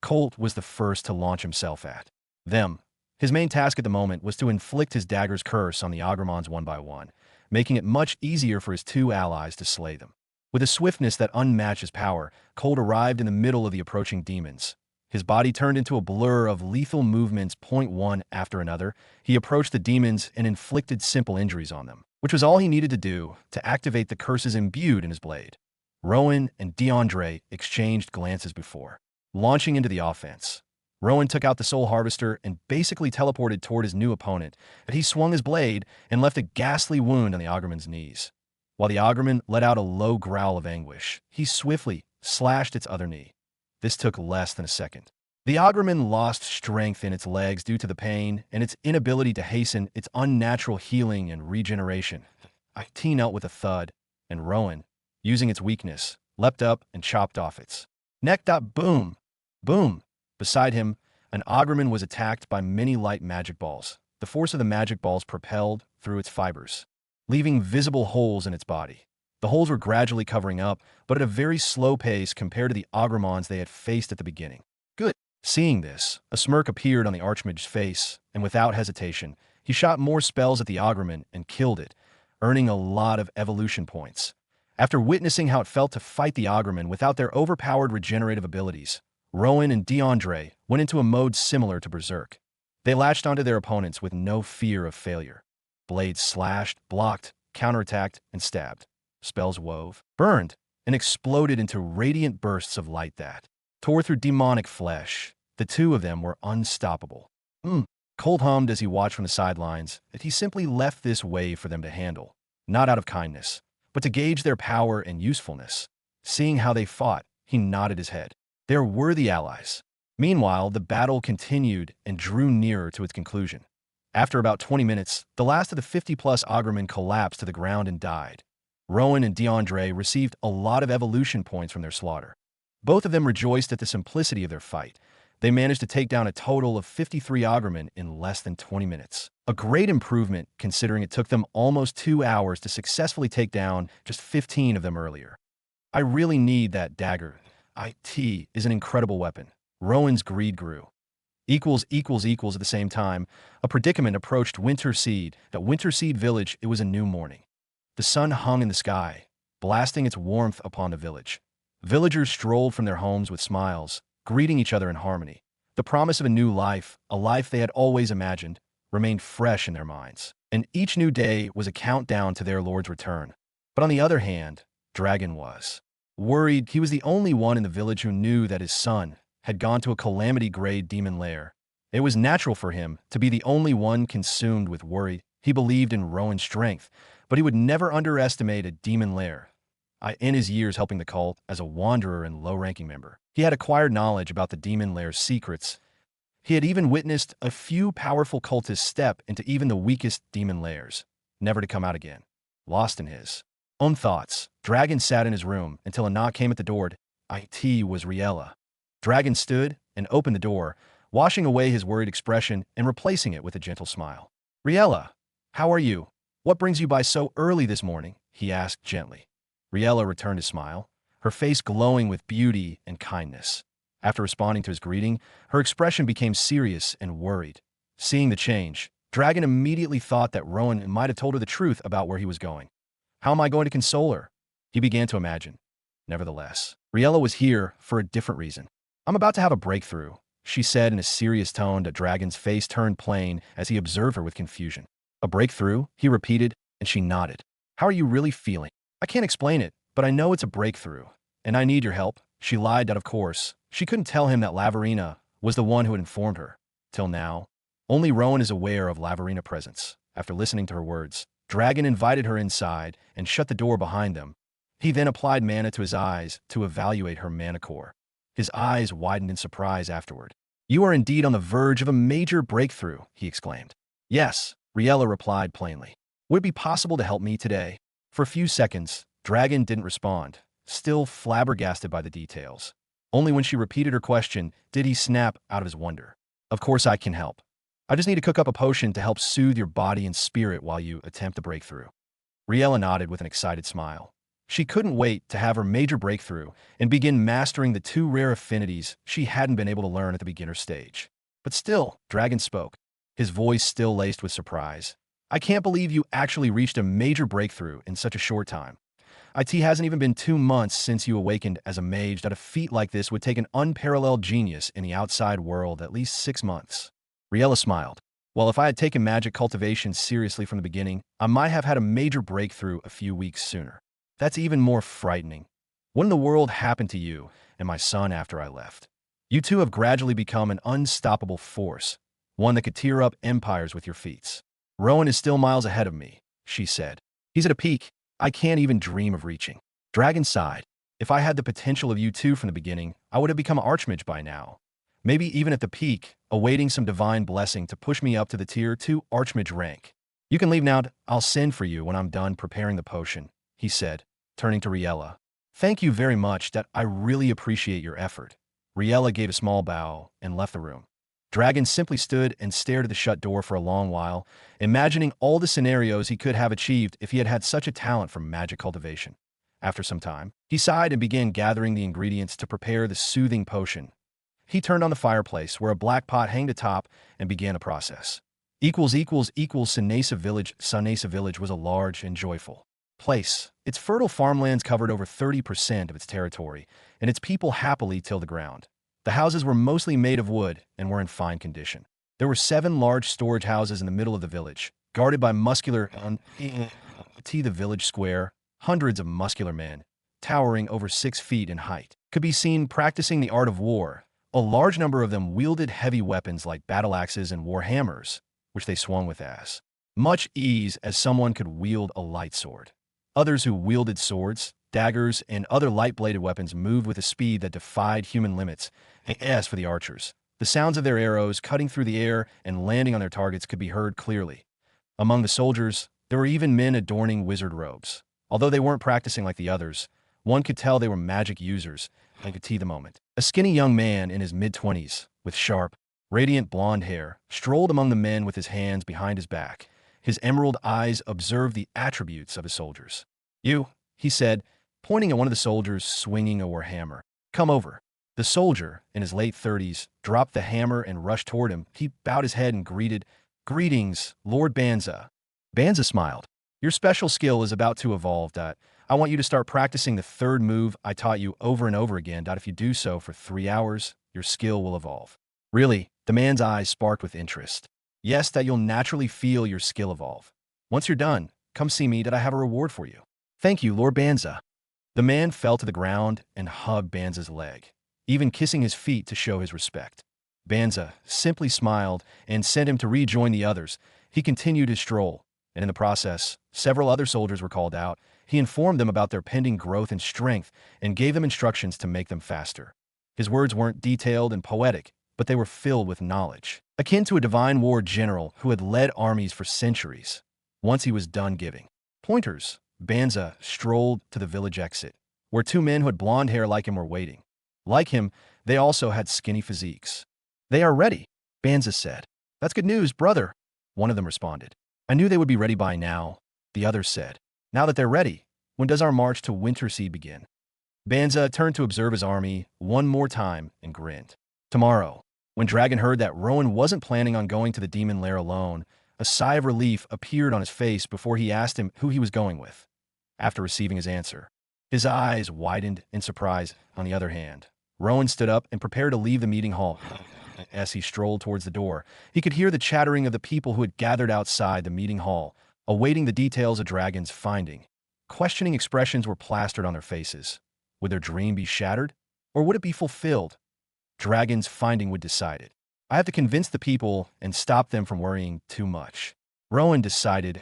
Colt was the first to launch himself at them. His main task at the moment was to inflict his dagger's curse on the Ogrmons one by one, making it much easier for his two allies to slay them. With a swiftness that unmatched his power, Colt arrived in the middle of the approaching demons. His body turned into a blur of lethal movements, one after another. He approached the demons and inflicted simple injuries on them, which was all he needed to do to activate the curses imbued in his blade. Rowan and DeAndre exchanged glances before launching into the offense. Rowan took out the Soul Harvester and basically teleported toward his new opponent, but he swung his blade and left a ghastly wound on the Ogrman's knees. While the Ogrman let out a low growl of anguish, he swiftly slashed its other knee. This took less than a second. The Ogrman lost strength in its legs due to the pain and its inability to hasten its unnatural healing and regeneration. IT knelt with a thud, and Rowan, using its weakness, leapt up and chopped off its neck. Boom! Boom! Beside him, an Ogrman was attacked by many light magic balls. The force of the magic balls propelled through its fibers, leaving visible holes in its body. The holes were gradually covering up, but at a very slow pace compared to the Ogramons they had faced at the beginning. Good. Seeing this, a smirk appeared on the Archmage's face, and without hesitation, he shot more spells at the Ograman and killed it, earning a lot of evolution points. After witnessing how it felt to fight the Ograman without their overpowered regenerative abilities, Rowan and DeAndre went into a mode similar to Berserk. They latched onto their opponents with no fear of failure. Blades slashed, blocked, counterattacked, and stabbed. Spells wove, burned, and exploded into radiant bursts of light that tore through demonic flesh. The two of them were unstoppable. Cold hummed as he watched from the sidelines that he simply left this wave for them to handle, not out of kindness, but to gauge their power and usefulness. Seeing how they fought, he nodded his head. They're worthy allies. Meanwhile, the battle continued and drew nearer to its conclusion. After about 20 minutes, the last of the 50-plus Ogramen collapsed to the ground and died. Rowan and DeAndre received a lot of evolution points from their slaughter. Both of them rejoiced at the simplicity of their fight. They managed to take down a total of 53 Ogramen in less than 20 minutes. A great improvement considering it took them almost 2 hours to successfully take down just 15 of them earlier. I really need that dagger. IT is an incredible weapon. Rowan's greed grew. At the same time, a predicament approached Winter Seed. At Winter Seed Village, it was a new morning. The sun hung in the sky, blasting its warmth upon the village. Villagers strolled from their homes with smiles, greeting each other in harmony. The promise of a new life, a life they had always imagined, remained fresh in their minds. And each new day was a countdown to their lord's return. But on the other hand, Dragon was worried. He was the only one in the village who knew that his son had gone to a calamity-grade demon lair. It was natural for him to be the only one consumed with worry. He believed in Rowan's strength, but he would never underestimate a demon lair. In his years helping the cult as a wanderer and low-ranking member, he had acquired knowledge about the demon lair's secrets. He had even witnessed a few powerful cultists step into even the weakest demon lairs, never to come out again. Lost in his own thoughts, Dragon sat in his room until a knock came at the door. It was Riella. Dragon stood and opened the door, washing away his worried expression and replacing it with a gentle smile. Riella, how are you? What brings you by so early this morning? He asked gently. Riella returned his smile, her face glowing with beauty and kindness. After responding to his greeting, her expression became serious and worried. Seeing the change, Dragon immediately thought that Rowan might have told her the truth about where he was going. How am I going to console her? He began to imagine. Nevertheless, Riella was here for a different reason. I'm about to have a breakthrough, she said in a serious tone. Dragon's face turned plain as he observed her with confusion. A breakthrough? He repeated, and she nodded. How are you really feeling? I can't explain it, but I know it's a breakthrough, and I need your help. She lied that, of course, she couldn't tell him that Lavarina was the one who had informed her. Till now, only Rowan is aware of Lavarina's presence. After listening to her words, Dragon invited her inside and shut the door behind them. He then applied mana to his eyes to evaluate her mana core. His eyes widened in surprise afterward. You are indeed on the verge of a major breakthrough, he exclaimed. Yes, Riella replied plainly. Would it be possible to help me today? For a few seconds, Dragon didn't respond, still flabbergasted by the details. Only when she repeated her question did he snap out of his wonder. Of course I can help. I just need to cook up a potion to help soothe your body and spirit while you attempt the breakthrough. Riella nodded with an excited smile. She couldn't wait to have her major breakthrough and begin mastering the 2 rare affinities she hadn't been able to learn at the beginner stage. But still, Dragon spoke, his voice still laced with surprise. I can't believe you actually reached a major breakthrough in such a short time. It hasn't even been 2 months since you awakened as a mage. That a feat like this would take an unparalleled genius in the outside world at least 6 months. Riella smiled. Well, if I had taken magic cultivation seriously from the beginning, I might have had a major breakthrough a few weeks sooner. That's even more frightening. What in the world happened to you and my son after I left? You two have gradually become an unstoppable force, one that could tear up empires with your feats. Rowan is still miles ahead of me, she said. He's at a peak I can't even dream of reaching. Dragon sighed. If I had the potential of you two from the beginning, I would have become Archmage by now. Maybe even at the peak, awaiting some divine blessing to push me up to the tier 2 Archmage rank. You can leave now. I'll send for you when I'm done preparing the potion, he said, turning to Riella. Thank you very much. I really appreciate your effort. Riella gave a small bow and left the room. Dragon simply stood and stared at the shut door for a long while, imagining all the scenarios he could have achieved if he had had such a talent for magic cultivation. After some time, he sighed and began gathering the ingredients to prepare the soothing potion. He turned on the fireplace, where a black pot hanged atop, and began the process. Sanesa Village. Sanesa Village was a large and joyful place. Its fertile farmlands covered over 30% of its territory, and its people happily tilled the ground. The houses were mostly made of wood and were in fine condition. There were 7 large storage houses in the middle of the village, guarded by the village square. Hundreds of muscular men, towering over 6 feet in height, could be seen practicing the art of war. A large number of them wielded heavy weapons like battle axes and war hammers, which they swung with as much ease as someone could wield a light sword. Others who wielded swords, daggers, and other light-bladed weapons moved with a speed that defied human limits. As for the archers, the sounds of their arrows cutting through the air and landing on their targets could be heard clearly. Among the soldiers, there were even men adorning wizard robes. Although they weren't practicing like the others, one could tell they were magic users and could see the moment. A skinny young man in his mid-20s, with sharp, radiant blonde hair, strolled among the men with his hands behind his back. His emerald eyes observed the attributes of his soldiers. You, he said, pointing at one of the soldiers swinging a war hammer. Come over. The soldier, in his late 30s, dropped the hammer and rushed toward him. He bowed his head and greeted, Greetings, Lord Banza. Banza smiled. Your special skill is about to evolve. I want you to start practicing the 3rd move I taught you over and over again. If you do so for 3 hours, your skill will evolve. Really? The man's eyes sparked with interest. Yes, that you'll naturally feel your skill evolve. Once you're done, come see me. I have a reward for you. Thank you, Lord Banza. The man fell to the ground and hugged Banza's leg, even kissing his feet to show his respect. Banza simply smiled and sent him to rejoin the others. He continued his stroll, and in the process, several other soldiers were called out. He informed them about their pending growth and strength and gave them instructions to make them faster. His words weren't detailed and poetic, but they were filled with knowledge, akin to a divine war general who had led armies for centuries. Once he was done giving pointers, Banza strolled to the village exit, where 2 men who had blonde hair like him were waiting. Like him, they also had skinny physiques. They are ready, Banza said. That's good news, brother, one of them responded. I knew they would be ready by now, the others said. Now that they're ready, when does our march to Wintersea begin? Banza turned to observe his army one more time and grinned. Tomorrow. When Dragon heard that Rowan wasn't planning on going to the demon lair alone, a sigh of relief appeared on his face before he asked him who he was going with. After receiving his answer, his eyes widened in surprise. On the other hand, Rowan stood up and prepared to leave the meeting hall. As he strolled towards the door, he could hear the chattering of the people who had gathered outside the meeting hall, awaiting the details of Dragon's finding. Questioning expressions were plastered on their faces. Would their dream be shattered, or would it be fulfilled? Dragon's finding would decide it. I have to convince the people and stop them from worrying too much, Rowan decided.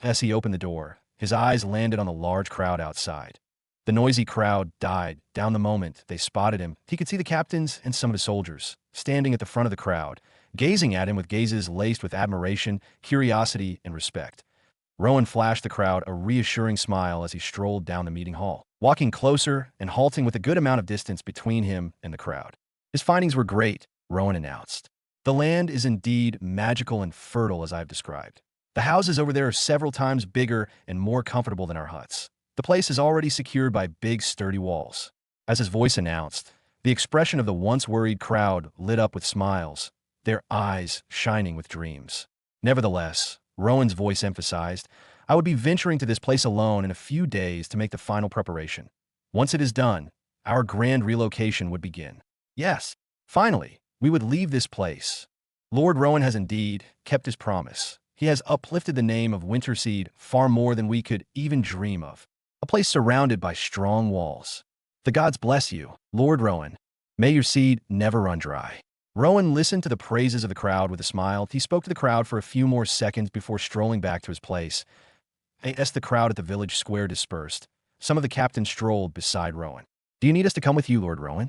As he opened the door, his eyes landed on the large crowd outside. The noisy crowd died down the moment they spotted him. He could see the captains and some of the soldiers standing at the front of the crowd, gazing at him with gazes laced with admiration, curiosity, and respect. Rowan flashed the crowd a reassuring smile as he strolled down the meeting hall, walking closer and halting with a good amount of distance between him and the crowd. His findings were great, Rowan announced. The land is indeed magical and fertile as I've described. The houses over there are several times bigger and more comfortable than our huts. The place is already secured by big, sturdy walls. As his voice announced, the expression of the once worried crowd lit up with smiles, their eyes shining with dreams. Nevertheless, Rowan's voice emphasized, I would be venturing to this place alone in a few days to make the final preparation. Once it is done, our grand relocation would begin. Yes, finally, we would leave this place. Lord Rowan has indeed kept his promise. He has uplifted the name of Winterseed far more than we could even dream of. A place surrounded by strong walls. The gods bless you, Lord Rowan. May your seed never run dry. Rowan listened to the praises of the crowd with a smile. He spoke to the crowd for a few more seconds before strolling back to his place. As the crowd at the village square dispersed, some of the captains strolled beside Rowan. Do you need us to come with you, Lord Rowan?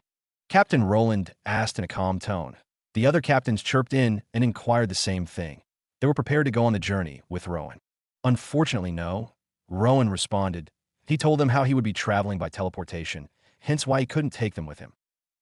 Captain Roland asked in a calm tone. The other captains chirped in and inquired the same thing. They were prepared to go on the journey with Rowan. Unfortunately, no. Rowan responded. He told them how he would be traveling by teleportation, hence why he couldn't take them with him.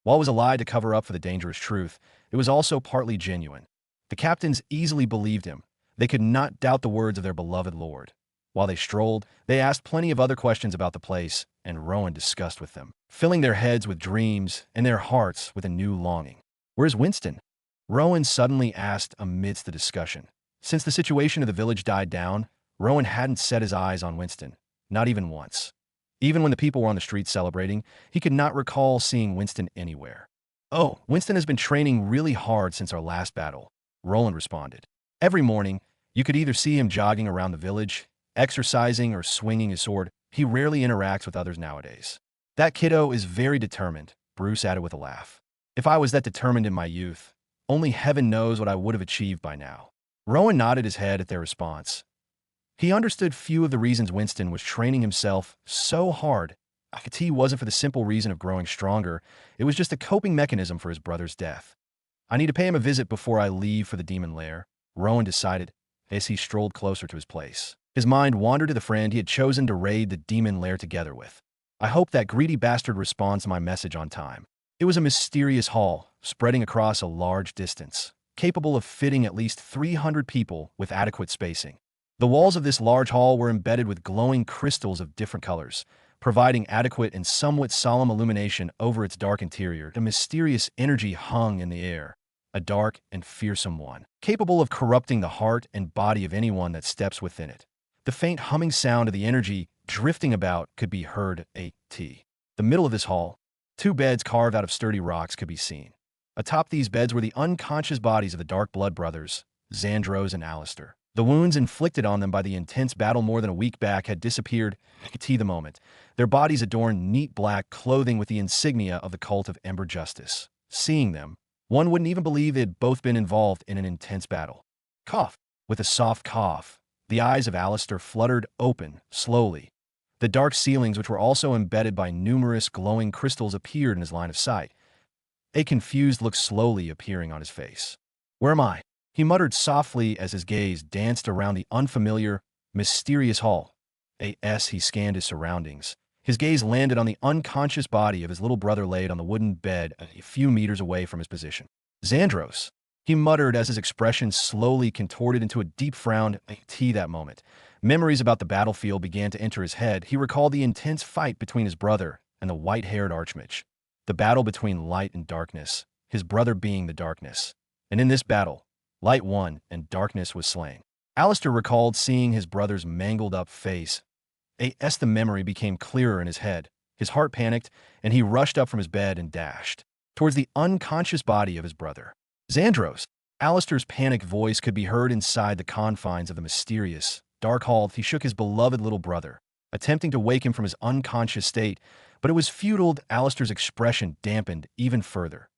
While it was a lie to cover up for the dangerous truth, it was also partly genuine. The captains easily believed him. They could not doubt the words of their beloved lord. While they strolled, they asked plenty of other questions about the place, and Rowan discussed with them, filling their heads with dreams and their hearts with a new longing. Where's Winston? Rowan suddenly asked amidst the discussion. Since the situation of the village died down, Rowan hadn't set his eyes on Winston, not even once. Even when the people were on the streets celebrating, he could not recall seeing Winston anywhere. Oh, Winston has been training really hard since our last battle, Roland responded. Every morning, you could either see him jogging around the village, exercising, or swinging his sword. He rarely interacts with others nowadays. That kiddo is very determined, Bruce added with a laugh. If I was that determined in my youth, only heaven knows what I would have achieved by now. Rowan nodded his head at their response. He understood few of the reasons Winston was training himself so hard. Akati wasn't for the simple reason of growing stronger. It was just a coping mechanism for his brother's death. I need to pay him a visit before I leave for the demon lair, Rowan decided as he strolled closer to his place. His mind wandered to the friend he had chosen to raid the demon lair together with. I hope that greedy bastard responds to my message on time. It was a mysterious hall, spreading across a large distance, capable of fitting at least 300 people with adequate spacing. The walls of this large hall were embedded with glowing crystals of different colors, providing adequate and somewhat solemn illumination over its dark interior. A mysterious energy hung in the air, a dark and fearsome one, capable of corrupting the heart and body of anyone that steps within it. The faint humming sound of the energy drifting about could be heard at the middle of this hall. 2 beds carved out of sturdy rocks could be seen. Atop these beds were the unconscious bodies of the Dark Blood brothers, Xandros and Alistair. The wounds inflicted on them by the intense battle more than a week back had disappeared at the moment. Their bodies adorned neat black clothing with the insignia of the cult of Ember Justice. Seeing them, one wouldn't even believe they had both been involved in an intense battle. Cough. With a soft cough, the eyes of Alistair fluttered open, slowly. The dark ceilings, which were also embedded by numerous glowing crystals, appeared in his line of sight. A confused look slowly appearing on his face. Where am I? He muttered softly as his gaze danced around the unfamiliar, mysterious hall. As he scanned his surroundings, his gaze landed on the unconscious body of his little brother laid on the wooden bed a few meters away from his position. Xandros, he muttered as his expression slowly contorted into a deep frown. That moment, memories about the battlefield began to enter his head. He recalled the intense fight between his brother and the white-haired archmage. The battle between light and darkness, his brother being the darkness. And in this battle, light won and darkness was slain. Alistair recalled seeing his brother's mangled-up face. As the memory became clearer in his head, his heart panicked, and he rushed up from his bed and dashed towards the unconscious body of his brother. Xandros. Alistair's panicked voice could be heard inside the confines of the mysterious, dark hall. He shook his beloved little brother, attempting to wake him from his unconscious state, but it was futile. Alistair's expression dampened even further.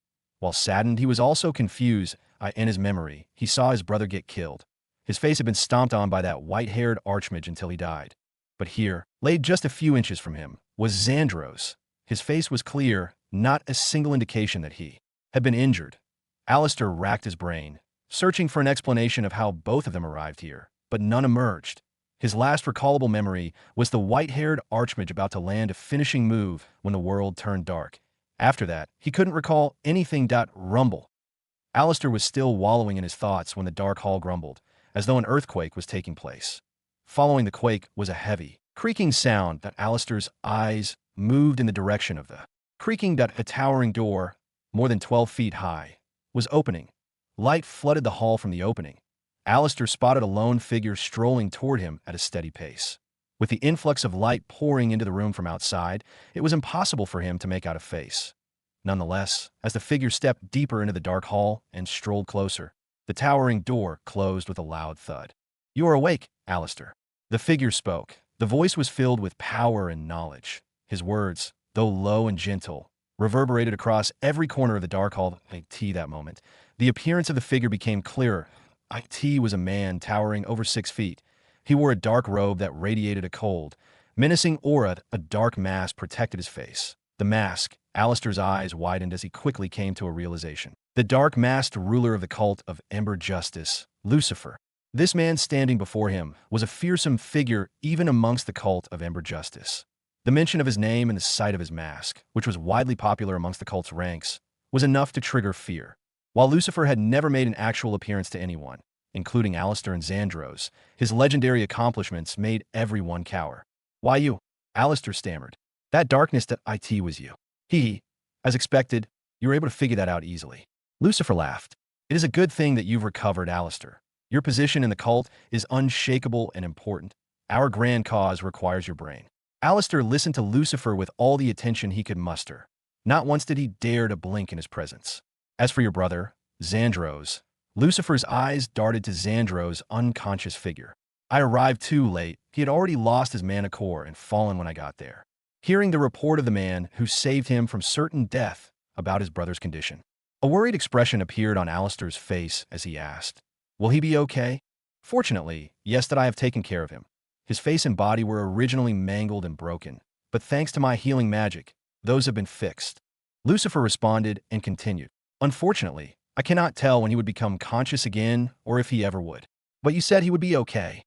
While saddened, he was also confused. In his memory, he saw his brother get killed. His face had been stomped on by that white-haired archmage until he died. But here, laid just a few inches from him, was Xandros. His face was clear, not a single indication that he had been injured. Alistair racked his brain, searching for an explanation of how both of them arrived here, but none emerged. His last recallable memory was the white-haired archmage about to land a finishing move when the world turned dark. After that, he couldn't recall anything. Rumble. Alistair was still wallowing in his thoughts when the dark hall grumbled, as though an earthquake was taking place. Following the quake was a heavy, creaking sound that Alistair's eyes moved in the direction of the creaking. A towering door, more than 12 feet high, was opening. Light flooded the hall from the opening. Alistair spotted a lone figure strolling toward him at a steady pace. With the influx of light pouring into the room from outside, it was impossible for him to make out a face. Nonetheless, as the figure stepped deeper into the dark hall and strolled closer, the towering door closed with a loud thud. You are awake, Alistair. The figure spoke. The voice was filled with power and knowledge. His words, though low and gentle, reverberated across every corner of the dark hall. IT that moment. The appearance of the figure became clearer. IT was a man towering over 6 feet. He wore a dark robe that radiated a cold, menacing aura. A dark mask protected his face. The mask, Alistair's eyes widened as he quickly came to a realization. The dark masked ruler of the cult of Ember Justice, Lucifer. This man standing before him was a fearsome figure even amongst the cult of Ember Justice. The mention of his name and the sight of his mask, which was widely popular amongst the cult's ranks, was enough to trigger fear. While Lucifer had never made an actual appearance to anyone, including Alistair and Xandros, his legendary accomplishments made everyone cower. "Why you?" Alistair stammered. "That darkness that IT was you." As expected, you were able to figure that out easily. Lucifer laughed. "It is a good thing that you've recovered, Alistair. Your position in the cult is unshakable and important. Our grand cause requires your brain." Alistair listened to Lucifer with all the attention he could muster. Not once did he dare to blink in his presence. "As for your brother, Xandros," Lucifer's eyes darted to Xandros' unconscious figure. "I arrived too late. He had already lost his mana core and fallen when I got there." Hearing the report of the man who saved him from certain death about his brother's condition, a worried expression appeared on Alistair's face as he asked, "Will he be okay?" "Fortunately, yes, that I have taken care of him. His face and body were originally mangled and broken, but thanks to my healing magic, those have been fixed." Lucifer responded and continued, "Unfortunately, I cannot tell when he would become conscious again or if he ever would. But you said he would be okay."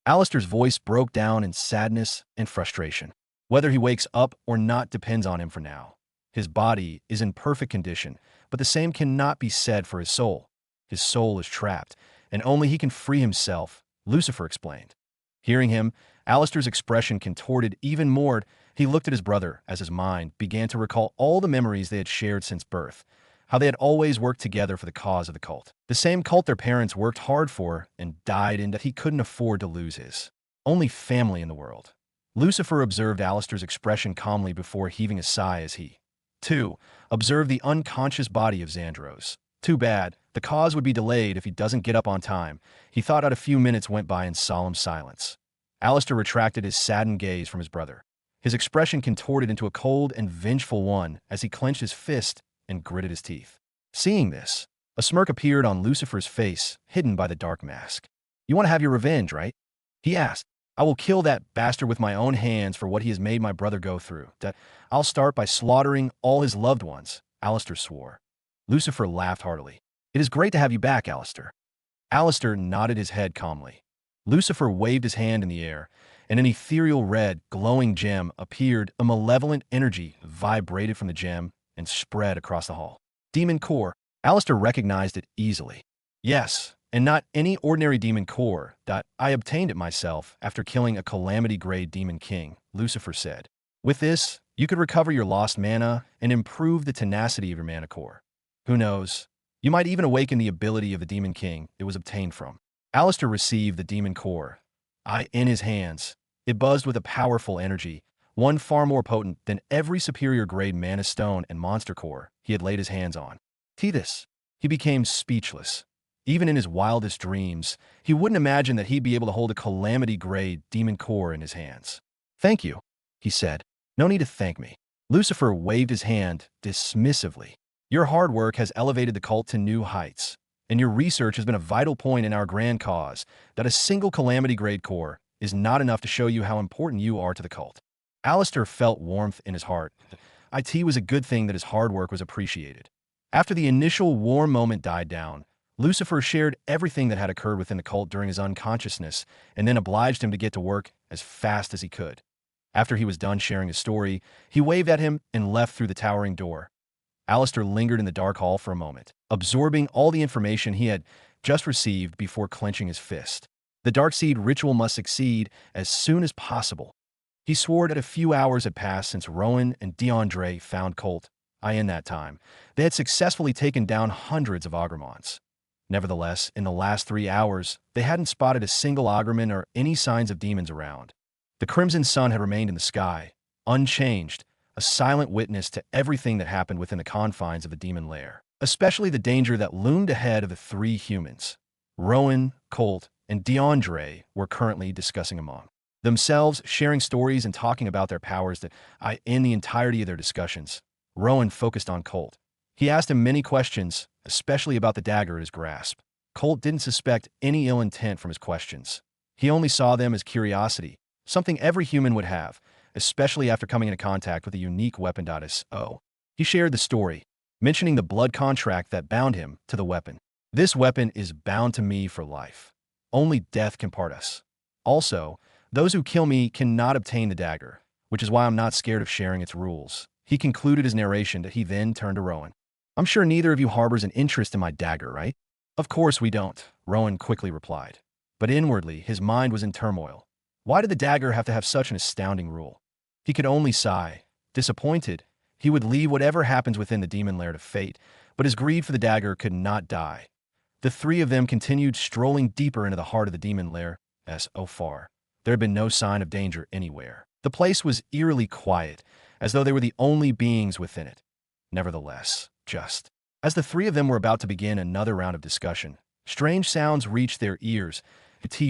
Alistair's voice broke down in sadness and frustration. "Whether he wakes up or not depends on him for now. His body is in perfect condition, but the same cannot be said for his soul. His soul is trapped, and only he can free himself," Lucifer explained. Hearing him, Alistair's expression contorted even more. He looked at his brother as his mind began to recall all the memories they had shared since birth, how they had always worked together for the cause of the cult. The same cult their parents worked hard for and died in, that he couldn't afford to lose his only family in the world. Lucifer observed Alistair's expression calmly before heaving a sigh as he, too, observed the unconscious body of Xandros. "Too bad. The cause would be delayed if he doesn't get up on time." He thought out. A few minutes went by in solemn silence. Alistair retracted his saddened gaze from his brother. His expression contorted into a cold and vengeful one as he clenched his fist and gritted his teeth. Seeing this, a smirk appeared on Lucifer's face, hidden by the dark mask. "You want to have your revenge, right?" he asked. "I will kill that bastard with my own hands for what he has made my brother go through. I'll start by slaughtering all his loved ones," Alistair swore. Lucifer laughed heartily. "It is great to have you back, Alistair." Alistair nodded his head calmly. Lucifer waved his hand in the air, and an ethereal red, glowing gem appeared. A malevolent energy vibrated from the gem and spread across the hall. "Demon core." Alistair recognized it easily. "Yes, and not any ordinary demon core. I obtained it myself after killing a calamity-grade demon king," Lucifer said. "With this, you could recover your lost mana and improve the tenacity of your mana core. Who knows? You might even awaken the ability of the demon king it was obtained from." Alistair received the demon core in his hands. It buzzed with a powerful energy, one far more potent than every superior grade mana stone and monster core he had laid his hands on. This, he became speechless. Even in his wildest dreams, he wouldn't imagine that he'd be able to hold a calamity-grade demon core in his hands. "Thank you," he said. "No need to thank me." Lucifer waved his hand dismissively. "Your hard work has elevated the cult to new heights, and your research has been a vital point in our grand cause. That a single calamity-grade core is not enough to show you how important you are to the cult." Alistair felt warmth in his heart. It was a good thing that his hard work was appreciated. After the initial warm moment died down, Lucifer shared everything that had occurred within the cult during his unconsciousness and then obliged him to get to work as fast as he could. After he was done sharing his story, he waved at him and left through the towering door. Alistair lingered in the dark hall for a moment, absorbing all the information he had just received before clenching his fist. The Darkseed ritual must succeed as soon as possible. He swore that a few hours had passed since Rowan and DeAndre found Colt. In that time, they had successfully taken down hundreds of Agremons. Nevertheless, in the last 3 hours, they hadn't spotted a single Agremon or any signs of demons around. The crimson sun had remained in the sky, unchanged, a silent witness to everything that happened within the confines of the demon lair, especially the danger that loomed ahead of the 3 humans. Rowan, Colt, and DeAndre were currently discussing among themselves, sharing stories and talking about their powers in the entirety of their discussions. Rowan focused on Colt. He asked him many questions, especially about the dagger in his grasp. Colt didn't suspect any ill intent from his questions. He only saw them as curiosity, something every human would have, especially after coming into contact with a unique weapon. He shared the story, mentioning the blood contract that bound him to the weapon. This weapon is bound to me for life. Only death can part us. Also, those who kill me cannot obtain the dagger, which is why I'm not scared of sharing its rules. He concluded his narration that he then turned to Rowan. I'm sure neither of you harbors an interest in my dagger, right? Of course we don't, Rowan quickly replied. But inwardly, his mind was in turmoil. Why did the dagger have to have such an astounding rule? He could only sigh. Disappointed, he would leave whatever happens within the demon lair to fate, but his greed for the dagger could not die. The three of them continued strolling deeper into the heart of the demon lair, as so far there had been no sign of danger anywhere. The place was eerily quiet, as though they were the only beings within it. Nevertheless, just as the three of them were about to begin another round of discussion, strange sounds reached their ears.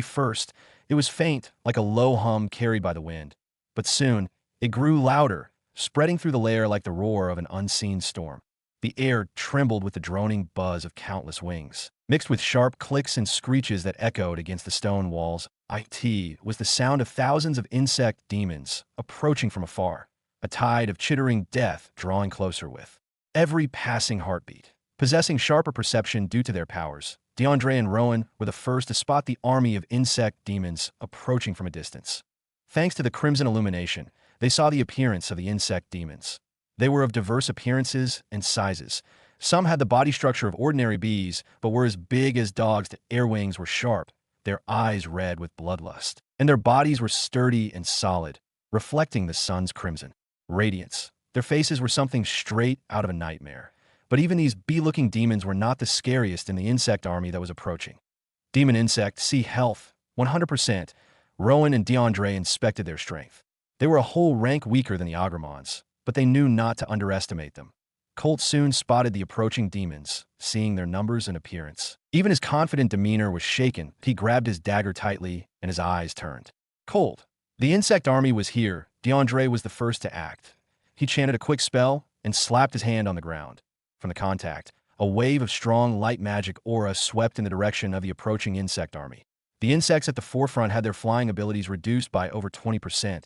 First, it was faint, like a low hum carried by the wind. But soon, it grew louder, spreading through the lair like the roar of an unseen storm. The air trembled with the droning buzz of countless wings, mixed with sharp clicks and screeches that echoed against the stone walls. It was the sound of thousands of insect demons approaching from afar, a tide of chittering death drawing closer with every passing heartbeat. Possessing sharper perception due to their powers, DeAndre and Rowan were the first to spot the army of insect demons approaching from a distance. Thanks to the crimson illumination, they saw the appearance of the insect demons. They were of diverse appearances and sizes. Some had the body structure of ordinary bees, but were as big as dogs. Their air wings were sharp, their eyes red with bloodlust, and their bodies were sturdy and solid, reflecting the sun's crimson radiance. Their faces were something straight out of a nightmare. But even these bee-looking demons were not the scariest in the insect army that was approaching. Demon insect, C health, 100%. Rowan and DeAndre inspected their strength. They were a whole rank weaker than the Agremons, but they knew not to underestimate them. Colt soon spotted the approaching demons, seeing their numbers and appearance. Even his confident demeanor was shaken. He grabbed his dagger tightly, and his eyes turned. Colt. The insect army was here. DeAndre was the first to act. He chanted a quick spell and slapped his hand on the ground. From the contact, a wave of strong light magic aura swept in the direction of the approaching insect army. The insects at the forefront had their flying abilities reduced by over 20%,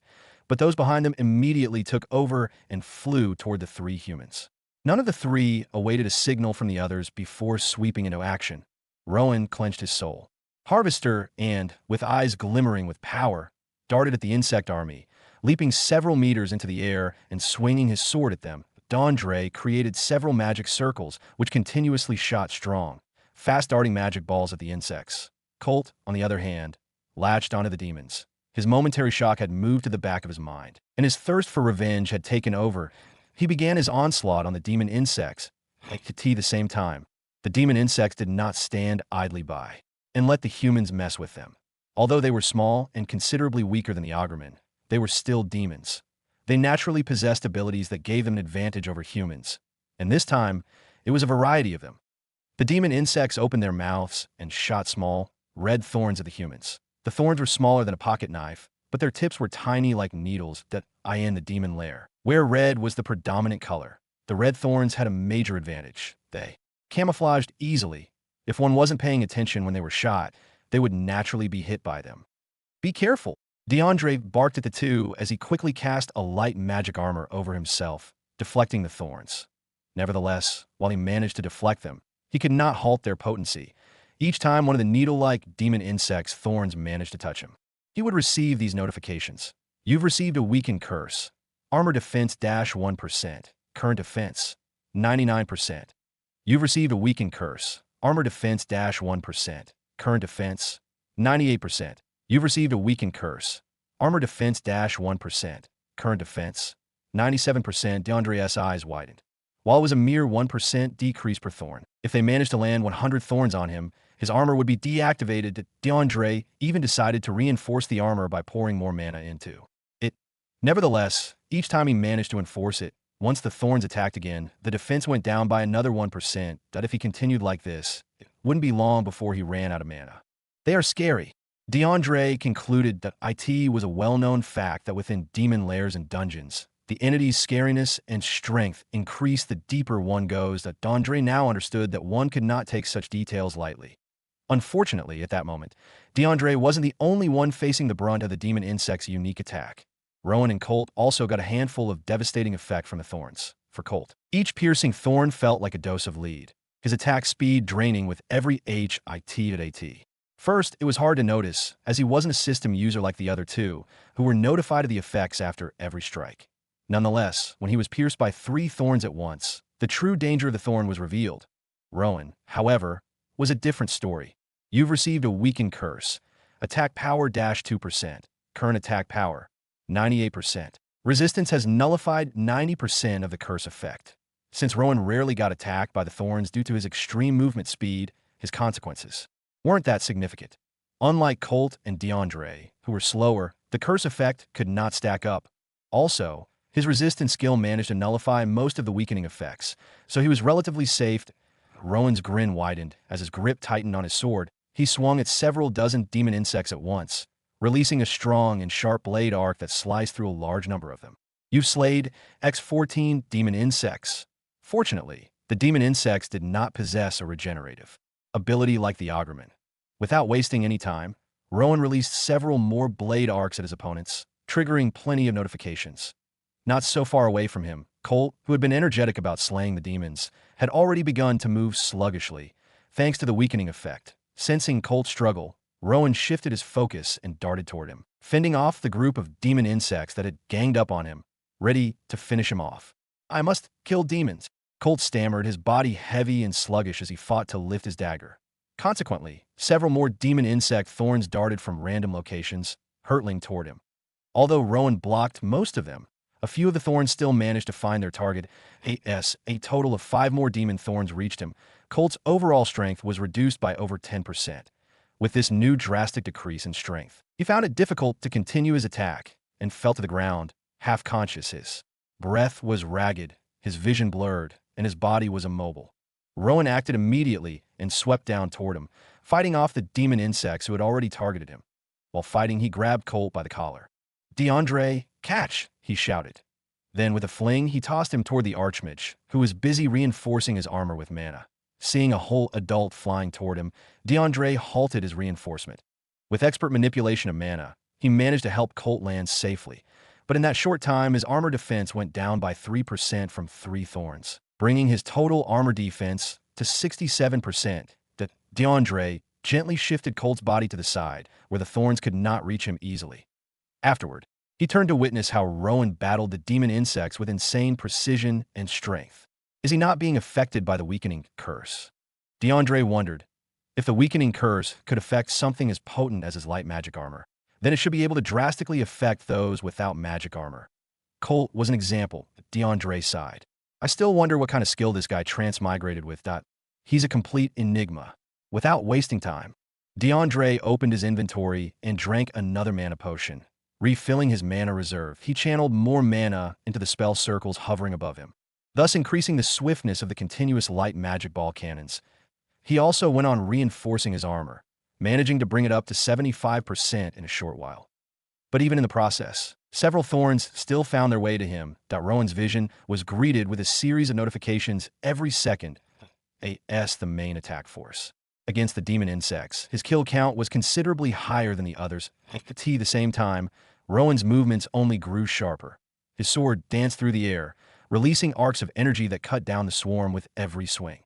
but those behind them immediately took over and flew toward the three humans. None of the three awaited a signal from the others before sweeping into action. Rowan clenched his soul. Harvester and, with eyes glimmering with power, darted at the insect army, leaping several meters into the air and swinging his sword at them. DeAndre created several magic circles, which continuously shot strong, fast-darting magic balls at the insects. Colt, on the other hand, latched onto the demons. His momentary shock had moved to the back of his mind, and his thirst for revenge had taken over. He began his onslaught on the demon insects, at the same time. The demon insects did not stand idly by and let the humans mess with them. Although they were small and considerably weaker than the Agremon, they were still demons. They naturally possessed abilities that gave them an advantage over humans, and this time, it was a variety of them. The demon insects opened their mouths and shot small, red thorns at the humans. The thorns were smaller than a pocket knife, but their tips were tiny like needles that in the demon lair, where red was the predominant color. The red thorns had a major advantage. They camouflaged easily. If one wasn't paying attention when they were shot, they would naturally be hit by them. Be careful! DeAndre barked at the two as he quickly cast a light magic armor over himself, deflecting the thorns. Nevertheless, while he managed to deflect them, he could not halt their potency. Each time one of the needle-like demon insects' thorns managed to touch him, he would receive these notifications. You've received a weakened curse. Armor defense -1%. Current defense 99%. You've received a weakened curse. Armor defense -1%. Current defense 98%. You've received a weakened curse. Armor defense -1%. Current defense 97%. DeAndre's eyes widened. While it was a mere 1% decrease per thorn, if they managed to land 100 thorns on him, his armor would be deactivated. DeAndre even decided to reinforce the armor by pouring more mana into it. Nevertheless, each time he managed to enforce it, once the thorns attacked again, the defense went down by another 1%. That if he continued like this, it wouldn't be long before he ran out of mana. They are scary. DeAndre concluded that it was a well-known fact that within demon lairs and dungeons, The entity's scariness and strength increased the deeper one goes that D'Andre now understood that one could not take such details lightly. Unfortunately, at that moment, D'Andre wasn't the only one facing the brunt of the demon insect's unique attack. Rowan and Colt also got a handful of devastating effect from the thorns. For Colt, each piercing thorn felt like a dose of lead, his attack speed draining with every hit at. First, it was hard to notice, as he wasn't a system user like the other two, who were notified of the effects after every strike. Nonetheless, when he was pierced by 3 thorns at once, the true danger of the thorn was revealed. Rowan, however, was a different story. You've received a weakened curse. Attack power -2%. Current attack power 98%. Resistance has nullified 90% of the curse effect. Since Rowan rarely got attacked by the thorns due to his extreme movement speed, his consequences weren't that significant. Unlike Colt and D'Andre, who were slower, the curse effect could not stack up. Also, his resistance skill managed to nullify most of the weakening effects, so he was relatively safe. Rowan's grin widened as his grip tightened on his sword. He swung at several dozen demon insects at once, releasing a strong and sharp blade arc that sliced through a large number of them. You've slayed X14 demon insects. Fortunately, the demon insects did not possess a regenerative ability like the Augerman. Without wasting any time, Rowan released several more blade arcs at his opponents, triggering plenty of notifications. Not so far away from him, Colt, who had been energetic about slaying the demons, had already begun to move sluggishly, thanks to the weakening effect. Sensing Colt's struggle, Rowan shifted his focus and darted toward him, fending off the group of demon insects that had ganged up on him, ready to finish him off. "I must kill demons," Colt stammered, his body heavy and sluggish as he fought to lift his dagger. Consequently, several more demon insect thorns darted from random locations, hurtling toward him. Although Rowan blocked most of them, a few of the thorns still managed to find their target. A total of 5 more demon thorns reached him. Colt's overall strength was reduced by over 10%. With this new drastic decrease in strength, he found it difficult to continue his attack and fell to the ground, half conscious. His breath was ragged, his vision blurred, and his body was immobile. Rowan acted immediately and swept down toward him, fighting off the demon insects who had already targeted him. While fighting, he grabbed Colt by the collar. "D'Andre, catch!" he shouted. Then, with a fling, he tossed him toward the Archmage, who was busy reinforcing his armor with mana. Seeing a whole adult flying toward him, D'Andre halted his reinforcement. With expert manipulation of mana, he managed to help Colt land safely, but in that short time, his armor defense went down by 3% from 3 thorns, bringing his total armor defense to 67%. D'Andre gently shifted Colt's body to the side, where the thorns could not reach him easily. Afterward, he turned to witness how Rowan battled the demon insects with insane precision and strength. Is he not being affected by the weakening curse? D'Andre wondered. If the weakening curse could affect something as potent as his light magic armor, then it should be able to drastically affect those without magic armor. Colt was an example, D'Andre sighed. I still wonder what kind of skill this guy transmigrated with. He's a complete enigma. Without wasting time, D'Andre opened his inventory and drank another mana potion. Refilling his mana reserve, he channeled more mana into the spell circles hovering above him, thus increasing the swiftness of the continuous light magic ball cannons. He also went on reinforcing his armor, managing to bring it up to 75% in a short while. But even in the process, several thorns still found their way to him. Rowan's vision was greeted with a series of notifications every second. The main attack force against the demon insects. His kill count was considerably higher than the others. At the same time, Rowan's movements only grew sharper. His sword danced through the air, releasing arcs of energy that cut down the swarm with every swing.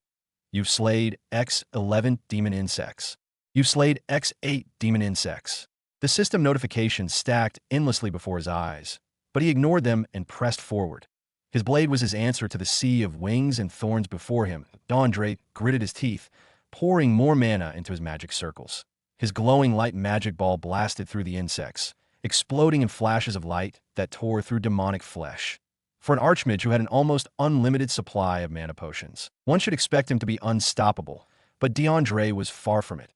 You've slayed X11 demon insects. You've slayed X8 demon insects. The system notifications stacked endlessly before his eyes, but he ignored them and pressed forward. His blade was his answer to the sea of wings and thorns before him. D'Andre gritted his teeth, pouring more mana into his magic circles. His glowing light magic ball blasted through the insects, exploding in flashes of light that tore through demonic flesh. For an Archmage who had an almost unlimited supply of mana potions, one should expect him to be unstoppable, but D'Andre was far from it.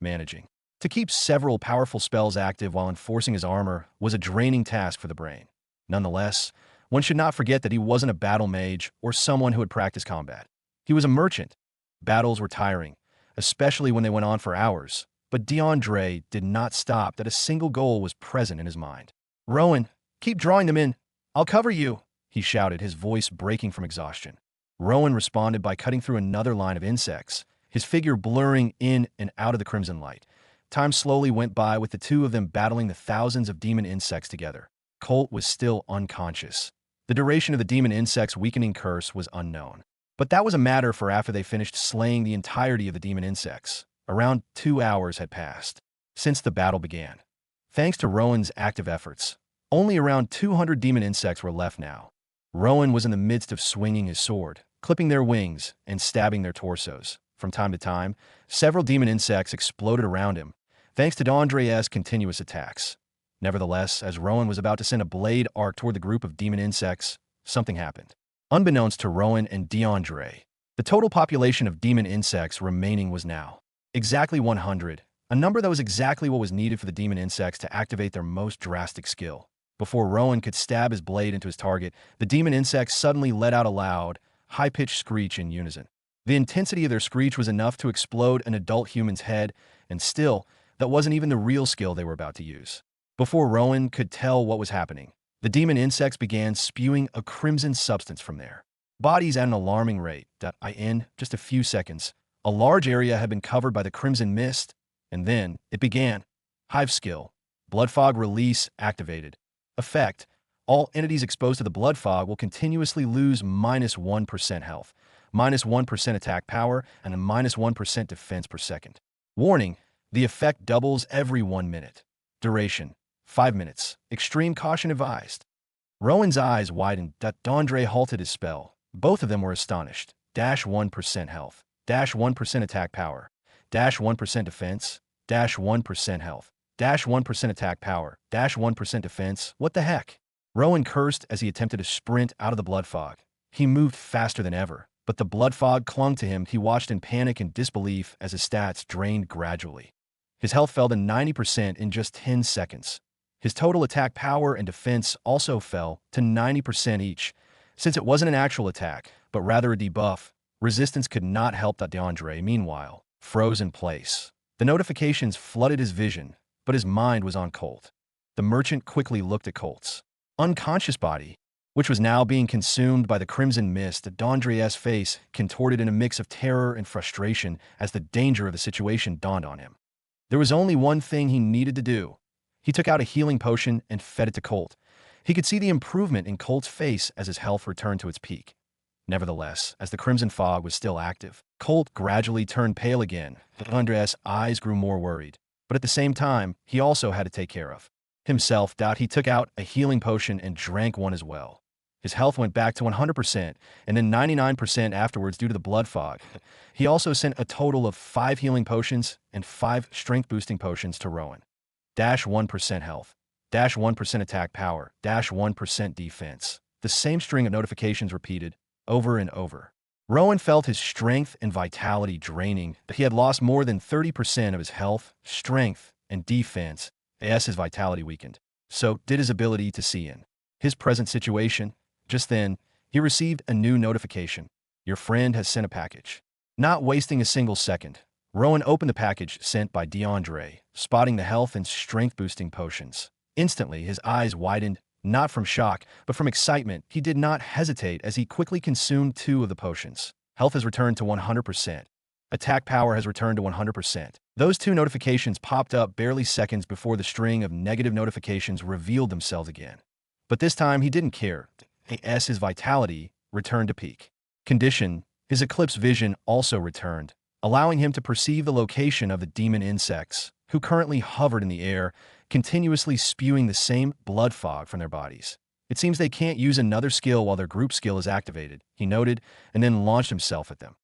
Managing to keep several powerful spells active while enforcing his armor was a draining task for the brain. Nonetheless, one should not forget that he wasn't a battle mage or someone who had practiced combat. He was a merchant. Battles were tiring, especially when they went on for hours, but D'Andre did not stop that a single goal was present in his mind. "Rowan, keep drawing them in," "I'll cover you," he shouted, his voice breaking from exhaustion. Rowan responded by cutting through another line of insects, his figure blurring in and out of the crimson light. Time slowly went by with the two of them battling the thousands of demon insects together. Colt was still unconscious. The duration of the demon insect's weakening curse was unknown. But that was a matter for after they finished slaying the entirety of the demon insects. Around 2 hours had passed since the battle began. Thanks to Rowan's active efforts, only around 200 demon insects were left now. Rowan was in the midst of swinging his sword, clipping their wings and stabbing their torsos. From time to time, several demon insects exploded around him, thanks to D'Andre's continuous attacks. Nevertheless, as Rowan was about to send a blade arc toward the group of demon insects, something happened. Unbeknownst to Rowan and D'Andre, the total population of demon insects remaining was now exactly 100, a number that was exactly what was needed for the demon insects to activate their most drastic skill. Before Rowan could stab his blade into his target, the demon insects suddenly let out a loud, high-pitched screech in unison. The intensity of their screech was enough to explode an adult human's head, and still, that wasn't even the real skill they were about to use. Before Rowan could tell what was happening, the demon insects began spewing a crimson substance from their bodies at an alarming rate. In just a few seconds, a large area had been covered by the crimson mist, and then it began. Hive skill. Blood fog release activated. Effect. All entities exposed to the blood fog will continuously lose -1% health, -1% attack power, and a -1% defense per second. Warning. The effect doubles every 1 minute. Duration. 5 minutes. Extreme caution advised. Rowan's eyes widened. D'Andre halted his spell. Both of them were astonished. -1% health. -1% attack power. -1% defense. -1% health. -1% attack power. -1% defense. What the heck? Rowan cursed as he attempted to sprint out of the blood fog. He moved faster than ever, but the blood fog clung to him. He watched in panic and disbelief as his stats drained gradually. His health fell to 90% in just 10 seconds. His total attack power and defense also fell to 90% each. Since it wasn't an actual attack, but rather a debuff, resistance could not help D'Andre, meanwhile, froze in place. The notifications flooded his vision, but his mind was on Colt. The merchant quickly looked at Colt's unconscious body, which was now being consumed by the crimson mist. D'Andre's face contorted in a mix of terror and frustration as the danger of the situation dawned on him. There was only one thing he needed to do. He took out a healing potion and fed it to Colt. He could see the improvement in Colt's face as his health returned to its peak. Nevertheless, as the crimson fog was still active, Colt gradually turned pale again. D'Andre's eyes grew more worried. But at the same time, he also had to take care of himself. He took out a healing potion and drank one as well. His health went back to 100%, and then 99% afterwards due to the blood fog. He also sent a total of 5 healing potions and 5 strength-boosting potions to Rowan. -1% health, -1% attack power, -1% defense. The same string of notifications repeated, over and over. Rowan felt his strength and vitality draining, but he had lost more than 30% of his health, strength, and defense as his vitality weakened. So did his ability to see in his present situation. Just then, he received a new notification. Your friend has sent a package. Not wasting a single second, Rowan opened the package sent by D'Andre, spotting the health and strength-boosting potions. Instantly, his eyes widened, not from shock, but from excitement. He did not hesitate as he quickly consumed 2 of the potions. Health has returned to 100%. Attack power has returned to 100%. Those 2 notifications popped up barely seconds before the string of negative notifications revealed themselves again. But this time, he didn't care. As his vitality returned to peak condition, his eclipse vision also returned, allowing him to perceive the location of the demon insects, who currently hovered in the air, continuously spewing the same blood fog from their bodies. It seems they can't use another skill while their group skill is activated, he noted, and then launched himself at them.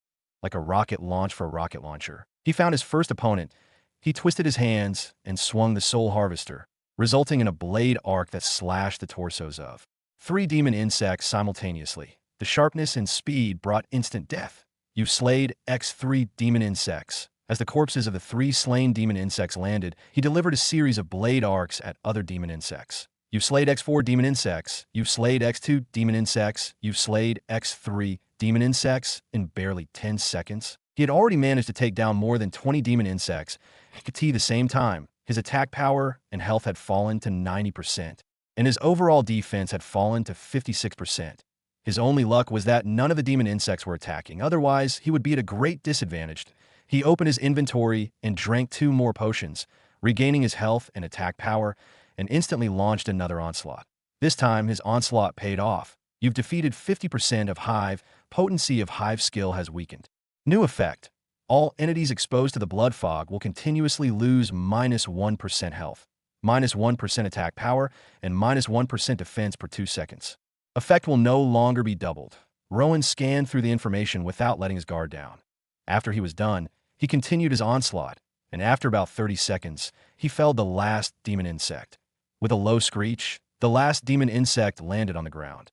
Like a rocket launch for a rocket launcher. He found his first opponent. He twisted his hands and swung the Soul Harvester, resulting in a blade arc that slashed the torsos of 3 demon insects simultaneously. The sharpness and speed brought instant death. You slayed X3 demon insects. As the corpses of the 3 slain demon insects landed, he delivered a series of blade arcs at other demon insects. You slayed X4 demon insects. You slayed X2 demon insects. You slayed X3 demon insects in barely 10 seconds. He had already managed to take down more than 20 demon insects. At the same time, his attack power and health had fallen to 90%. and his overall defense had fallen to 56%. His only luck was that none of the demon insects were attacking, otherwise he would be at a great disadvantage. He opened his inventory and drank 2 more potions, regaining his health and attack power, and instantly launched another onslaught. This time, his onslaught paid off. You've defeated 50% of Hive. Potency of Hive skill has weakened. New effect. All entities exposed to the blood fog will continuously lose -1% health, -1% attack power, and -1% defense per 2 seconds. Effect will no longer be doubled. Rowan scanned through the information without letting his guard down. After he was done, he continued his onslaught, and after about 30 seconds, he felled the last demon insect. With a low screech, the last demon insect landed on the ground.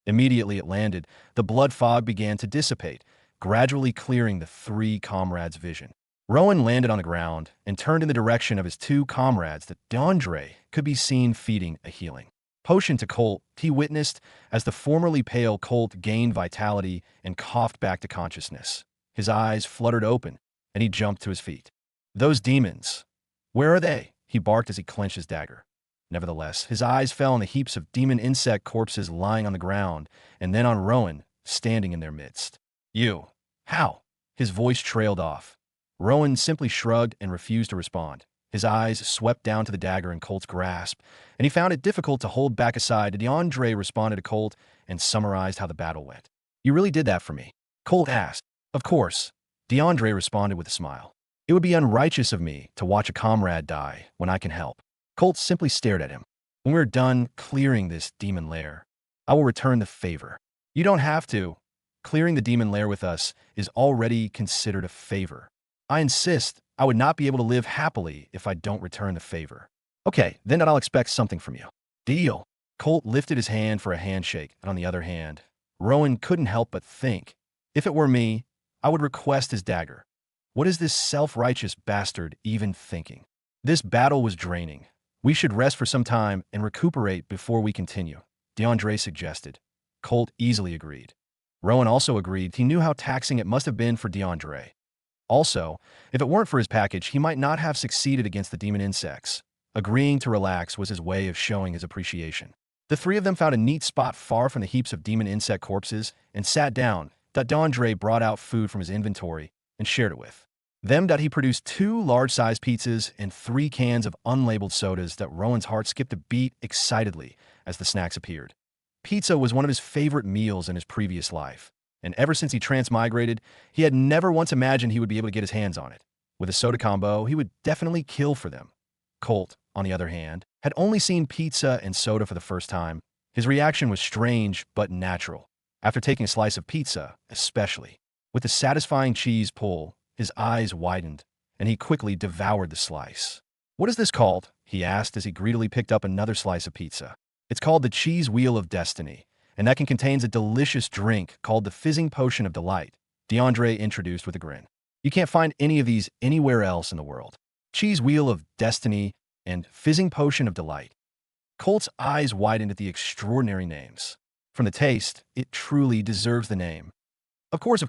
Immediately it landed, the blood fog began to dissipate, gradually clearing the 3 comrades' vision. Rowan landed on the ground and turned in the direction of his 2 comrades that DeAndre could be seen feeding a healing potion to Colt. He witnessed as the formerly pale Colt gained vitality and coughed back to consciousness. His eyes fluttered open, and he jumped to his feet. Those demons! Where are they? He barked as he clenched his dagger. Nevertheless, his eyes fell on the heaps of demon insect corpses lying on the ground, and then on Rowan, standing in their midst. You! How? His voice trailed off. Rowan simply shrugged and refused to respond. His eyes swept down to the dagger in Colt's grasp, and he found it difficult to hold back aside. DeAndre responded to Colt and summarized how the battle went. You really did that for me? Colt asked. Of course. DeAndre responded with a smile. It would be unrighteous of me to watch a comrade die when I can help. Colt simply stared at him. When we're done clearing this demon lair, I will return the favor. You don't have to. Clearing the demon lair with us is already considered a favor. I insist. I would not be able to live happily if I don't return the favor. Okay, then I'll expect something from you. Deal. Colt lifted his hand for a handshake, and on the other hand, Rowan couldn't help but think, if it were me, I would request his dagger. What is this self-righteous bastard even thinking? This battle was draining. We should rest for some time and recuperate before we continue, DeAndre suggested. Colt easily agreed. Rowan also agreed. He knew how taxing it must have been for DeAndre. Also, if it weren't for his package, he might not have succeeded against the demon insects. Agreeing to relax was his way of showing his appreciation. The 3 of them found a neat spot far from the heaps of demon insect corpses and sat down. DeAndre brought out food from his inventory and shared it with them. He produced 2 large-sized pizzas and 3 cans of unlabeled sodas. Rowan's heart skipped a beat excitedly as the snacks appeared. Pizza was one of his favorite meals in his previous life, and ever since he transmigrated, he had never once imagined he would be able to get his hands on it. With a soda combo, he would definitely kill for them. Colt, on the other hand, had only seen pizza and soda for the first time. His reaction was strange but natural. After taking a slice of pizza, especially, with the satisfying cheese pull, his eyes widened, and he quickly devoured the slice. What is this called? He asked as he greedily picked up another slice of pizza. It's called the Cheese Wheel of Destiny, and that contains a delicious drink called the Fizzing Potion of Delight, DeAndre introduced with a grin. You can't find any of these anywhere else in the world. Cheese Wheel of Destiny and Fizzing Potion of Delight. Colt's eyes widened at the extraordinary names. From the taste, it truly deserves the name. Of course,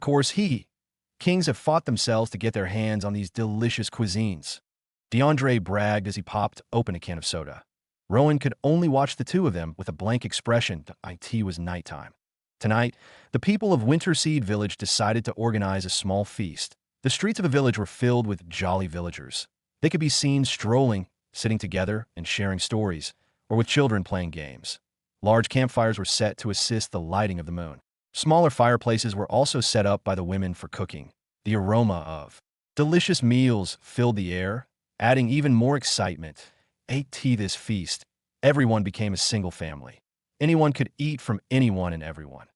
kings have fought themselves to get their hands on these delicious cuisines. DeAndre bragged as he popped open a can of soda. Rowan could only watch the 2 of them with a blank expression. It was nighttime. Tonight, the people of Winterseed Village decided to organize a small feast. The streets of the village were filled with jolly villagers. They could be seen strolling, sitting together and sharing stories, or with children playing games. Large campfires were set to assist the lighting of the moon. Smaller fireplaces were also set up by the women for cooking. The aroma of delicious meals filled the air, adding even more excitement. This feast, everyone became a single family. Anyone could eat from anyone and everyone.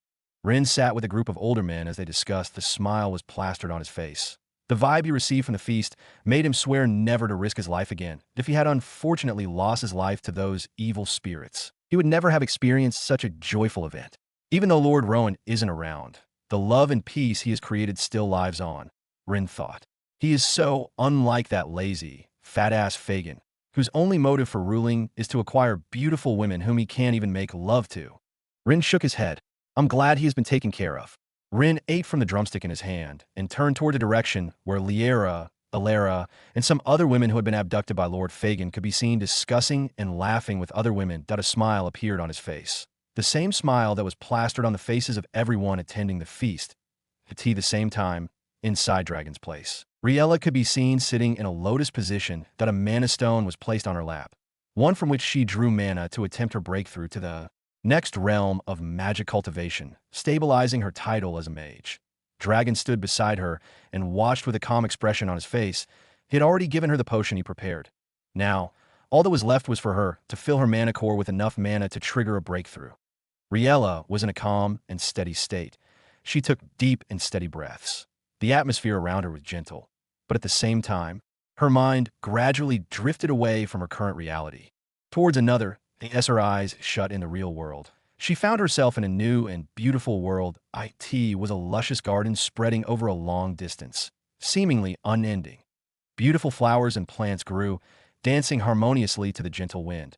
Rin sat with a group of older men as they discussed. The smile was plastered on his face. The vibe he received from the feast made him swear never to risk his life again. If he had unfortunately lost his life to those evil spirits, he would never have experienced such a joyful event. Even though Lord Rowan isn't around, the love and peace he has created still lives on, Rin thought. He is so unlike that lazy, fat-ass Fagin, whose only motive for ruling is to acquire beautiful women whom he can't even make love to. Rin shook his head. I'm glad he has been taken care of. Rin ate from the drumstick in his hand and turned toward the direction where Liera, Alara, and some other women who had been abducted by Lord Fagin could be seen discussing and laughing with other women. A smile appeared on his face. The same smile that was plastered on the faces of everyone attending the feast. At the same time, inside Dragon's Place, Riella could be seen sitting in a lotus position. A mana stone was placed on her lap, one from which she drew mana to attempt her breakthrough to the next realm of magic cultivation, stabilizing her title as a mage. Dragon stood beside her and watched with a calm expression on his face. He had already given her the potion he prepared. Now, all that was left was for her to fill her mana core with enough mana to trigger a breakthrough. Riella was in a calm and steady state. She took deep and steady breaths. The atmosphere around her was gentle, but at the same time, her mind gradually drifted away from her current reality towards another. As her eyes shut in the real world, she found herself in a new and beautiful world. It was a luscious garden spreading over a long distance, seemingly unending. Beautiful flowers and plants grew, dancing harmoniously to the gentle wind.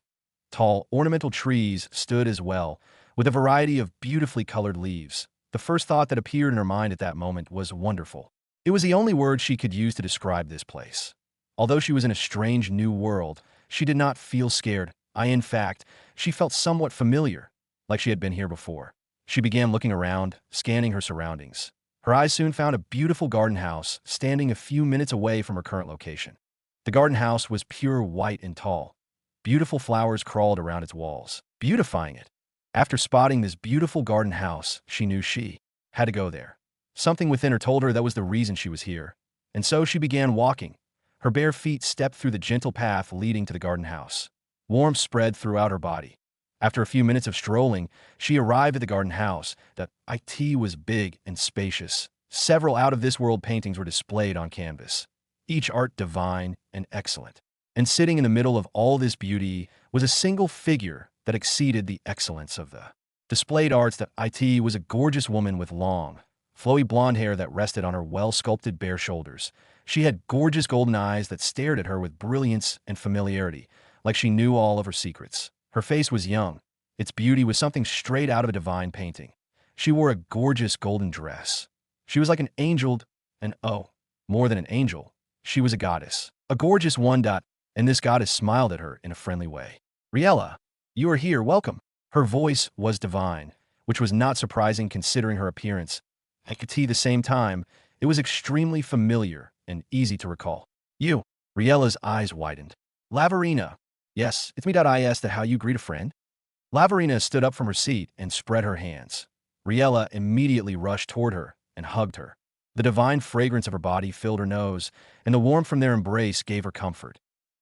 Tall, ornamental trees stood as well, with a variety of beautifully colored leaves. The first thought that appeared in her mind at that moment was wonderful. It was the only word she could use to describe this place. Although she was in a strange new world, she did not feel scared. In fact, she felt somewhat familiar, like she had been here before. She began looking around, scanning her surroundings. Her eyes soon found a beautiful garden house standing a few minutes away from her current location. The garden house was pure white and tall. Beautiful flowers crawled around its walls, beautifying it. After spotting this beautiful garden house, she knew she had to go there. Something within her told her that was the reason she was here. And so she began walking. Her bare feet stepped through the gentle path leading to the garden house. Warmth spread throughout her body. After a few minutes of strolling, she arrived at the garden house. It was big and spacious. Several out-of-this-world paintings were displayed on canvas, each art divine and excellent. And sitting in the middle of all this beauty was a single figure that exceeded the excellence of the displayed arts. It was a gorgeous woman with long, flowy blonde hair that rested on her well-sculpted bare shoulders. She had gorgeous golden eyes that stared at her with brilliance and familiarity, like she knew all of her secrets. Her face was young. Its beauty was something straight out of a divine painting. She wore a gorgeous golden dress. She was like an angel, and more than an angel, she was a goddess. A gorgeous one. And this goddess smiled at her in a friendly way. Riella, you are here, welcome. Her voice was divine, which was not surprising considering her appearance. At the same time, it was extremely familiar and easy to recall. You. Riella's eyes widened. Lavarina. Yes, it's me. I asked how you greet a friend. Lavarina stood up from her seat and spread her hands. Riella immediately rushed toward her and hugged her. The divine fragrance of her body filled her nose, and the warmth from their embrace gave her comfort.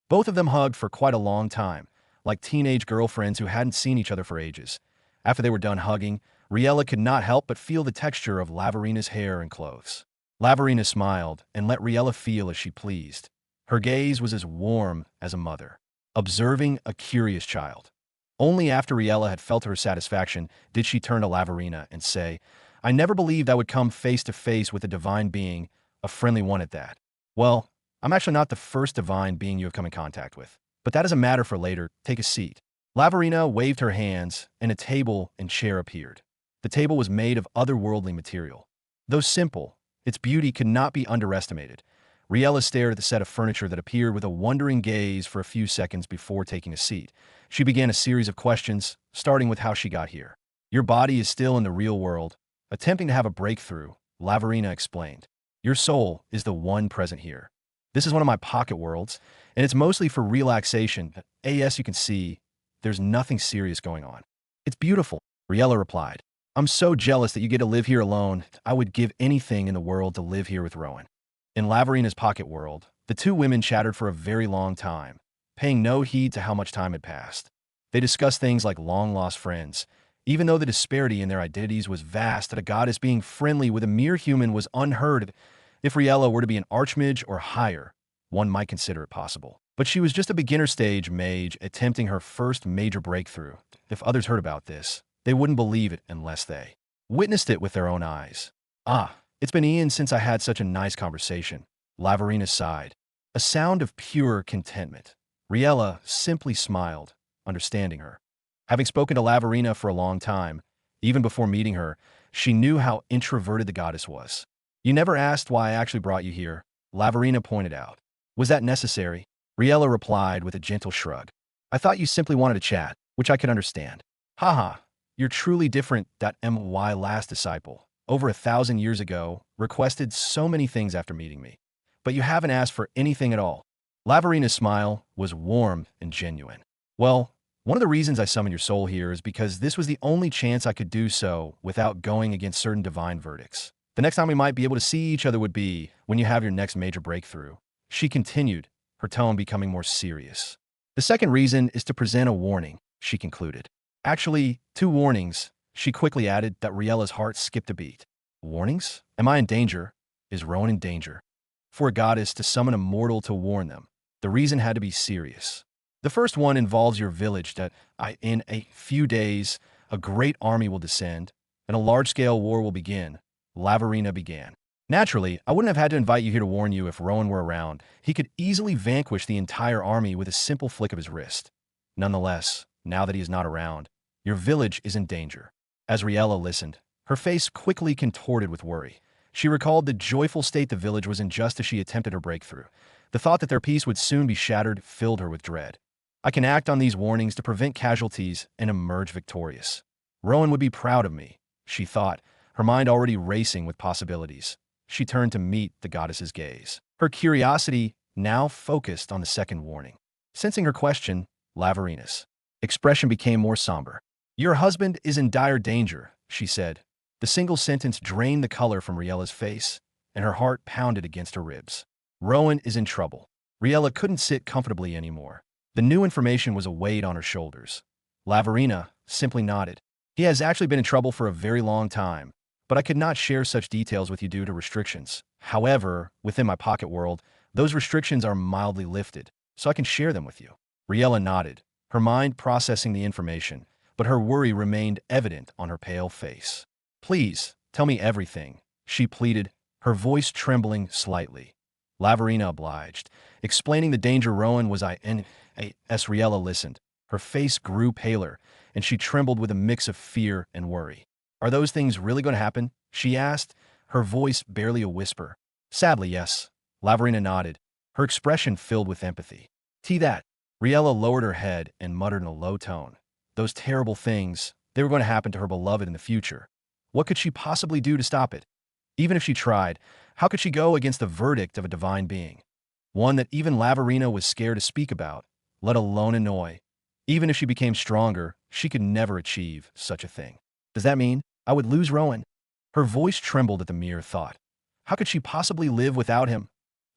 Both of them hugged for quite a long time, like teenage girlfriends who hadn't seen each other for ages. After they were done hugging, Riella could not help but feel the texture of Lavarina's hair and clothes. Lavarina smiled and let Riella feel as she pleased. Her gaze was as warm as a mother, observing a curious child. Only after Riella had felt her satisfaction did she turn to Lavarina and say, I never believed I would come face to face with a divine being, a friendly one at that. Well, I'm actually not the first divine being you have come in contact with, but that is a matter for later. Take a seat. Lavarina waved her hands, and a table and chair appeared. The table was made of otherworldly material. Though simple, its beauty could not be underestimated. Riella stared at the set of furniture that appeared with a wondering gaze for a few seconds before taking a seat. She began a series of questions, starting with how she got here. Your body is still in the real world, attempting to have a breakthrough, Lavarina explained. Your soul is the one present here. This is one of my pocket worlds, and it's mostly for relaxation. As you can see, there's nothing serious going on. It's beautiful, Riella replied. I'm so jealous that you get to live here alone. I would give anything in the world to live here with Rowan. In Lavarina's pocket world, the two women chattered for a very long time, paying no heed to how much time had passed. They discussed things like long-lost friends, even though the disparity in their identities was vast. That a goddess being friendly with a mere human was unheard of. If Riella were to be an archmage or higher, one might consider it possible. But she was just a beginner-stage mage attempting her first major breakthrough. If others heard about this, they wouldn't believe it unless they witnessed it with their own eyes. It's been eons since I had such a nice conversation. Lavarina sighed, a sound of pure contentment. Riella simply smiled, understanding her. Having spoken to Lavarina for a long time, even before meeting her, she knew how introverted the goddess was. You never asked why I actually brought you here. Lavarina pointed out. Was that necessary? Riella replied with a gentle shrug. I thought you simply wanted to chat, which I could understand. Haha, you're truly different. My last disciple, over 1,000 years ago, requested so many things after meeting me. But you haven't asked for anything at all. Lavarina's smile was warm and genuine. Well, one of the reasons I summoned your soul here is because this was the only chance I could do so without going against certain divine verdicts. The next time we might be able to see each other would be when you have your next major breakthrough. She continued, her tone becoming more serious. The second reason is to present a warning, she concluded. Actually, 2 warnings. She quickly added that Riella's heart skipped a beat. Warnings? Am I in danger? Is Rowan in danger? For a goddess to summon a mortal to warn them, the reason had to be serious. The first one involves your village that in a few days, a great army will descend, and a large-scale war will begin. Lavarina began. Naturally, I wouldn't have had to invite you here to warn you if Rowan were around. He could easily vanquish the entire army with a simple flick of his wrist. Nonetheless, now that he is not around, your village is in danger. As Riella listened, her face quickly contorted with worry. She recalled the joyful state the village was in just as she attempted her breakthrough. The thought that their peace would soon be shattered filled her with dread. I can act on these warnings to prevent casualties and emerge victorious. Rowan would be proud of me, she thought, her mind already racing with possibilities. She turned to meet the goddess's gaze. Her curiosity now focused on the second warning. Sensing her question, Lavarina's expression became more somber. Your husband is in dire danger, she said. The single sentence drained the color from Riella's face, and her heart pounded against her ribs. Rowan is in trouble. Riella couldn't sit comfortably anymore. The new information was a weight on her shoulders. Lavarina simply nodded. He has actually been in trouble for a very long time, but I could not share such details with you due to restrictions. However, within my pocket world, those restrictions are mildly lifted, so I can share them with you. Riella nodded, her mind processing the information, but her worry remained evident on her pale face. Please, tell me everything, she pleaded, her voice trembling slightly. Lavarina obliged, explaining the danger Rowan was in. As Riella listened, her face grew paler, and she trembled with a mix of fear and worry. Are those things really going to happen? She asked, her voice barely a whisper. Sadly, yes. Lavarina nodded, her expression filled with empathy. That. Riella lowered her head and muttered in a low tone. Those terrible things, they were going to happen to her beloved in the future. What could she possibly do to stop it? Even if she tried, how could she go against the verdict of a divine being? One that even Lavarina was scared to speak about, let alone annoy. Even if she became stronger, she could never achieve such a thing. Does that mean I would lose Rowan? Her voice trembled at the mere thought. How could she possibly live without him?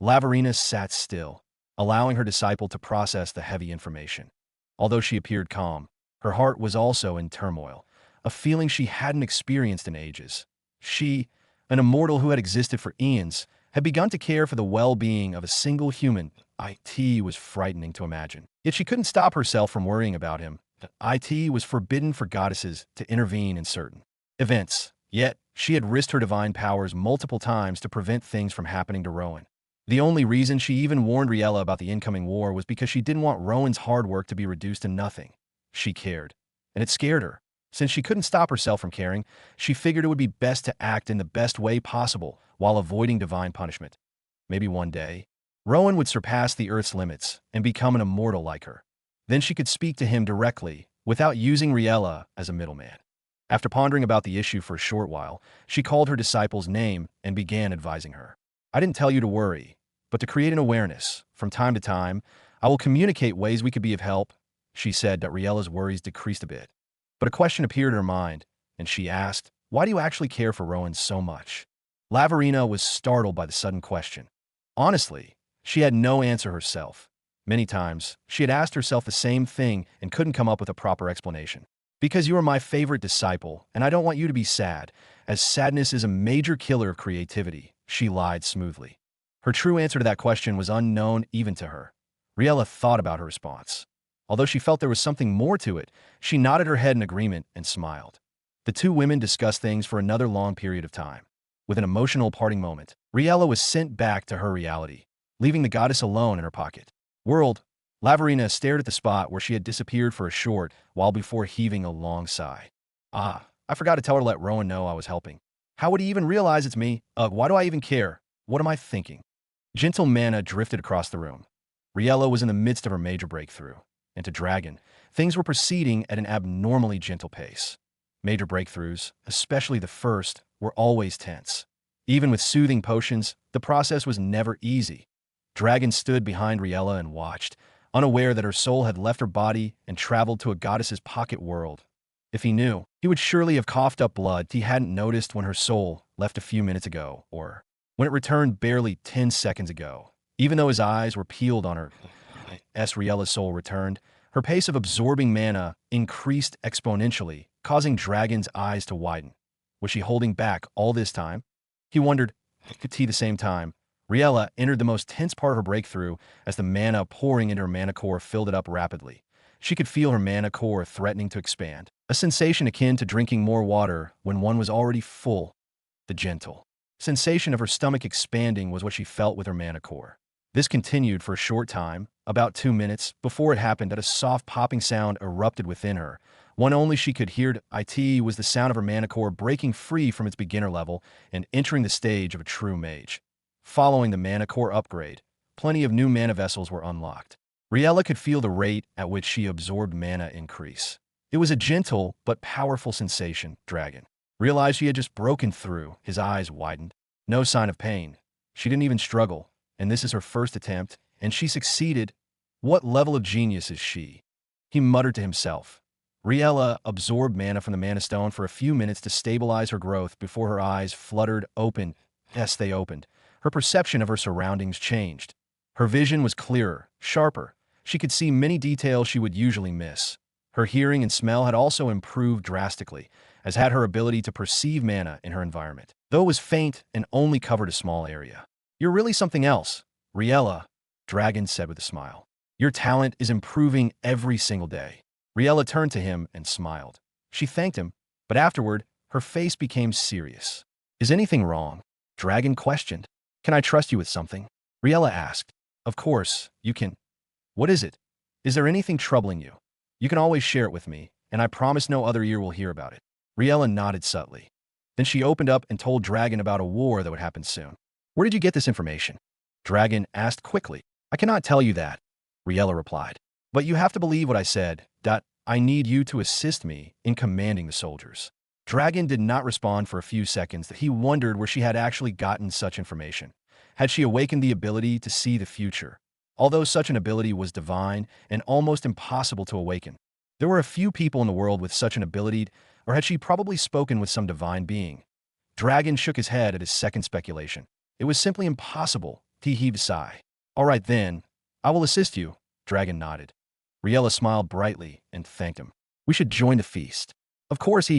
Lavarina sat still, allowing her disciple to process the heavy information. Although she appeared calm, her heart was also in turmoil, a feeling she hadn't experienced in ages. She, an immortal who had existed for eons, had begun to care for the well-being of a single human. It was frightening to imagine. Yet she couldn't stop herself from worrying about him. It was forbidden for goddesses to intervene in certain events. Yet, she had risked her divine powers multiple times to prevent things from happening to Rowan. The only reason she even warned Riella about the incoming war was because she didn't want Rowan's hard work to be reduced to nothing. She cared, and it scared her. Since she couldn't stop herself from caring, she figured it would be best to act in the best way possible while avoiding divine punishment. Maybe one day, Rowan would surpass the Earth's limits and become an immortal like her. Then she could speak to him directly, without using Riella as a middleman. After pondering about the issue for a short while, she called her disciple's name and began advising her. I didn't tell you to worry, but to create an awareness. From time to time, I will communicate ways we could be of help. She said that Riella's worries decreased a bit. But a question appeared in her mind, and she asked, why do you actually care for Rowan so much? Lavarina was startled by the sudden question. Honestly, she had no answer herself. Many times, she had asked herself the same thing and couldn't come up with a proper explanation. Because you are my favorite disciple, and I don't want you to be sad, as sadness is a major killer of creativity, she lied smoothly. Her true answer to that question was unknown even to her. Riella thought about her response. Although she felt there was something more to it, she nodded her head in agreement and smiled. The two women discussed things for another long period of time. With an emotional parting moment, Riella was sent back to her reality, leaving the goddess alone in her pocket. World, Lavarina stared at the spot where she had disappeared for a short while before heaving a long sigh. I forgot to tell her to let Rowan know I was helping. How would he even realize it's me? Why do I even care? What am I thinking? Gentle mana drifted across the room. Riella was in the midst of her major breakthrough, and to Dragon, things were proceeding at an abnormally gentle pace. Major breakthroughs, especially the first, were always tense. Even with soothing potions, the process was never easy. Dragon stood behind Riella and watched, unaware that her soul had left her body and traveled to a goddess's pocket world. If he knew, he would surely have coughed up blood he hadn't noticed when her soul left a few minutes ago, or when it returned barely 10 seconds ago. Even though his eyes were peeled on her, as Riella's soul returned, her pace of absorbing mana increased exponentially, causing Dragon's eyes to widen. Was she holding back all this time? He wondered. At the same time, Riella entered the most tense part of her breakthrough as the mana pouring into her mana core filled it up rapidly. She could feel her mana core threatening to expand, a sensation akin to drinking more water when one was already full. The gentle sensation of her stomach expanding was what she felt with her mana core. This continued for a short time, about 2 minutes, before it happened that a soft popping sound erupted within her. One only she could hear. It was the sound of her mana core breaking free from its beginner level and entering the stage of a true mage. Following the mana core upgrade, plenty of new mana vessels were unlocked. Riella could feel the rate at which she absorbed mana increase. It was a gentle but powerful sensation. Dragon realized she had just broken through. His eyes widened. No sign of pain. She didn't even struggle, and this is her first attempt, and she succeeded. What level of genius is she? He muttered to himself. Riella absorbed mana from the mana stone for a few minutes to stabilize her growth before her eyes fluttered open. Yes, they opened. Her perception of her surroundings changed. Her vision was clearer, sharper. She could see many details she would usually miss. Her hearing and smell had also improved drastically, as had her ability to perceive mana in her environment, though it was faint and only covered a small area. You're really something else, Riella, Dragon said with a smile. Your talent is improving every single day. Riella turned to him and smiled. She thanked him, but afterward, her face became serious. Is anything wrong? Dragon questioned. Can I trust you with something? Riella asked. Of course, you can. What is it? Is there anything troubling you? You can always share it with me, and I promise no other ear will hear about it. Riella nodded subtly. Then she opened up and told Dragon about a war that would happen soon. Where did you get this information? Dragon asked quickly. I cannot tell you that, Riella replied. But you have to believe what I said. I need you to assist me in commanding the soldiers. Dragon did not respond for a few seconds. That he wondered where she had actually gotten such information. Had she awakened the ability to see the future? Although such an ability was divine and almost impossible to awaken. There were a few people in the world with such an ability, or had she probably spoken with some divine being? Dragon shook his head at his second speculation. It was simply impossible. He heaved a sigh. All right then, I will assist you, Dragon nodded. Riella smiled brightly and thanked him. We should join the feast. Of course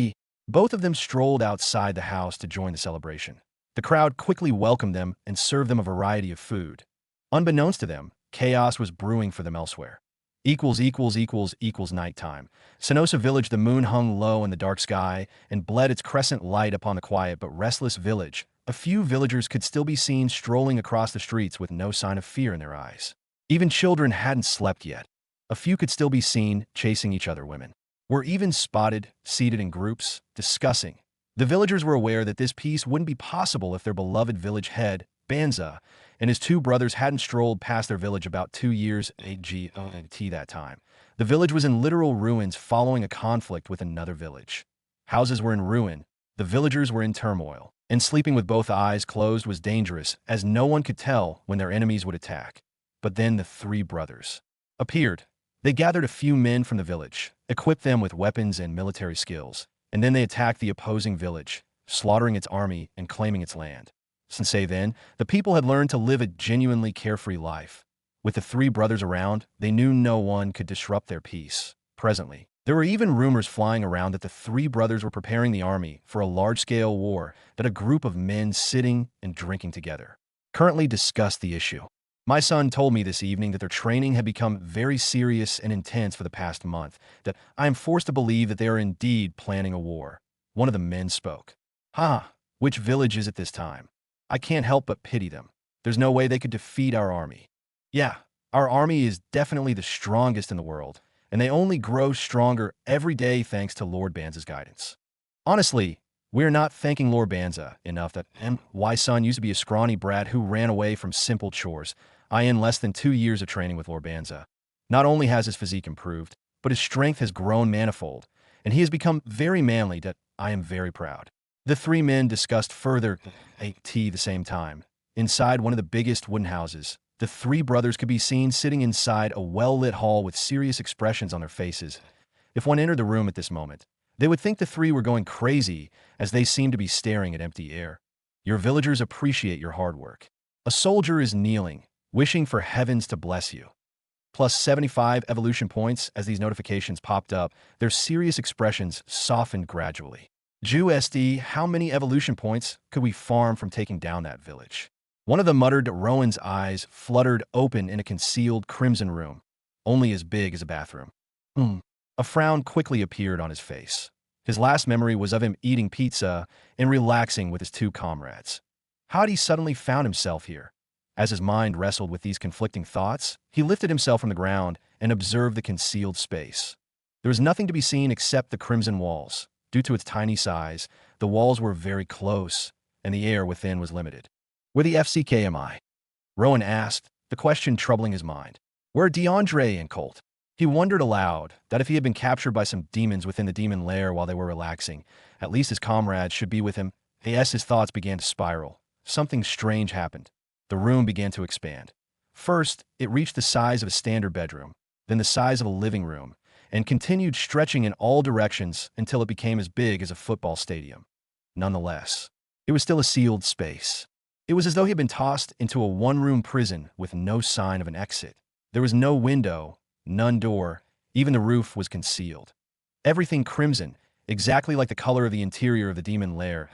both of them strolled outside the house to join the celebration. The crowd quickly welcomed them and served them a variety of food. Unbeknownst to them, chaos was brewing for them elsewhere. Nighttime. Senosa village. The moon hung low in the dark sky and bled its crescent light upon the quiet but restless village. A few villagers could still be seen strolling across the streets with no sign of fear in their eyes. Even children hadn't slept yet. A few could still be seen chasing each other. Women were even spotted, seated in groups, discussing. The villagers were aware that this peace wouldn't be possible if their beloved village head, Banza, and his 2 brothers hadn't strolled past their village about 2 years ago. That time. The village was in literal ruins following a conflict with another village. Houses were in ruin, the villagers were in turmoil, and sleeping with both eyes closed was dangerous, as no one could tell when their enemies would attack. But then the 3 brothers appeared. They gathered a few men from the village, equipped them with weapons and military skills, and then they attacked the opposing village, slaughtering its army and claiming its land. Since then, the people had learned to live a genuinely carefree life. With the 3 brothers around, they knew no one could disrupt their peace. Presently, there were even rumors flying around that the 3 brothers were preparing the army for a large-scale war that a group of men sitting and drinking together currently discussed the issue. My son told me this evening that their training had become very serious and intense for the past month, that I am forced to believe that they are indeed planning a war. One of the men spoke. Which village is it this time? I can't help but pity them. There's no way they could defeat our army. Yeah, our army is definitely the strongest in the world, and they only grow stronger every day thanks to Lord Banza's guidance. Honestly, We're not thanking Lord Banza enough that Y-Sun used to be a scrawny brat who ran away from simple chores. In less than 2 years of training with Lord Banza. Not only has his physique improved, but his strength has grown manifold, and he has become very manly that I am very proud. The three men discussed further at the same time. Inside one of the biggest wooden houses, the three brothers could be seen sitting inside a well-lit hall with serious expressions on their faces. If one entered the room at this moment, they would think the three were going crazy as they seemed to be staring at empty air. Your villagers appreciate your hard work. A soldier is kneeling, wishing for heavens to bless you. Plus 75 evolution points as these notifications popped up, their serious expressions softened gradually. Jew SD, how many evolution points could we farm from taking down that village? One of them muttered. Rowan's eyes fluttered open in a concealed crimson room, only as big as a bathroom. A frown quickly appeared on his face. His last memory was of him eating pizza and relaxing with his two comrades. How had he suddenly found himself here? As his mind wrestled with these conflicting thoughts, he lifted himself from the ground and observed the concealed space. There was nothing to be seen except the crimson walls. Due to its tiny size, the walls were very close, and the air within was limited. Where the FCK am I? Rowan asked, the question troubling his mind. Where are DeAndre and Colt? He wondered aloud that if he had been captured by some demons within the demon lair while they were relaxing, at least his comrades should be with him. His thoughts began to spiral. Something strange happened. The room began to expand. First, it reached the size of a standard bedroom, then the size of a living room, and continued stretching in all directions until it became as big as a football stadium. Nonetheless, it was still a sealed space. It was as though he had been tossed into a one-room prison with no sign of an exit. There was no window, none door, even the roof was concealed. Everything crimson, exactly like the color of the interior of the demon lair.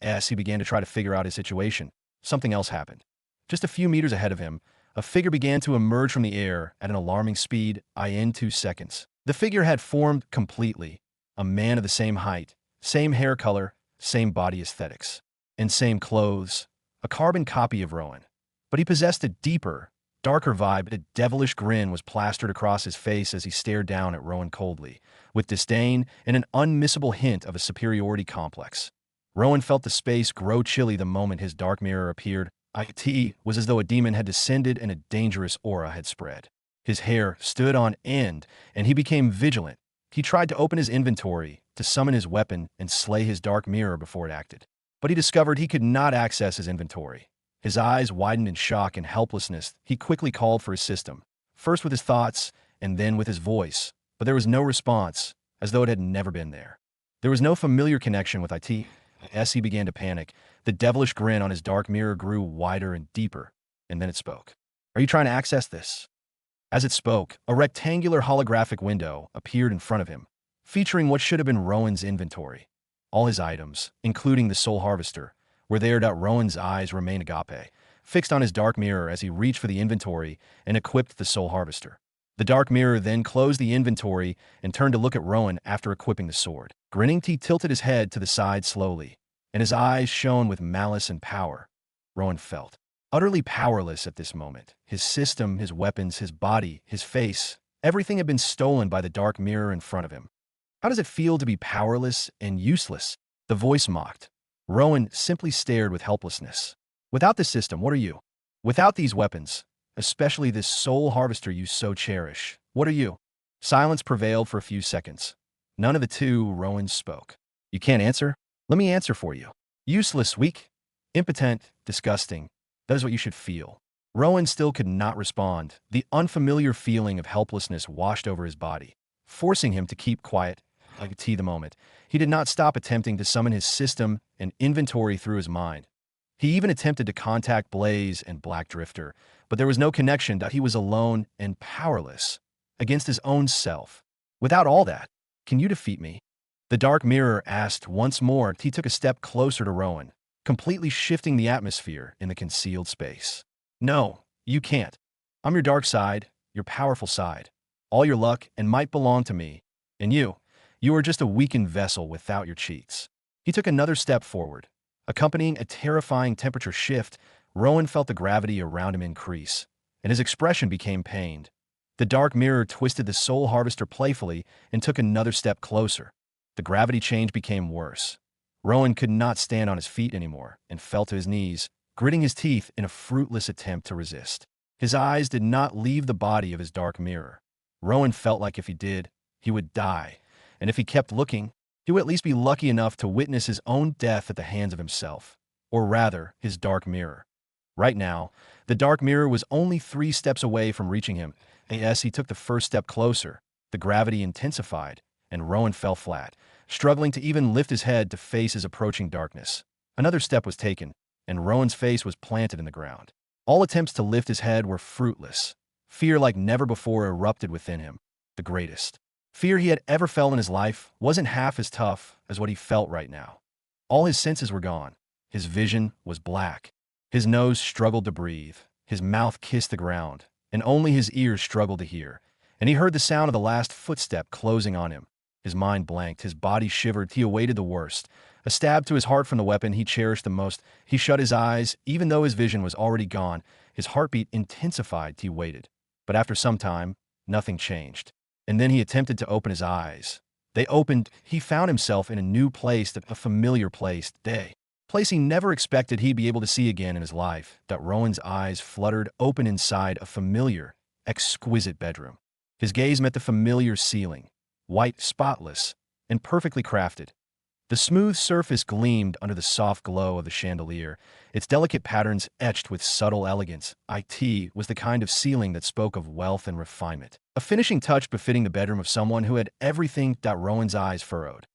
As he began to try to figure out his situation, something else happened. Just a few meters ahead of him, a figure began to emerge from the air at an alarming speed, in 2 seconds. The figure had formed completely. A man of the same height, same hair color, same body aesthetics, and same clothes. A carbon copy of Rowan. But he possessed a deeper, darker vibe. A devilish grin was plastered across his face as he stared down at Rowan coldly, with disdain and an unmissable hint of a superiority complex. Rowan felt the space grow chilly the moment his dark mirror appeared. It was as though a demon had descended and a dangerous aura had spread. His hair stood on end, and he became vigilant. He tried to open his inventory, to summon his weapon and slay his dark mirror before it acted. But he discovered he could not access his inventory. His eyes widened in shock and helplessness. He quickly called for his system, first with his thoughts and then with his voice, but there was no response, as though it had never been there. There was no familiar connection with IT. As he began to panic, the devilish grin on his dark mirror grew wider and deeper, and then it spoke. Are you trying to access this? As it spoke, a rectangular holographic window appeared in front of him, featuring what should have been Rowan's inventory. All his items, including the Soul Harvester, were there. Rowan's eyes remained agape, fixed on his dark mirror as he reached for the inventory and equipped the Soul Harvester. The dark mirror then closed the inventory and turned to look at Rowan after equipping the sword. Grinning, he tilted his head to the side slowly, and his eyes shone with malice and power. Rowan felt utterly powerless at this moment. His system, his weapons, his body, his face, everything had been stolen by the dark mirror in front of him. How does it feel to be powerless and useless? The voice mocked. Rowan simply stared with helplessness. Without the system, what are you? Without these weapons, especially this soul harvester you so cherish, what are you? Silence prevailed for a few seconds. None of the two Rowan spoke. You can't answer? Let me answer for you. Useless, weak, impotent, disgusting. That is what you should feel. Rowan still could not respond. The unfamiliar feeling of helplessness washed over his body, forcing him to keep quiet. The moment. He did not stop attempting to summon his system and inventory through his mind. He even attempted to contact Blaze and Black Drifter, but there was no connection. He was alone and powerless against his own self. Without all that, can you defeat me? The dark mirror asked once more. He took a step closer to Rowan, completely shifting the atmosphere in the concealed space. No, you can't. I'm your dark side, your powerful side. All your luck and might belong to me, and you are just a weakened vessel without your cheats. He took another step forward. Accompanying a terrifying temperature shift, Rowan felt the gravity around him increase, and his expression became pained. The dark mirror twisted the soul harvester playfully and took another step closer. The gravity change became worse. Rowan could not stand on his feet anymore and fell to his knees, gritting his teeth in a fruitless attempt to resist. His eyes did not leave the body of his dark mirror. Rowan felt like if he did, he would die, and if he kept looking, he would at least be lucky enough to witness his own death at the hands of himself, or rather, his dark mirror. Right now, the dark mirror was only 3 steps away from reaching him, and as he took the first step closer, the gravity intensified, and Rowan fell flat, struggling to even lift his head to face his approaching darkness. Another step was taken, and Rowan's face was planted in the ground. All attempts to lift his head were fruitless. Fear like never before erupted within him, the greatest. Fear he had ever felt in his life wasn't half as tough as what he felt right now. All his senses were gone. His vision was black. His nose struggled to breathe. His mouth kissed the ground, and only his ears struggled to hear. And he heard the sound of the last footstep closing on him. His mind blanked. His body shivered. He awaited the worst. A stab to his heart from the weapon he cherished the most. He shut his eyes. Even though his vision was already gone, his heartbeat intensified. He waited. But after some time, nothing changed. And then he attempted to open his eyes. They opened. He found himself in a new place, a familiar place, place he never expected he'd be able to see again in his life. That Rowan's eyes fluttered open inside a familiar, exquisite bedroom. His gaze met the familiar ceiling, white, spotless, and perfectly crafted. The smooth surface gleamed under the soft glow of the chandelier, its delicate patterns etched with subtle elegance. It was the kind of ceiling that spoke of wealth and refinement, a finishing touch befitting the bedroom of someone who had everything. Rowan's eyes furrowed.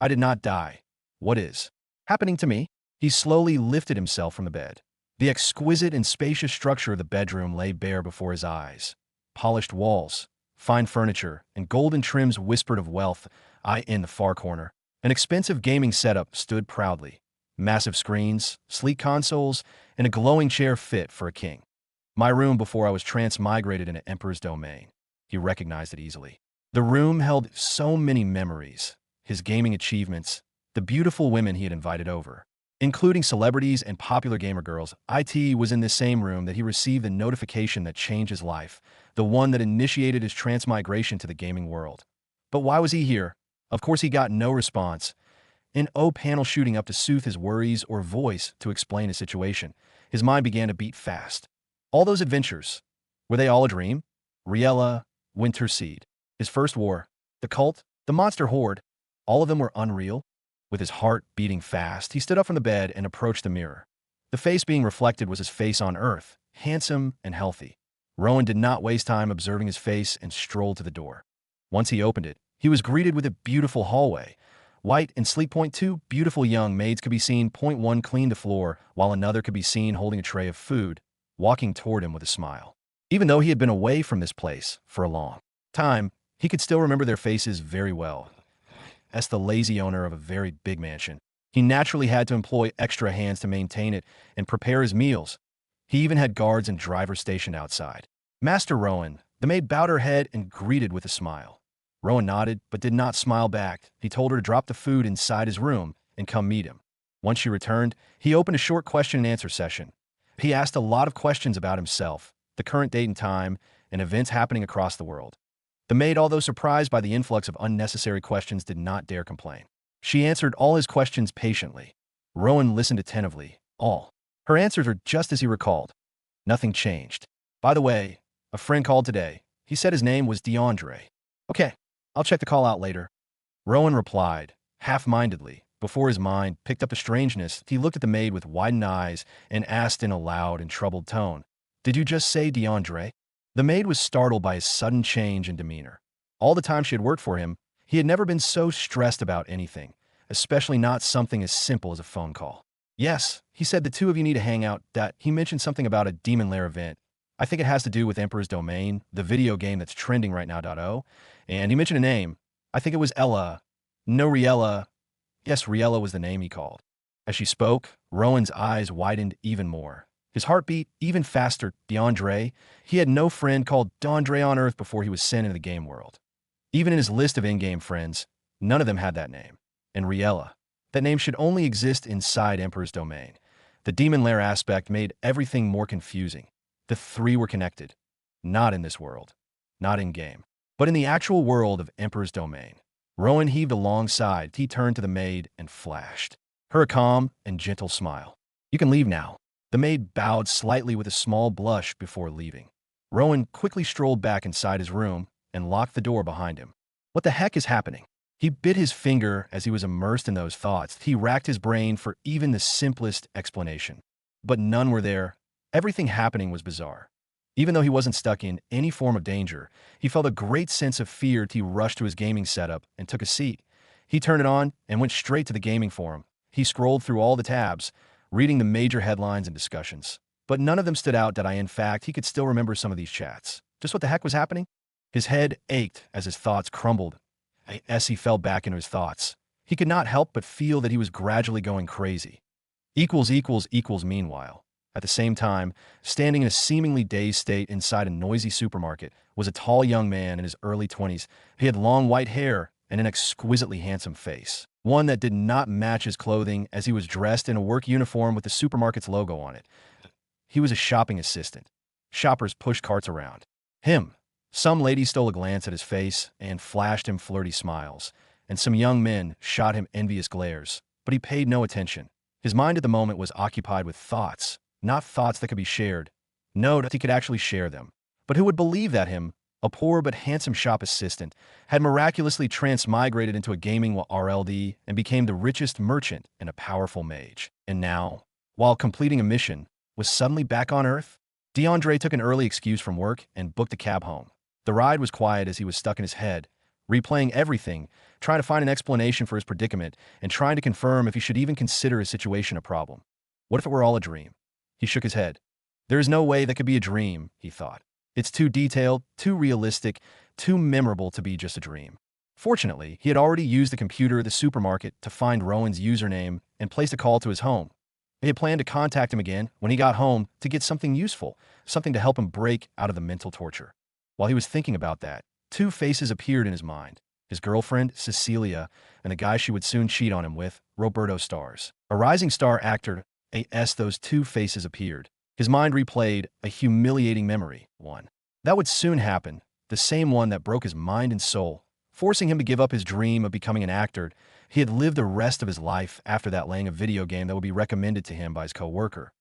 I did not die. What is happening to me? He slowly lifted himself from the bed. The exquisite and spacious structure of the bedroom lay bare before his eyes. Polished walls, fine furniture, and golden trims whispered of wealth. In the far corner, an expensive gaming setup stood proudly. Massive screens, sleek consoles, and a glowing chair fit for a king. My room before I was transmigrated into Emperor's domain. He recognized it easily. The room held so many memories, his gaming achievements, the beautiful women he had invited over, including celebrities and popular gamer girls. It was in this same room that he received the notification that changed his life, the one that initiated his transmigration to the gaming world. But why was he here? Of course he got no response. An panel shooting up to soothe his worries or voice to explain his situation. His mind began to beat fast. All those adventures, were they all a dream? Riella, Winter Seed, his first war, the cult, the monster horde, all of them were unreal? With his heart beating fast, he stood up from the bed and approached the mirror. The face being reflected was his face on Earth, handsome and healthy. Rowan did not waste time observing his face and strolled to the door. Once he opened it, he was greeted with a beautiful hallway. White and sleek. 2 beautiful young maids could be seen. 1 cleaned the floor, while another could be seen holding a tray of food, walking toward him with a smile. Even though he had been away from this place for a long time, he could still remember their faces very well. As the lazy owner of a very big mansion, he naturally had to employ extra hands to maintain it and prepare his meals. He even had guards and drivers stationed outside. Master Rowan, the maid bowed her head and greeted with a smile. Rowan nodded, but did not smile back. He told her to drop the food inside his room and come meet him. Once she returned, he opened a short question-and-answer session. He asked a lot of questions about himself, the current date and time, and events happening across the world. The maid, although surprised by the influx of unnecessary questions, did not dare complain. She answered all his questions patiently. Rowan listened attentively. All her answers were just as he recalled. Nothing changed. By the way, a friend called today. He said his name was DeAndre. Okay, I'll check the call out later. Rowan replied, half-mindedly. Before his mind picked up the strangeness, he looked at the maid with widened eyes and asked in a loud and troubled tone, "Did you just say DeAndre?" The maid was startled by his sudden change in demeanor. All the time she had worked for him, he had never been so stressed about anything, especially not something as simple as a phone call. Yes, he said, the two of you need to hang out. He mentioned something about a Demon Lair event. I think it has to do with Emperor's Domain, the video game that's trending right now. And he mentioned a name. I think it was Ella. No, Riella. Yes, Riella was the name he called. As she spoke, Rowan's eyes widened even more. His heart beat even faster. DeAndre. He had no friend called DeAndre on Earth before he was sent into the game world. Even in his list of in-game friends, none of them had that name. And Riella. That name should only exist inside Emperor's Domain. The Demon Lair aspect made everything more confusing. The three were connected. Not in this world. Not in-game. But in the actual world of Emperor's Domain. Rowan heaved a long sigh. He turned to the maid and flashed. her a calm and gentle smile. "You can leave now." The maid bowed slightly with a small blush before leaving. Rowan quickly strolled back inside his room and locked the door behind him. What the heck is happening? He bit his finger as he was immersed in those thoughts. He racked his brain for even the simplest explanation. But none were there. Everything happening was bizarre. Even though he wasn't stuck in any form of danger, he felt a great sense of fear. He rushed to his gaming setup and took a seat. He turned it on and went straight to the gaming forum. He scrolled through all the tabs, reading the major headlines and discussions. But none of them stood out. In fact, he could still remember some of these chats. Just what the heck was happening? His head ached as his thoughts crumbled. As he fell back into his thoughts, he could not help but feel that he was gradually going crazy. Meanwhile, at the same time, standing in a seemingly dazed state inside a noisy supermarket, was a tall young man in his early 20s. He had long white hair and an exquisitely handsome face, one that did not match his clothing, as he was dressed in a work uniform with the supermarket's logo on it. He was a shopping assistant. Shoppers pushed carts around him. Some ladies stole a glance at his face and flashed him flirty smiles, and some young men shot him envious glares, but he paid no attention. His mind at the moment was occupied with thoughts, not thoughts that could be shared. No, that he could actually share them. But who would believe that him, a poor but handsome shop assistant, had miraculously transmigrated into a gaming RLD and became the richest merchant and a powerful mage? And now, while completing a mission, was suddenly back on Earth? DeAndre took an early excuse from work and booked a cab home. The ride was quiet as he was stuck in his head, replaying everything, trying to find an explanation for his predicament, and trying to confirm if he should even consider his situation a problem. What if it were all a dream? He shook his head. There is no way that could be a dream, he thought. It's too detailed, too realistic, too memorable to be just a dream. Fortunately, he had already used the computer at the supermarket to find Rowan's username and placed a call to his home. He had planned to contact him again when he got home to get something useful, something to help him break out of the mental torture. While he was thinking about that, two faces appeared in his mind. His girlfriend, Cecilia, and the guy she would soon cheat on him with, Roberto Stars. A rising star actor, those two faces appeared. His mind replayed a humiliating memory, one that would soon happen, the same one that broke his mind and soul, forcing him to give up his dream of becoming an actor. He had lived the rest of his life after that laying a video game that would be recommended to him by his co-worker.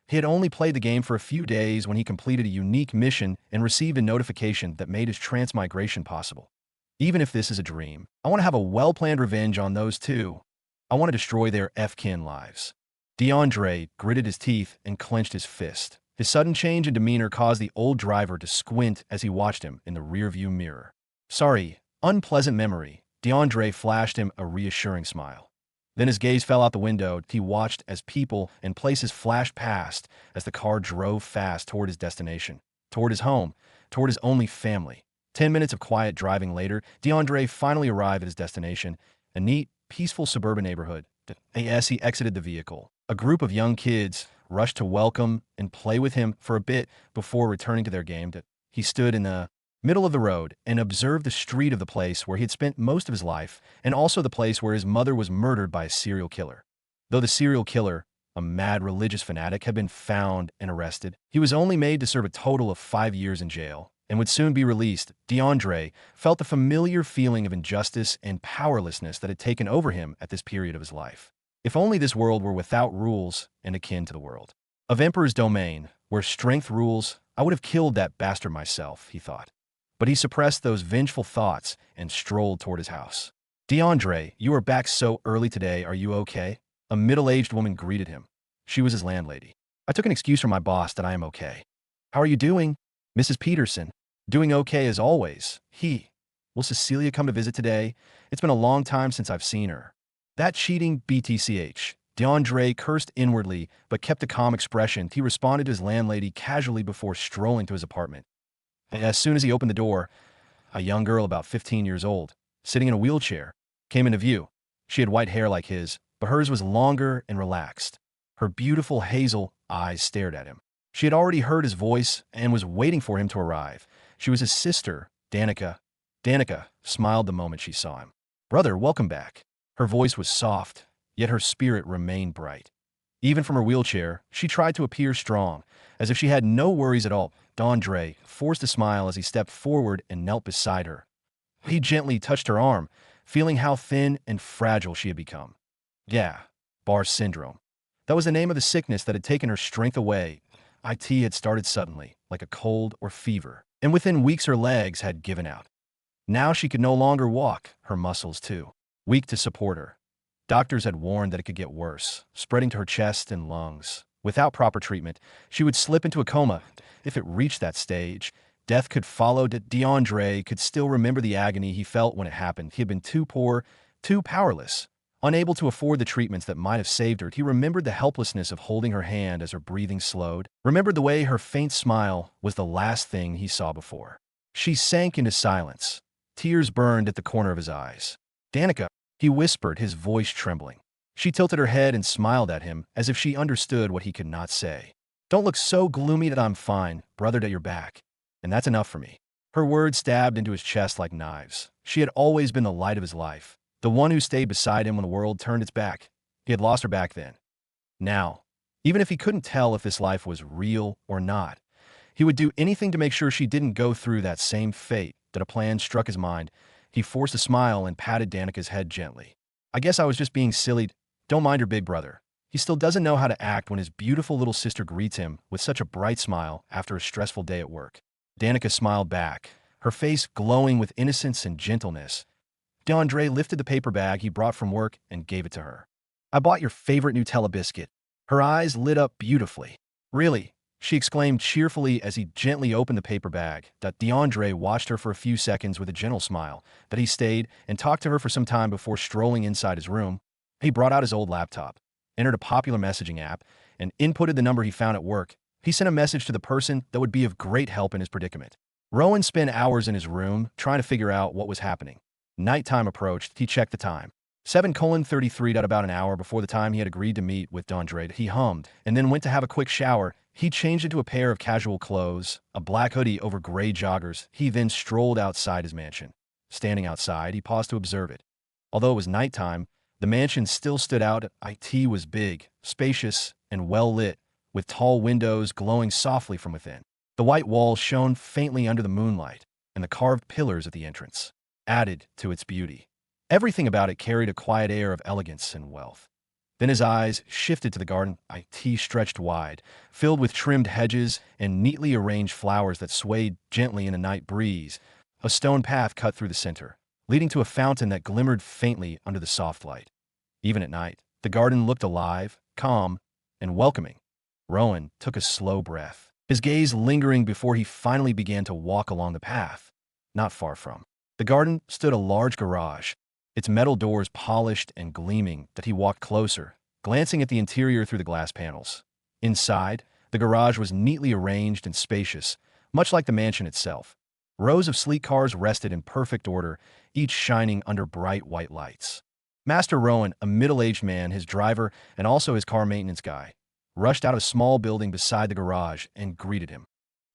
He had only played the game for a few days when he completed a unique mission and received a notification that made his transmigration possible. Even if this is a dream, I want to have a well-planned revenge on those two. I want to destroy their F-kin lives. DeAndre gritted his teeth and clenched his fist. His sudden change in demeanor caused the old driver to squint as he watched him in the rearview mirror. Sorry, unpleasant memory. DeAndre flashed him a reassuring smile. Then his gaze fell out the window. He watched as people and places flashed past as the car drove fast toward his destination, toward his home, toward his only family. 10 minutes of quiet driving later, DeAndre finally arrived at his destination, a neat, peaceful suburban neighborhood. As he exited the vehicle, a group of young kids rushed to welcome and play with him for a bit before returning to their game. He stood in the middle of the road and observed the street of the place where he had spent most of his life, and also the place where his mother was murdered by a serial killer. Though the serial killer, a mad religious fanatic, had been found and arrested, he was only made to serve a total of 5 years in jail and would soon be released. DeAndre felt the familiar feeling of injustice and powerlessness that had taken over him at this period of his life. If only this world were without rules and akin to the world of Emperor's Domain, where strength rules, I would have killed that bastard myself, he thought. But he suppressed those vengeful thoughts and strolled toward his house. DeAndre, you are back so early today. Are you okay? A middle-aged woman greeted him. She was his landlady. I took an excuse from my boss that I am okay. How are you doing, Mrs. Peterson? Doing okay as always. Will Cecilia come to visit today? It's been a long time since I've seen her. That cheating BTCH. DeAndre cursed inwardly, but kept a calm expression. He responded to his landlady casually before strolling to his apartment. As soon as he opened the door, a young girl about 15 years old, sitting in a wheelchair, came into view. She had white hair like his, but hers was longer and relaxed. Her beautiful hazel eyes stared at him. She had already heard his voice and was waiting for him to arrive. She was his sister, Danica. Danica smiled the moment she saw him. Brother, welcome back. Her voice was soft, yet her spirit remained bright. Even from her wheelchair, she tried to appear strong, as if she had no worries at all. DeAndre forced a smile as he stepped forward and knelt beside her. He gently touched her arm, feeling how thin and fragile she had become. Yeah, Bar syndrome. That was the name of the sickness that had taken her strength away. IT had started suddenly, like a cold or fever, and within weeks her legs had given out. Now she could no longer walk, her muscles too, weak to support her. Doctors had warned that it could get worse, spreading to her chest and lungs. Without proper treatment, she would slip into a coma. If it reached that stage, death could follow. DeAndre could still remember the agony he felt when it happened. He had been too poor, too powerless, unable to afford the treatments that might have saved her. He remembered the helplessness of holding her hand as her breathing slowed, remembered the way her faint smile was the last thing he saw before. She sank into silence. Tears burned at the corner of his eyes. "Danica," he whispered, his voice trembling. She tilted her head and smiled at him as if she understood what he could not say. "Don't look so gloomy. That I'm fine, brothered at your back. And that's enough for me." Her words stabbed into his chest like knives. She had always been the light of his life, the one who stayed beside him when the world turned its back. He had lost her back then. Now, even if he couldn't tell if this life was real or not, he would do anything to make sure she didn't go through that same fate. That a plan struck his mind. He forced a smile and patted Danica's head gently. "I guess I was just being silly. Don't mind your big brother. He still doesn't know how to act when his beautiful little sister greets him with such a bright smile after a stressful day at work." Danica smiled back, her face glowing with innocence and gentleness. DeAndre lifted the paper bag he brought from work and gave it to her. "I bought your favorite Nutella biscuit." Her eyes lit up beautifully. "Really?" she exclaimed cheerfully as he gently opened the paper bag. DeAndre watched her for a few seconds with a gentle smile, but he stayed and talked to her for some time before strolling inside his room. He brought out his old laptop, entered a popular messaging app, and inputted the number he found at work. He sent a message to the person that would be of great help in his predicament. Rowan spent hours in his room trying to figure out what was happening. Nighttime approached. He checked the time. 7:33. About an hour before the time he had agreed to meet with DeAndre, he hummed and then went to have a quick shower. He changed into a pair of casual clothes, a black hoodie over gray joggers. He then strolled outside his mansion. Standing outside, he paused to observe it. Although it was nighttime, the mansion still stood out. It was big, spacious, and well lit, with tall windows glowing softly from within. The white walls shone faintly under the moonlight, and the carved pillars at the entrance added to its beauty. Everything about it carried a quiet air of elegance and wealth. Then his eyes shifted to the garden. It stretched wide, filled with trimmed hedges and neatly arranged flowers that swayed gently in the night breeze. A stone path cut through the center, leading to a fountain that glimmered faintly under the soft light. Even at night, the garden looked alive, calm, and welcoming. Rowan took a slow breath, his gaze lingering before he finally began to walk along the path. Not far from the garden stood a large garage, its metal doors polished and gleaming. He walked closer, glancing at the interior through the glass panels. Inside, the garage was neatly arranged and spacious, much like the mansion itself. Rows of sleek cars rested in perfect order, each shining under bright white lights. Master Rowan, a middle-aged man, his driver, and also his car maintenance guy, rushed out of a small building beside the garage and greeted him.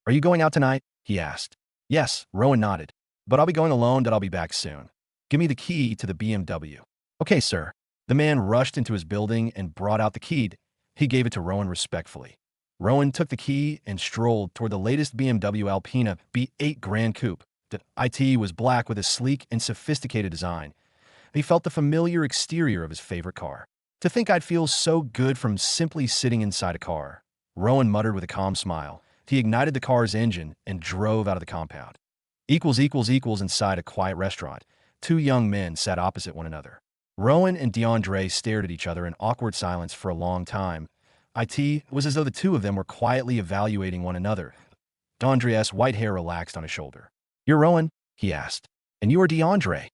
"Are you going out tonight?" he asked. "Yes," Rowan nodded. "But I'll be going alone. I'll be back soon. Give me the key to the BMW." "Okay, sir." The man rushed into his building and brought out the key. He gave it to Rowan respectfully. Rowan took the key and strolled toward the latest BMW Alpina B8 Grand Coupe. The IT was black with a sleek and sophisticated design. He felt the familiar exterior of his favorite car. "To think I'd feel so good from simply sitting inside a car," Rowan muttered with a calm smile. He ignited the car's engine and drove out of the compound. Inside a quiet restaurant, two young men sat opposite one another. Rowan and DeAndre stared at each other in awkward silence for a long time. It was as though the two of them were quietly evaluating one another. DeAndre's white hair relaxed on his shoulder. "You're Rowan?" he asked. "And you are DeAndre?"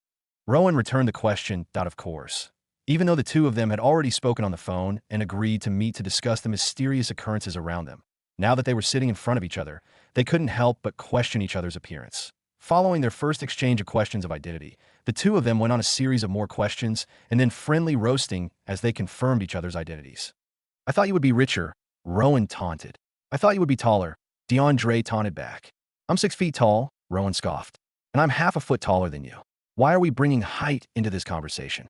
Rowan returned the question, of course, even though the two of them had already spoken on the phone and agreed to meet to discuss the mysterious occurrences around them. Now that they were sitting in front of each other, they couldn't help but question each other's appearance. Following their first exchange of questions of identity, the two of them went on a series of more questions and then friendly roasting as they confirmed each other's identities. "I thought you would be richer," Rowan taunted. "I thought you would be taller," DeAndre taunted back. "I'm 6 feet tall," Rowan scoffed. "And I'm half a foot taller than you. Why are we bringing height into this conversation?"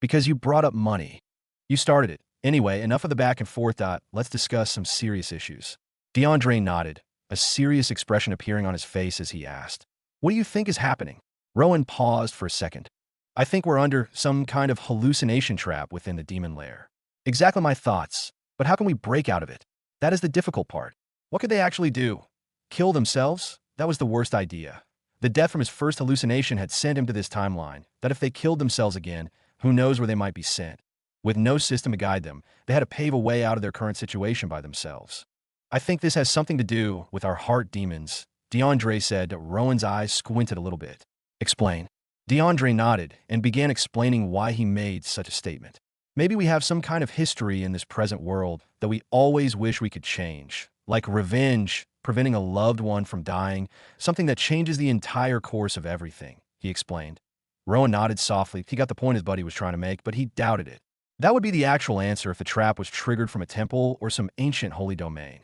"Because you brought up money. You started it. Anyway, enough of the back and forth. Let's discuss some serious issues." DeAndre nodded, a serious expression appearing on his face as he asked, "What do you think is happening?" Rowan paused for a second. "I think we're under some kind of hallucination trap within the demon lair." Exactly my thoughts. But how can we break out of it? That is the difficult part. What could they actually do? Kill themselves? That was the worst idea. The death from his first hallucination had sent him to this timeline, that if they killed themselves again, who knows where they might be sent. With no system to guide them, they had to pave a way out of their current situation by themselves. I think this has something to do with our heart demons, DeAndre said. Rowan's eyes squinted a little bit. Explain. DeAndre nodded and began explaining why he made such a statement. Maybe we have some kind of history in this present world that we always wish we could change, like revenge, preventing a loved one from dying, something that changes the entire course of everything, he explained. Rowan nodded softly. He got the point his buddy was trying to make, but he doubted it. That would be the actual answer if the trap was triggered from a temple or some ancient holy domain.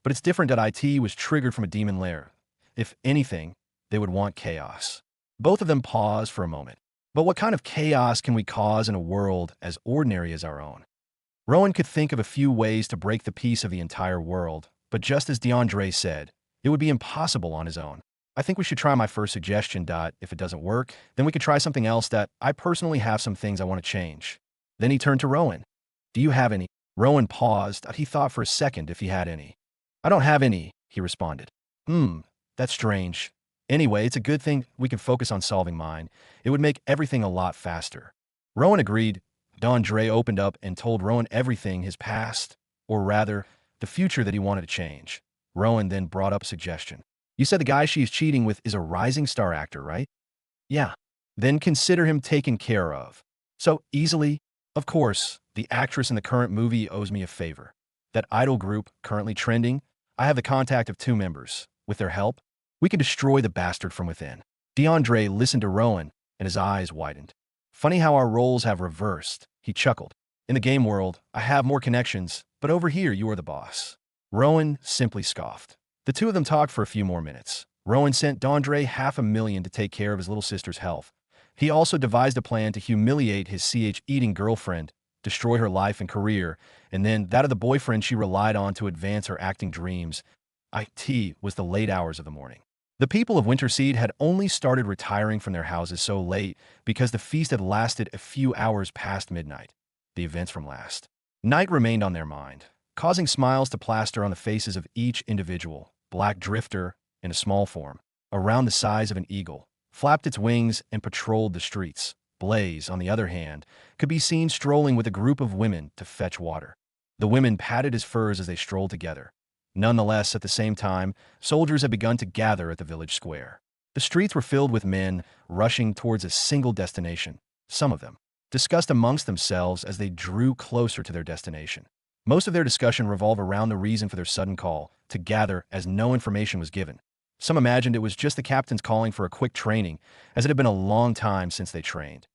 But it's different that IT was triggered from a demon lair. If anything, they would want chaos. Both of them paused for a moment. But what kind of chaos can we cause in a world as ordinary as our own? Rowan could think of a few ways to break the peace of the entire world, but just as DeAndre said, it would be impossible on his own. I think we should try my first suggestion. If it doesn't work, then we could try something else. I personally have some things I want to change. Then he turned to Rowan. Do you have any? Rowan paused. He thought for a second if he had any. I don't have any, he responded. That's strange. Anyway, it's a good thing we can focus on solving mine. It would make everything a lot faster. Rowan agreed. DeAndre opened up and told Rowan everything, his past, or rather, the future that he wanted to change. Rowan then brought up a suggestion. You said the guy she's cheating with is a rising star actor, right? Yeah. Then consider him taken care of. So easily? Of course, the actress in the current movie owes me a favor. That idol group, currently trending, I have the contact of 2 members. With their help, we can destroy the bastard from within. DeAndre listened to Rowan, and his eyes widened. Funny how our roles have reversed, he chuckled. In the game world, I have more connections, but over here you are the boss. Rowan simply scoffed. The two of them talked for a few more minutes. Rowan sent DeAndre $500,000 to take care of his little sister's health. He also devised a plan to humiliate his eating girlfriend, destroy her life and career, and then that of the boyfriend she relied on to advance her acting dreams. It was the late hours of the morning. The people of Winterseed had only started retiring from their houses so late because the feast had lasted a few hours past midnight. The events from last night remained on their mind, causing smiles to plaster on the faces of each individual. Black Drifter, in a small form, around the size of an eagle, flapped its wings and patrolled the streets. Blaze, on the other hand, could be seen strolling with a group of women to fetch water. The women patted his furs as they strolled together. Nonetheless, at the same time, soldiers had begun to gather at the village square. The streets were filled with men rushing towards a single destination. Some of them discussed amongst themselves as they drew closer to their destination. Most of their discussion revolved around the reason for their sudden call to gather, as no information was given. Some imagined it was just the captains calling for a quick training, as it had been a long time since they trained.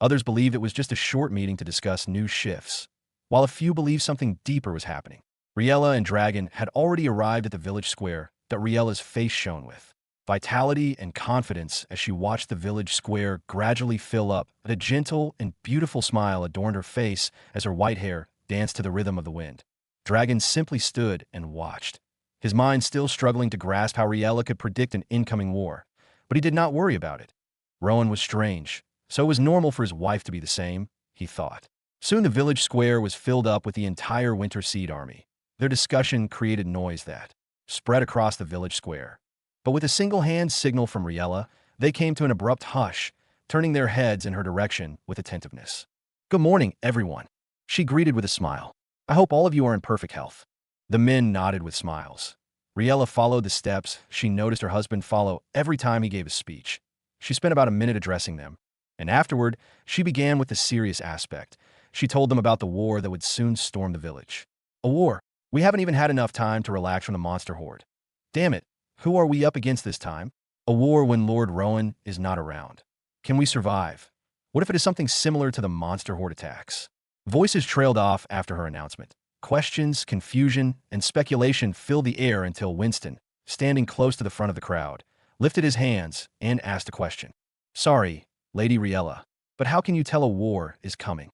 Others believed it was just a short meeting to discuss new shifts, while a few believed something deeper was happening. Riella and Dragon had already arrived at the village square that Riella's face shone with vitality and confidence as she watched the village square gradually fill up. A gentle and beautiful smile adorned her face as her white hair danced to the rhythm of the wind. Dragon simply stood and watched, his mind still struggling to grasp how Riella could predict an incoming war. But he did not worry about it. Rowan was strange, so it was normal for his wife to be the same, he thought. Soon the village square was filled up with the entire Winterseed army. Their discussion created noise that spread across the village square. But with a single-hand signal from Riella, they came to an abrupt hush, turning their heads in her direction with attentiveness. Good morning, everyone, she greeted with a smile. I hope all of you are in perfect health. The men nodded with smiles. Riella followed the steps she noticed her husband follow every time he gave a speech. She spent about a minute addressing them, and afterward, she began with the serious aspect. She told them about the war that would soon storm the village. A war. We haven't even had enough time to relax from the monster horde. Damn it, who are we up against this time? A war when Lord Rowan is not around. Can we survive? What if it is something similar to the monster horde attacks? Voices trailed off after her announcement. Questions, confusion, and speculation filled the air until Winston, standing close to the front of the crowd, lifted his hands and asked a question. Sorry, Lady Riella, but how can you tell a war is coming?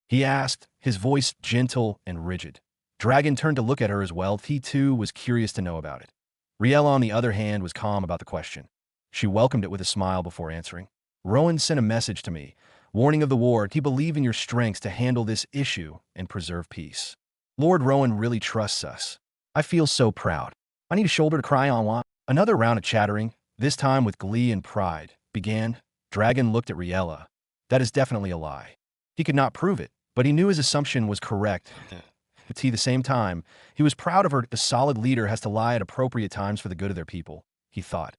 He asked, his voice gentle and rigid. Dragon turned to look at her as well. He too was curious to know about it. Riella, on the other hand, was calm about the question. She welcomed it with a smile before answering. Rowan sent a message to me. Warning of the war, he believe in your strengths to handle this issue and preserve peace. Lord Rowan really trusts us. I feel so proud. I need a shoulder to cry on. What? Another round of chattering, this time with glee and pride, began. Dragon looked at Riella. That is definitely a lie. He could not prove it, but he knew his assumption was correct. At the same time, he was proud of her. A solid leader has to lie at appropriate times for the good of their people, he thought.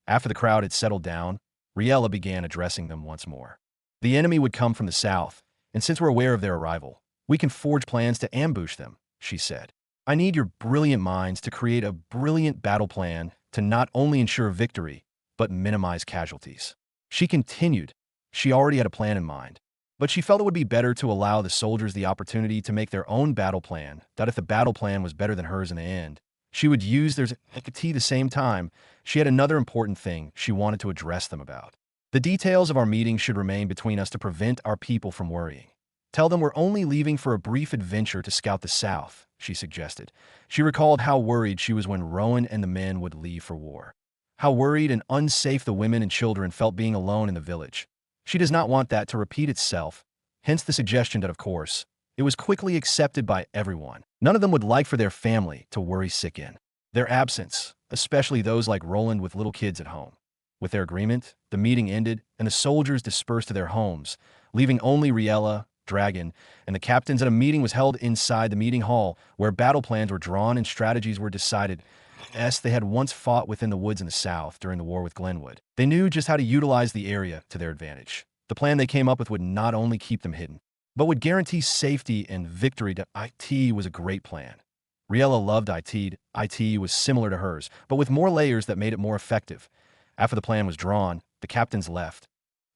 After the crowd had settled down, Riella began addressing them once more. The enemy would come from the south, and since we're aware of their arrival, we can forge plans to ambush them, she said. I need your brilliant minds to create a brilliant battle plan to not only ensure victory, but minimize casualties. She continued. She already had a plan in mind, but she felt it would be better to allow the soldiers the opportunity to make their own battle plan, that if the battle plan was better than hers in the end, she would use theirs. At the same time, she had another important thing she wanted to address them about. The details of our meeting should remain between us to prevent our people from worrying. Tell them we're only leaving for a brief adventure to scout the south, she suggested. She recalled how worried she was when Rowan and the men would leave for war. How worried and unsafe the women and children felt being alone in the village. She does not want that to repeat itself, hence the suggestion that, of course, it was quickly accepted by everyone. None of them would like for their family to worry sick in their absence, especially those like Roland with little kids at home. With their agreement, the meeting ended, and the soldiers dispersed to their homes, leaving only Riella, Dragon, and the captains. At a meeting was held inside the meeting hall, where battle plans were drawn and strategies were decided. They had once fought within the woods in the south during the war with Glenwood. They knew just how to utilize the area to their advantage. The plan they came up with would not only keep them hidden, but would guarantee safety and victory. IT was a great plan. Riella loved IT. IT was similar to hers, but with more layers that made it more effective. After the plan was drawn, the captains left.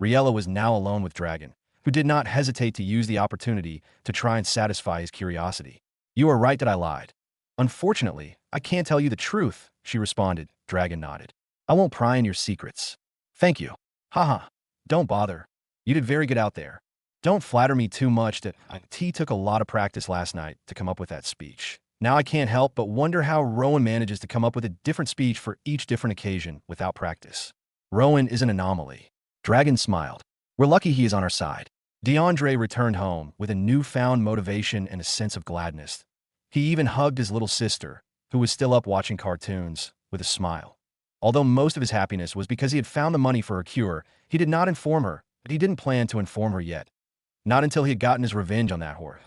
Riella was now alone with Dragon, who did not hesitate to use the opportunity to try and satisfy his curiosity. You are right that I lied. Unfortunately, I can't tell you the truth, she responded. Dragon nodded. I won't pry in your secrets. Thank you. Haha. Don't bother. You did very good out there. Don't flatter me too much. T took a lot of practice last night to come up with that speech. Now I can't help but wonder how Rowan manages to come up with a different speech for each different occasion without practice. Rowan is an anomaly. Dragon smiled. We're lucky he is on our side. DeAndre returned home with a newfound motivation and a sense of gladness. He even hugged his little sister, who was still up watching cartoons, with a smile. Although most of his happiness was because he had found the money for a cure, he did not inform her, but he didn't plan to inform her yet. Not until he had gotten his revenge on that whore.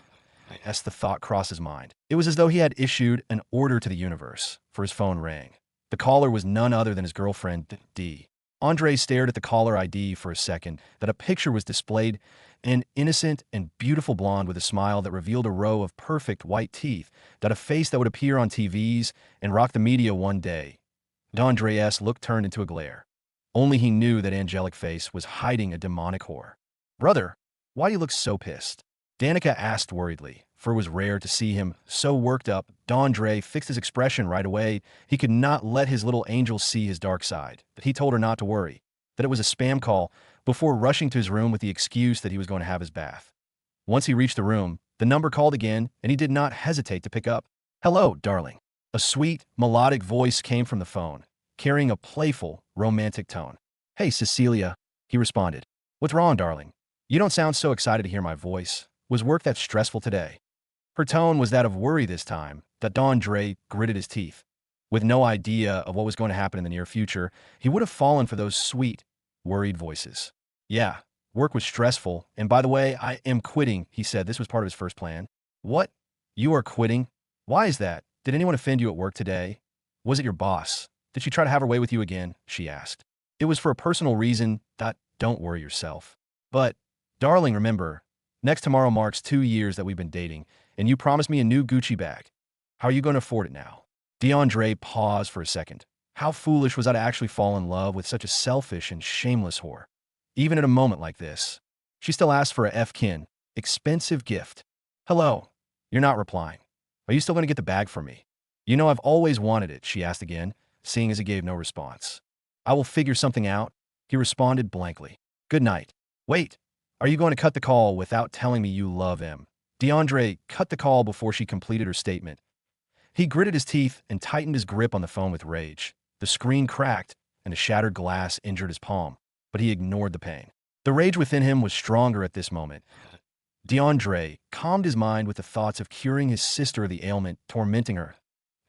As the thought crossed his mind, it was as though he had issued an order to the universe, for his phone rang. The caller was none other than his girlfriend, D. Andre stared at the caller ID for a second, that a picture was displayed, an innocent and beautiful blonde with a smile that revealed a row of perfect white teeth, that a face that would appear on TVs and rock the media one day. Andre's look turned into a glare. Only he knew that angelic face was hiding a demonic horror. Brother, why do you look so pissed? Danica asked worriedly, for it was rare to see him so worked up. D'Andre fixed his expression right away. He could not let his little angel see his dark side, but he told her not to worry, that it was a spam call, before rushing to his room with the excuse that he was going to have his bath. Once he reached the room, the number called again, and he did not hesitate to pick up. Hello, darling. A sweet, melodic voice came from the phone, carrying a playful, romantic tone. Hey, Cecilia, he responded. What's wrong, darling? You don't sound so excited to hear my voice. Was work that stressful today? Her tone was that of worry this time, that D'Andre gritted his teeth. With no idea of what was going to happen in the near future, he would have fallen for those sweet, worried voices. Yeah, work was stressful, and by the way, I am quitting, he said. This was part of his first plan. What? You are quitting? Why is that? Did anyone offend you at work today? Was it your boss? Did she try to have her way with you again? She asked. It was for a personal reason. Don't worry yourself. But, darling, remember, next tomorrow marks 2 years that we've been dating, and you promised me a new Gucci bag. How are you going to afford it now? DeAndre paused for a second. How foolish was I to actually fall in love with such a selfish and shameless whore? Even at a moment like this, she still asked for a F-kin, expensive gift. Hello. You're not replying. Are you still going to get the bag for me? You know I've always wanted it, she asked again, seeing as he gave no response. I will figure something out, he responded blankly. Good night. Wait, are you going to cut the call without telling me you love him? DeAndre cut the call before she completed her statement. He gritted his teeth and tightened his grip on the phone with rage. The screen cracked, and the shattered glass injured his palm, but he ignored the pain. The rage within him was stronger at this moment. DeAndre calmed his mind with the thoughts of curing his sister of the ailment tormenting her,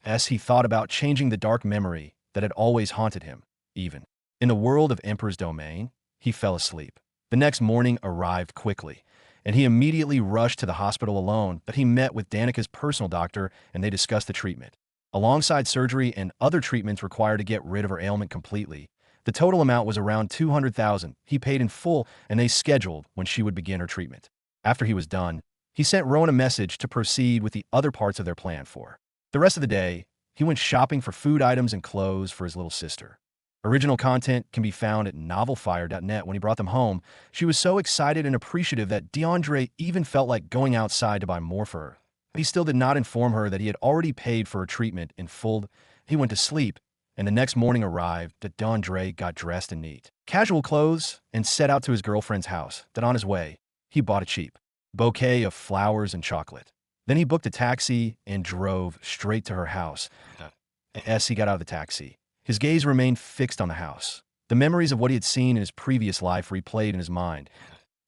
as he thought about changing the dark memory that had always haunted him. Even in the world of Emperor's Domain, he fell asleep. The next morning arrived quickly, and he immediately rushed to the hospital alone, but he met with Danica's personal doctor and they discussed the treatment. Alongside surgery and other treatments required to get rid of her ailment completely, the total amount was around $200,000. He paid in full and they scheduled when she would begin her treatment. After he was done, he sent Rowan a message to proceed with the other parts of their plan for. The rest of the day, he went shopping for food items and clothes for his little sister. Original content can be found at novelfire.net. When he brought them home, she was so excited and appreciative that DeAndre even felt like going outside to buy more for her. He still did not inform her that he had already paid for her treatment in full. He went to sleep, and the next morning arrived that DeAndre got dressed in neat, casual clothes and set out to his girlfriend's house. That on his way, he bought a cheap bouquet of flowers and chocolate. Then he booked a taxi and drove straight to her house. As he got out of the taxi, his gaze remained fixed on the house. The memories of what he had seen in his previous life replayed in his mind.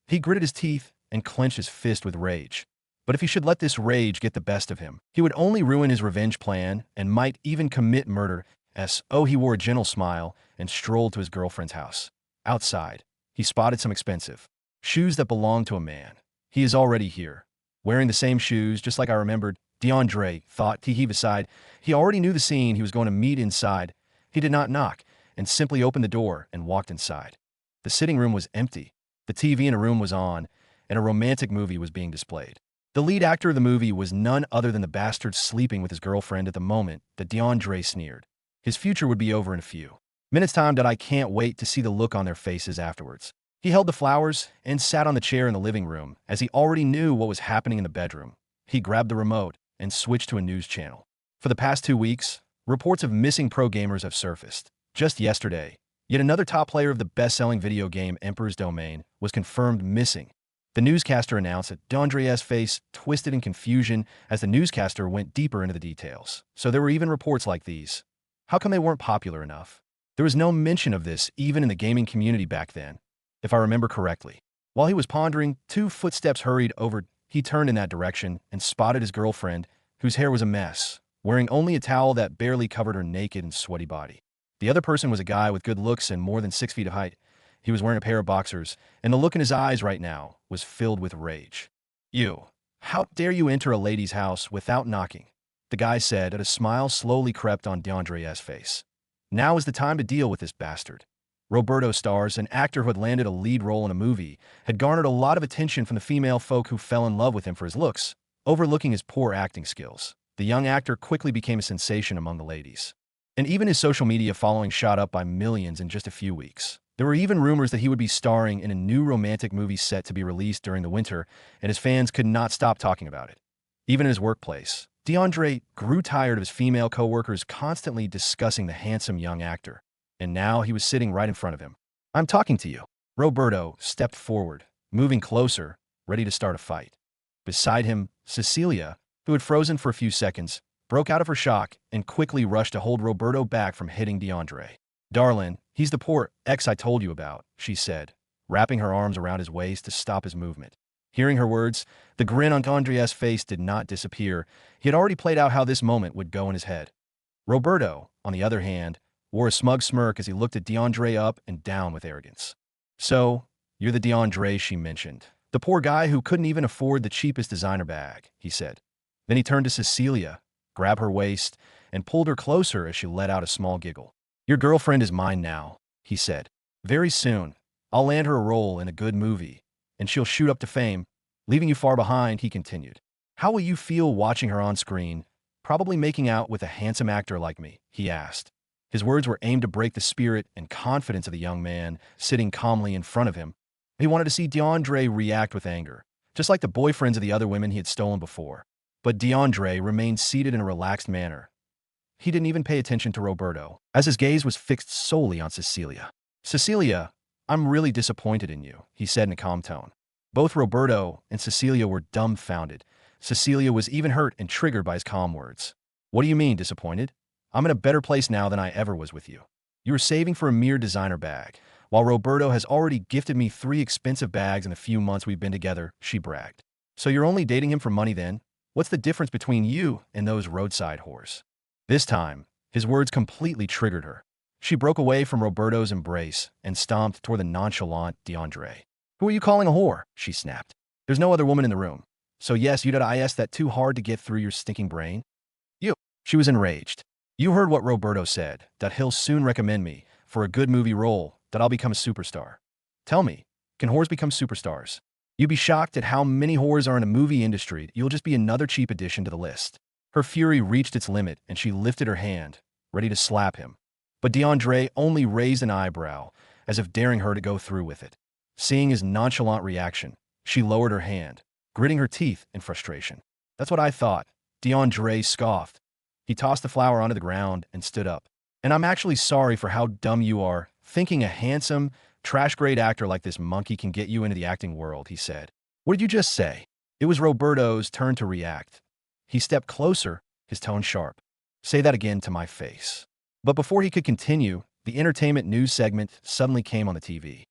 He gritted his teeth and clenched his fist with rage. But if he should let this rage get the best of him, he would only ruin his revenge plan and might even commit murder. He wore a gentle smile and strolled to his girlfriend's house. Outside, he spotted some expensive shoes that belonged to a man. He is already here, wearing the same shoes, just like I remembered. DeAndre thought. He heaved a sigh. He already knew the scene he was going to meet inside. He did not knock and simply opened the door and walked inside. The sitting room was empty. The TV in a room was on, and a romantic movie was being displayed. The lead actor of the movie was none other than the bastard sleeping with his girlfriend at the moment that DeAndre sneered. His future would be over in a few minutes' time. That I can't wait to see the look on their faces afterwards. He held the flowers and sat on the chair in the living room, as he already knew what was happening in the bedroom. He grabbed the remote and switched to a news channel. For the past 2 weeks, reports of missing pro gamers have surfaced. Just yesterday, yet another top player of the best-selling video game Emperor's Domain was confirmed missing. The newscaster announced that DeAndre's face twisted in confusion as the newscaster went deeper into the details. So there were even reports like these. How come they weren't popular enough? There was no mention of this even in the gaming community back then, if I remember correctly. While he was pondering, 2 footsteps hurried over. He turned in that direction and spotted his girlfriend, whose hair was a mess, wearing only a towel that barely covered her naked and sweaty body. The other person was a guy with good looks and more than 6 feet of height. He was wearing a pair of boxers, and the look in his eyes right now was filled with rage. "You, how dare you enter a lady's house without knocking?" the guy said, and a smile slowly crept on DeAndre's face. Now is the time to deal with this bastard. Roberto Stars, an actor who had landed a lead role in a movie, had garnered a lot of attention from the female folk who fell in love with him for his looks, overlooking his poor acting skills. The young actor quickly became a sensation among the ladies, and even his social media following shot up by millions in just a few weeks. There were even rumors that he would be starring in a new romantic movie set to be released during the winter, and his fans could not stop talking about it. Even in his workplace, DeAndre grew tired of his female coworkers constantly discussing the handsome young actor. And now he was sitting right in front of him. "I'm talking to you." Roberto stepped forward, moving closer, ready to start a fight. Beside him, Cecilia, who had frozen for a few seconds, broke out of her shock and quickly rushed to hold Roberto back from hitting DeAndre. "Darlin', he's the poor ex I told you about," she said, wrapping her arms around his waist to stop his movement. Hearing her words, the grin on DeAndre's face did not disappear. He had already played out how this moment would go in his head. Roberto, on the other hand, wore a smug smirk as he looked at DeAndre up and down with arrogance. "So, you're the DeAndre she mentioned. The poor guy who couldn't even afford the cheapest designer bag," he said. Then he turned to Cecilia, grabbed her waist, and pulled her closer as she let out a small giggle. "Your girlfriend is mine now," he said. "Very soon, I'll land her a role in a good movie, and she'll shoot up to fame, leaving you far behind," he continued. "How will you feel watching her on screen, probably making out with a handsome actor like me?" he asked. His words were aimed to break the spirit and confidence of the young man sitting calmly in front of him. He wanted to see DeAndre react with anger, just like the boyfriends of the other women he had stolen before. But DeAndre remained seated in a relaxed manner. He didn't even pay attention to Roberto, as his gaze was fixed solely on Cecilia. "Cecilia, I'm really disappointed in you," he said in a calm tone. Both Roberto and Cecilia were dumbfounded. Cecilia was even hurt and triggered by his calm words. "What do you mean, disappointed? I'm in a better place now than I ever was with you. You were saving for a mere designer bag, while Roberto has already gifted me 3 expensive bags in the few months we've been together, she bragged. So you're only dating him for money then? What's the difference between you and those roadside whores? This time, his words completely triggered her. She broke away from Roberto's embrace and stomped toward the nonchalant DeAndre. Who are you calling a whore? She snapped. There's no other woman in the room. So yes, you did IS that too hard to get through your stinking brain? You. She was enraged. You heard what Roberto said, that he'll soon recommend me for a good movie role, that I'll become a superstar. Tell me, can whores become superstars? You'd be shocked at how many whores are in the movie industry. You'll just be another cheap addition to the list. Her fury reached its limit and she lifted her hand, ready to slap him. But DeAndre only raised an eyebrow, as if daring her to go through with it. Seeing his nonchalant reaction, she lowered her hand, gritting her teeth in frustration. That's what I thought, DeAndre scoffed. He tossed the flower onto the ground and stood up. And I'm actually sorry for how dumb you are, thinking a handsome, trash-grade actor like this monkey can get you into the acting world, he said. What did you just say? It was Roberto's turn to react. He stepped closer, his tone sharp. Say that again to my face. But before he could continue, the entertainment news segment suddenly came on the TV.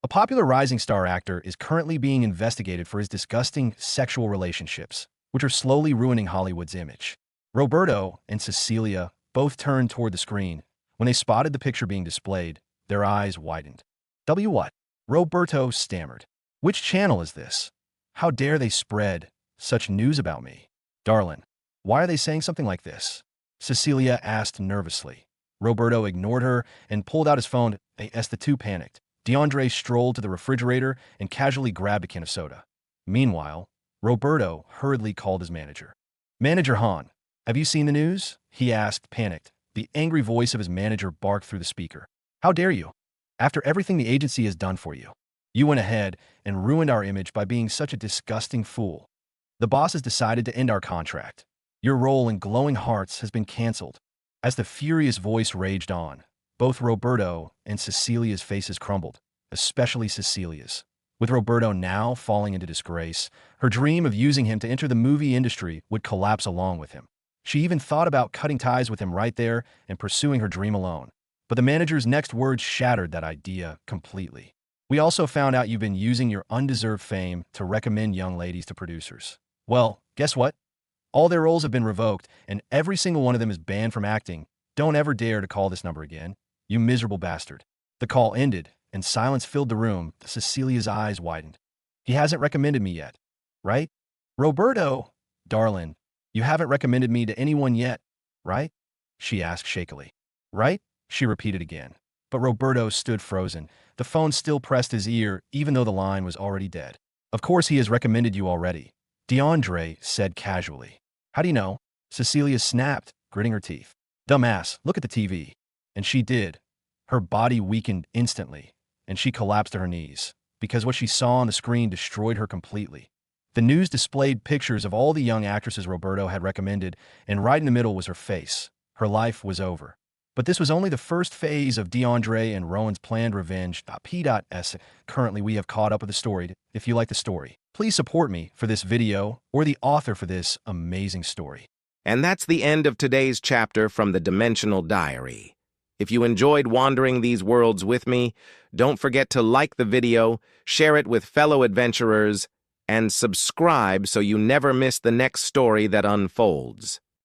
A popular rising star actor is currently being investigated for his disgusting sexual relationships, which are slowly ruining Hollywood's image. Roberto and Cecilia both turned toward the screen. When they spotted the picture being displayed, their eyes widened. What? Roberto stammered. Which channel is this? How dare they spread such news about me? Darling, why are they saying something like this? Cecilia asked nervously. Roberto ignored her and pulled out his phone as the two panicked. DeAndre strolled to the refrigerator and casually grabbed a can of soda. Meanwhile, Roberto hurriedly called his manager. Manager Han, have you seen the news? He asked, panicked. The angry voice of his manager barked through the speaker. How dare you? After everything the agency has done for you, you went ahead and ruined our image by being such a disgusting fool. The boss has decided to end our contract. Your role in Glowing Hearts has been canceled. As the furious voice raged on, both Roberto and Cecilia's faces crumbled, especially Cecilia's. With Roberto now falling into disgrace, her dream of using him to enter the movie industry would collapse along with him. She even thought about cutting ties with him right there and pursuing her dream alone. But the manager's next words shattered that idea completely. We also found out you've been using your undeserved fame to recommend young ladies to producers. Well, guess what? All their roles have been revoked, and every single one of them is banned from acting. Don't ever dare to call this number again. You miserable bastard. The call ended, and silence filled the room. Cecilia's eyes widened. He hasn't recommended me yet, right? Roberto, darling, you haven't recommended me to anyone yet, right? She asked shakily. Right? She repeated again. But Roberto stood frozen. The phone still pressed his ear, even though the line was already dead. Of course he has recommended you already, DeAndre said casually. How do you know? Cecilia snapped, gritting her teeth. Dumbass, look at the TV. And she did. Her body weakened instantly, and she collapsed to her knees, because what she saw on the screen destroyed her completely. The news displayed pictures of all the young actresses Roberto had recommended, and right in the middle was her face. Her life was over. But this was only the first phase of DeAndre and Rowan's planned revenge. P.S. Currently, we have caught up with the story. If you like the story, please support me for this video or the author for this amazing story. And that's the end of today's chapter from the Dimensional Diary. If you enjoyed wandering these worlds with me, don't forget to like the video, share it with fellow adventurers, and subscribe so you never miss the next story that unfolds.